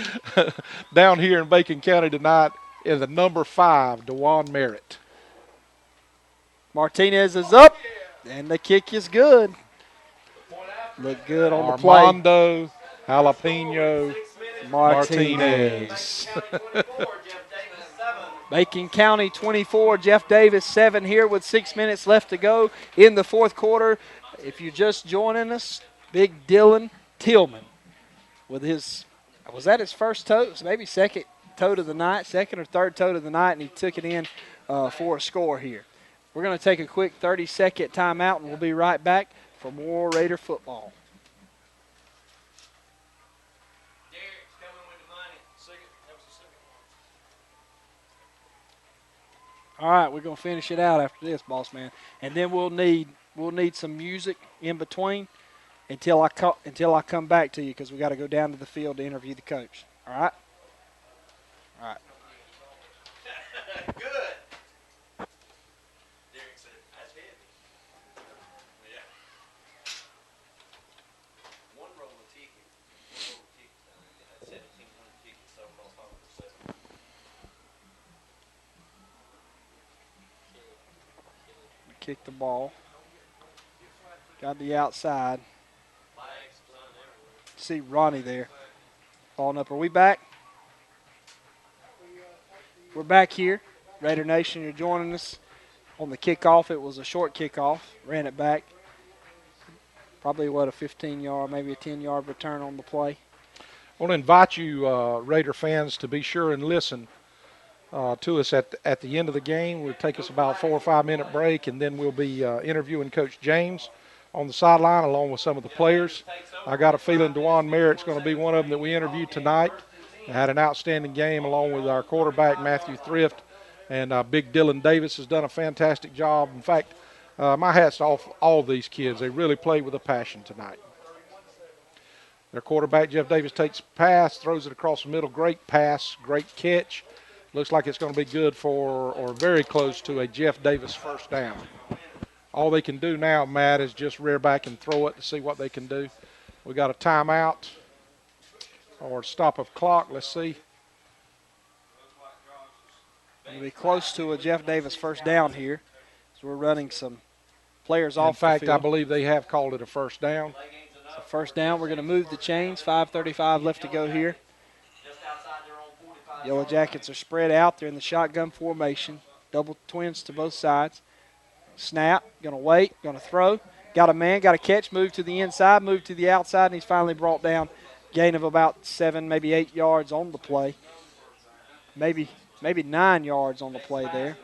down here in Bacon County tonight in the number 5, DeJuan Merritt. Martinez is up, and the kick is good. Look good on the play. Armando Jalapeno Martinez. Bacon County 24, Jeff Davis 7 here with 6 minutes left to go in the fourth quarter. If you're just joining us, big Dylan Tillman with his, was that his first toe? Maybe second toe of the night, second or third toe of the night, and he took it in for a score here. We're going to take a quick 30-second timeout, and we'll be right back for more Raider football. All right, we're going to finish it out after this, boss man, and then we'll need some music in between until I come back to you because we got to go down to the field to interview the coach. All right. All right. Good. Derek said, that's heavy. Yeah. One roll of tickets. Had 1,700 tickets sold off home for 7. Kick the ball. Got the outside. See Ronnie there. Falling up. Are we back? We're back here. Raider Nation, you're joining us on the kickoff. It was a short kickoff. Ran it back. Probably, a 15-yard, maybe a 10-yard return on the play. I want to invite you, Raider fans, to be sure and listen to us at the end of the game. We'll take us about 4 or 5 minute break, and then we'll be interviewing Coach James on the sideline along with some of the players. I got a feeling DeJuan Merritt's going to be one of them that we interviewed tonight. Had an outstanding game along with our quarterback, Matthew Thrift, and Big Dylan Davis has done a fantastic job. In fact, my hat's off all these kids. They really played with a passion tonight. Their quarterback, Jeff Davis, takes a pass, throws it across the middle. Great pass, great catch. Looks like it's going to be good for, or very close to, a Jeff Davis first down. All they can do now, Matt, is just rear back and throw it to see what they can do. We got a timeout or stop of clock. Let's see. We'll be close to a Jeff Davis first down here. So we're running some players off the In fact, field. I believe they have called it a first down. So first down, we're going to move the chains. 5:35 left to go here. Yellow Jackets are spread out. They're in the shotgun formation. Double twins to both sides. Snap, going to wait, going to throw. Got a man, got a catch, move to the inside, move to the outside, and he's finally brought down. Gain of about 7, maybe 8 yards on the play. Maybe 9 yards on the play there.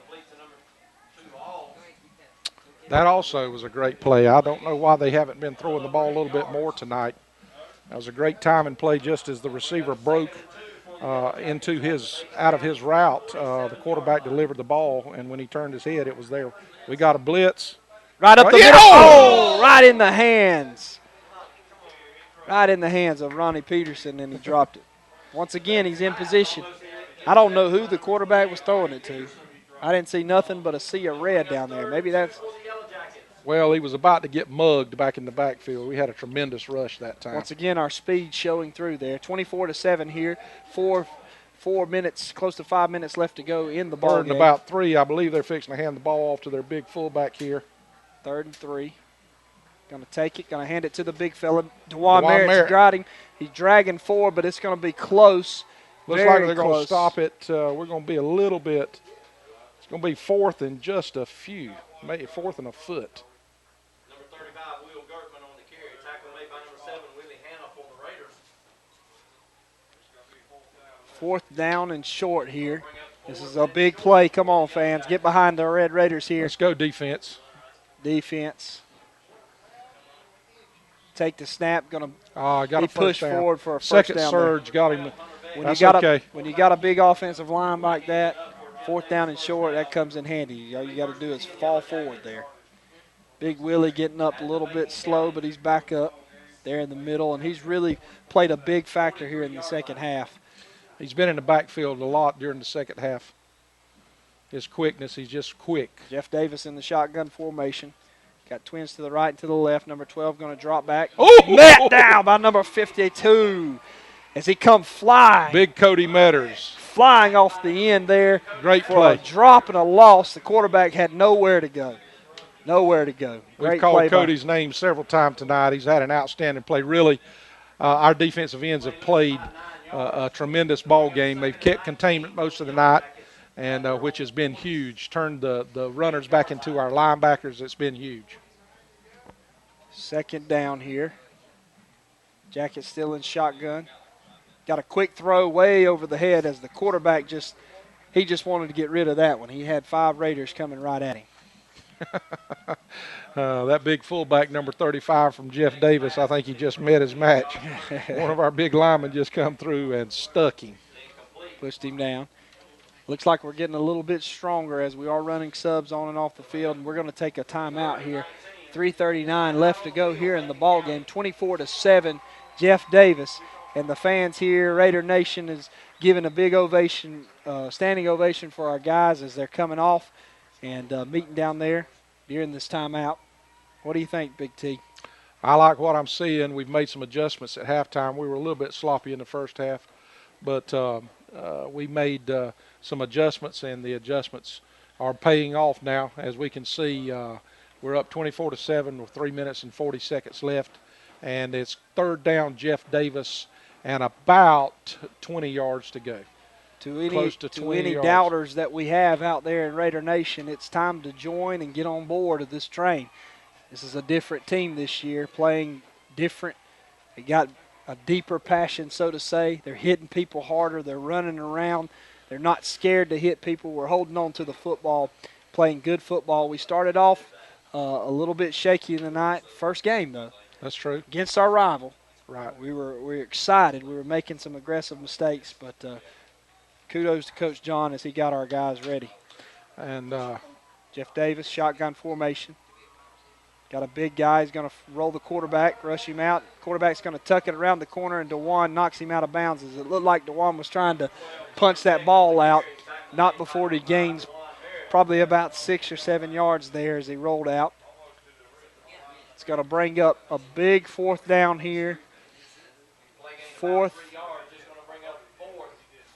That also was a great play. I don't know why they haven't been throwing the ball a little bit more tonight. That was a great timing play just as the receiver broke out of his route. The quarterback delivered the ball, and when he turned his head, it was there. We got a blitz. Right up the middle. Oh, right in the hands. Right in the hands of Ronnie Peterson, and he dropped it. Once again, he's in position. I don't know who the quarterback was throwing it to. I didn't see nothing but a sea of red down there. Maybe that's. Well, he was about to get mugged back in the backfield. We had a tremendous rush that time. Once again, our speed showing through there. 24-7 here. 4 minutes, close to 5 minutes left to go in the ball Third game. and about 3. I believe they're fixing to hand the ball off to their big fullback here. 3rd and 3. Going to take it, going to hand it to the big fella. DeJuan Merritt's guiding. He's dragging forward, but it's going to be close. Looks like they're going to stop it. We're going to be a little bit. It's going to be 4th and just a few, maybe 4th and a foot. Number 35, Will Gertman on the carry. Tackle made by number 7, Willie Hanna for the Raiders. 4th down and short here. This is a big play. Come on, fans. Get behind the Red Raiders here. Let's go defense. Defense. Take the snap. Going got to be pushed down. forward for a first Second down. surge got him. When you got a big offensive line like that, 4th down and short, that comes in handy. All you got to do is fall forward there. Big Willie getting up a little bit slow, but he's back up there in the middle, and he's really played a big factor here in the second half. He's been in the backfield a lot during the second half. His quickness, he's just quick. Jeff Davis in the shotgun formation. Got twins to the right and to the left. Number 12 going to drop back. Oh! Met down by number 52 as he come flying. Big Cody Metters. Flying off the end there. Great for play. A drop and a loss. The quarterback had nowhere to go. Nowhere to go. We've called Cody's name several times tonight. He's had an outstanding play. Really, our defensive ends have played a tremendous ball game. They've kept containment most of the night, and which has been huge. Turned the runners back into our linebackers. It's been huge. 2nd down here. Jackett still in shotgun. Got a quick throw way over the head as the quarterback just wanted to get rid of that one. He had 5 Raiders coming right at him. That big fullback, number 35 from Jeff Davis, I think he just met his match. One of our big linemen just come through and stuck him. Pushed him down. Looks like we're getting a little bit stronger as we are running subs on and off the field, and we're going to take a timeout here. 3:39 left to go here in the ball game. 24-7, Jeff Davis. And the fans here, Raider Nation, is giving a big ovation, standing ovation for our guys as they're coming off and meeting down there during this timeout. What do you think, Big T? I like what I'm seeing. We've made some adjustments at halftime. We were a little bit sloppy in the first half, but we made some adjustments, and the adjustments are paying off now. As we can see, we're up 24-7 with 3 minutes and 40 seconds left, and it's 3rd down, Jeff Davis, and about 20 yards to go. To any doubters that we have out there in Raider Nation, it's time to join and get on board of this train. This is a different team this year, playing different. They got a deeper passion, so to say. They're hitting people harder. They're running around. They're not scared to hit people. We're holding on to the football, playing good football. We started off a little bit shaky tonight. First game, though. That's true. Against our rival. Right. We were excited. We were making some aggressive mistakes, but kudos to Coach John as he got our guys ready. And Jeff Davis, shotgun formation. Got a big guy. He's going to roll the quarterback, rush him out. Quarterback's going to tuck it around the corner, and DeJuan knocks him out of bounds. As it looked like DeJuan was trying to punch that ball out, not before he gains probably about 6 or 7 yards there as he rolled out. It's going to bring up a big 4th down here. Play gain about 4th, 3 yards, just going to bring up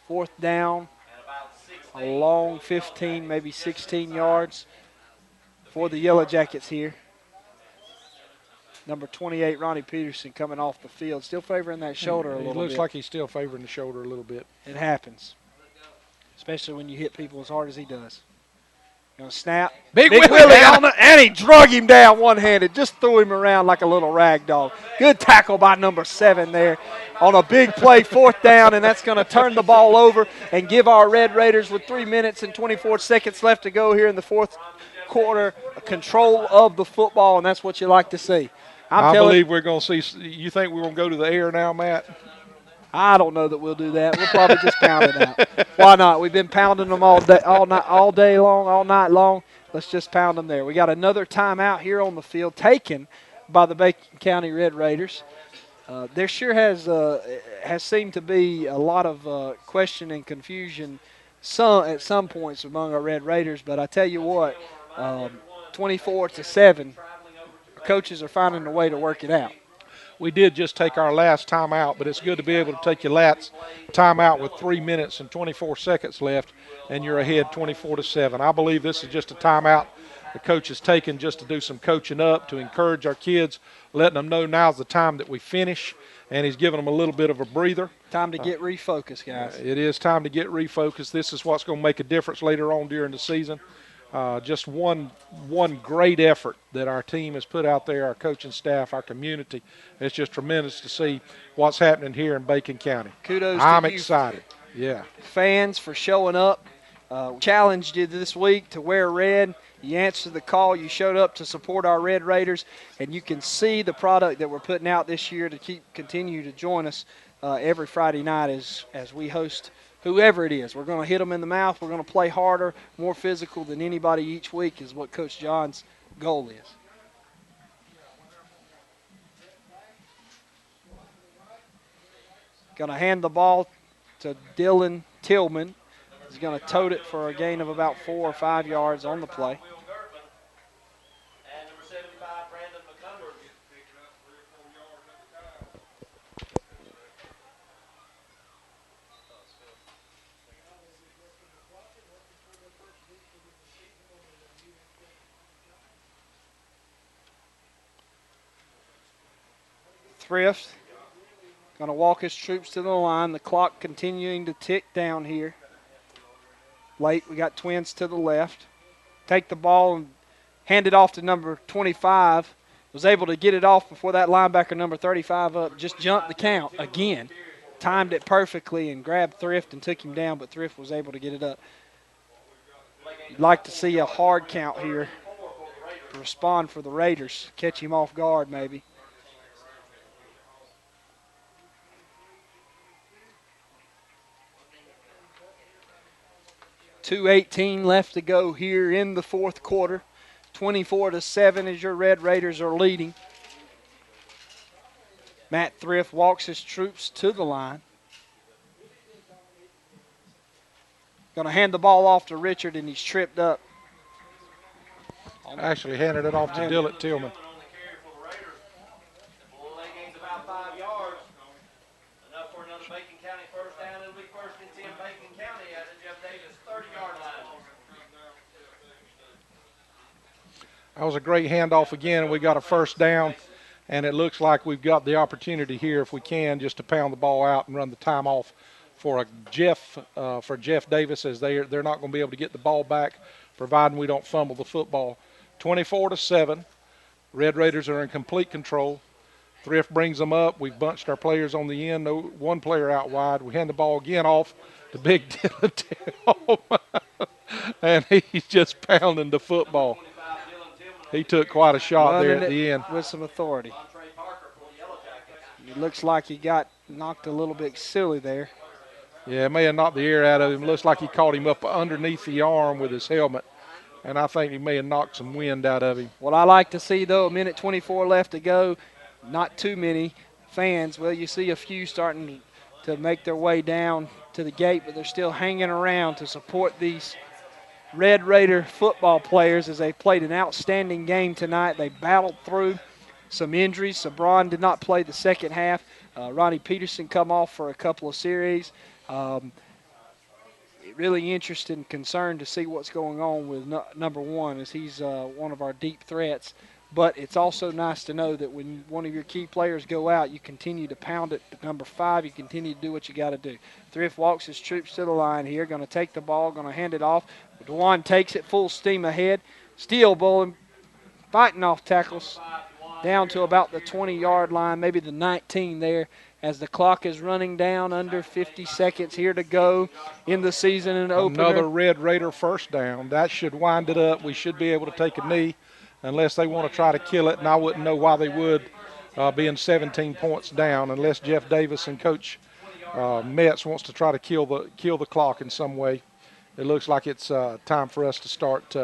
4th 4th down, and about 16. a long 15, maybe 16 yards for the Yellow Jackets here. Number 28, Ronnie Peterson, coming off the field, still favoring that shoulder a He little looks bit. like he's still favoring the shoulder a little bit. It happens, especially when you hit people as hard as he does. Going to snap. Big Willie Willie on it, and he drug him down one-handed, just threw him around like a little rag doll. Good tackle by number 7 there on a big play, 4th down, and that's going to turn the ball over and give our Red Raiders, with 3 minutes and 24 seconds left to go here in the 4th quarter, control of the football, and that's what you like to see. I believe we're going to see. You think we're going to go to the air now, Matt? I don't know that we'll do that. We'll probably just pound it out. Why not? We've been pounding them all day long, all night long. Let's just pound them there. We got another timeout here on the field taken by the Bacon County Red Raiders. There sure has seemed to be a lot of question and confusion at some points among our Red Raiders, but I tell you what, 24-7, our coaches are finding a way to work it out. We did just take our last timeout, but it's good to be able to take your last timeout with 3 minutes and 24 seconds left, and you're ahead 24-7. I believe this is just a timeout the coach has taken just to do some coaching up, to encourage our kids, letting them know now's the time that we finish, and he's giving them a little bit of a breather. Time to get refocused, guys. It is time to get refocused. This is what's going to make a difference later on during the season. Just one great effort that our team has put out there, our coaching staff, our community. It's just tremendous to see what's happening here in Bacon County. Kudos to I'm you, excited. Yeah. fans, for showing up. Challenged you this week to wear red. You answered the call. You showed up to support our Red Raiders, and you can see the product that we're putting out this year to continue to join us every Friday night as we host whoever it is. We're going to hit them in the mouth. We're going to play harder, more physical than anybody each week is what Coach John's goal is. Going to hand the ball to Dylan Tillman. He's going to tote it for a gain of about 4 or 5 yards on the play. And number 75, Brandon McCumbers. Thrift going to walk his troops to the line. The clock continuing to tick down here. Late, we got Twins to the left. Take the ball and hand it off to number 25. Was able to get it off before that linebacker number 35 up. Just jumped the count again. Timed it perfectly and grabbed Thrift and took him down, but Thrift was able to get it up. You'd like to see a hard count here to respond for the Raiders. Catch him off guard maybe. .218 left to go here in the 4th quarter. 24-7 as your Red Raiders are leading. Matt Thrift walks his troops to the line. Going to hand the ball off to Richard, and he's tripped up. Actually handed it off to Dylan Tillman. Play gain's about 5 yards. Enough for another Bacon County first down. It'll be 1st and 10 Bacon County at the Jeff Davis 30-yard line. That was a great handoff again. We got a first down, and it looks like we've got the opportunity here, if we can, just to pound the ball out and run the time off for Jeff Davis, as they're not going to be able to get the ball back, providing we don't fumble the football. 24-7. Red Raiders are in complete control. Thrift brings them up. We've bunched our players on the end. No, one player out wide. We hand the ball again off to Big Dylan and he's just pounding the football. He took quite a shot there at the end. With some authority. It looks like he got knocked a little bit silly there. Yeah, it may have knocked the air out of him. Looks like he caught him up underneath the arm with his helmet, and I think he may have knocked some wind out of him. What I like to see, though, 1:24 left to go, not too many fans. Well, you see a few starting to make their way down to the gate, but they're still hanging around to support these Red Raider football players as they played an outstanding game tonight. They battled through some injuries. Sabron did not play the second half. Ronnie Peterson come off for a couple of series. Really interested and concerned to see what's going on with number one, as he's one of our deep threats. But it's also nice to know that when one of your key players go out, you continue to pound it to number 5. You continue to do what you got to do. Thrift walks his troops to the line here, going to take the ball, going to hand it off. DeJuan takes it full steam ahead. Steel bowling, fighting off tackles down to about the 20-yard line, maybe the 19 there, as the clock is running down. Under 50 seconds here to go in the season and opener. Another Red Raider first down. That should wind it up. We should be able to take a knee unless they want to try to kill it, and I wouldn't know why they would, being 17 points down, unless Jeff Davis and Coach Metz wants to try to kill the clock in some way. It looks like it's time for us to start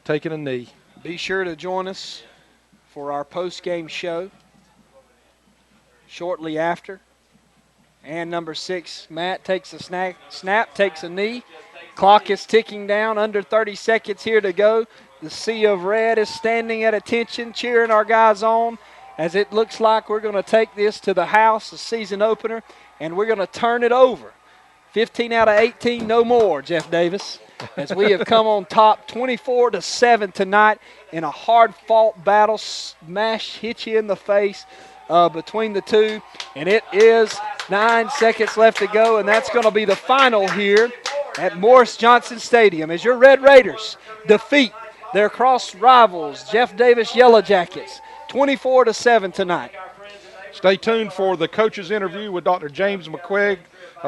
taking a knee. Be sure to join us for our post-game show shortly after. And number 6, Matt takes a snap, takes a knee. Clock is ticking down, under 30 seconds here to go. The sea of red is standing at attention, cheering our guys on, as it looks like we're going to take this to the house, the season opener, and we're going to turn it over. 15 out of 18, no more, Jeff Davis, as we have come on top 24-7 tonight in a hard-fought battle, smash, hit you in the face between the two. And it is 9 seconds left to go, and that's going to be the final here at Morris Johnson Stadium as your Red Raiders defeat their cross rivals, Jeff Davis Yellow Jackets, 24-7 tonight. Stay tuned for the coach's interview with Dr. James McQuigg,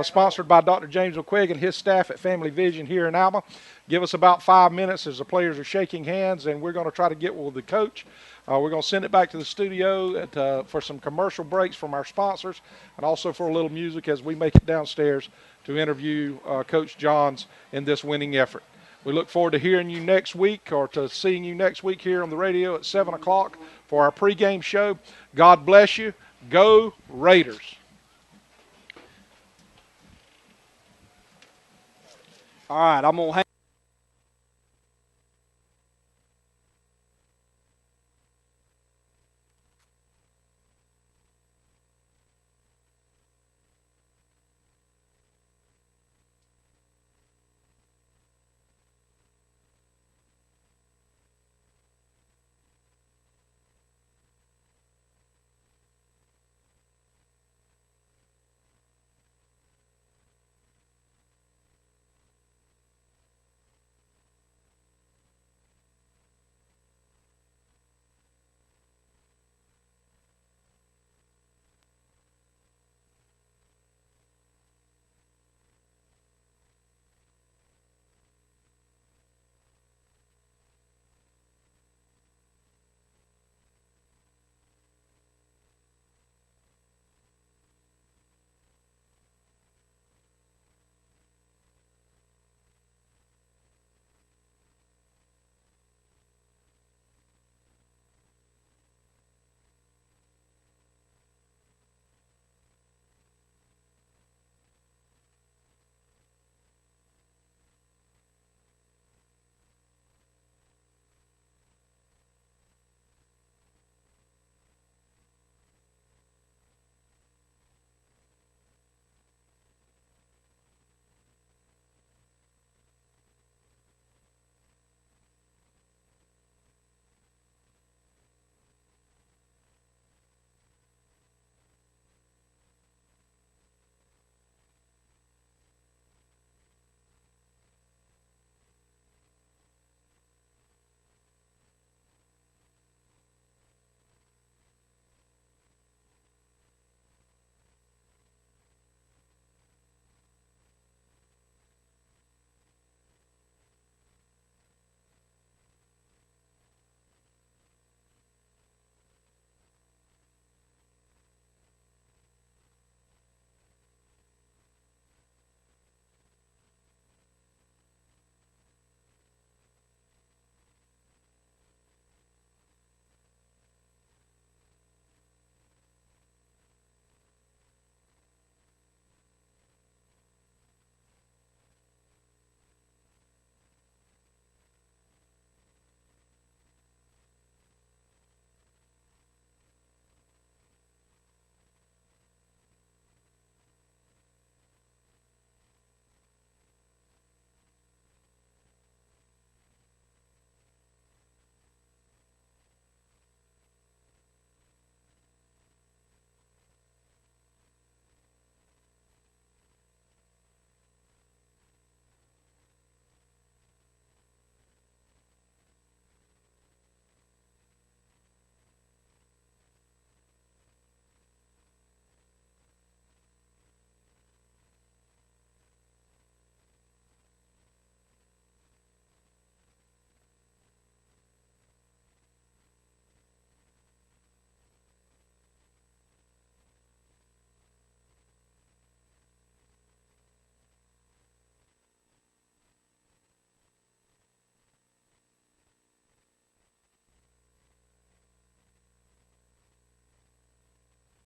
sponsored by Dr. James McQuigg and his staff at Family Vision here in Alma. Give us about 5 minutes as the players are shaking hands, and we're going to try to get with the coach. We're going to send it back to the studio for some commercial breaks from our sponsors, and also for a little music as we make it downstairs to interview Coach Johns in this winning effort. We look forward to hearing you next week, or to seeing you next week here on the radio at 7 o'clock for our pregame show. God bless you. Go Raiders. All right, I'm going to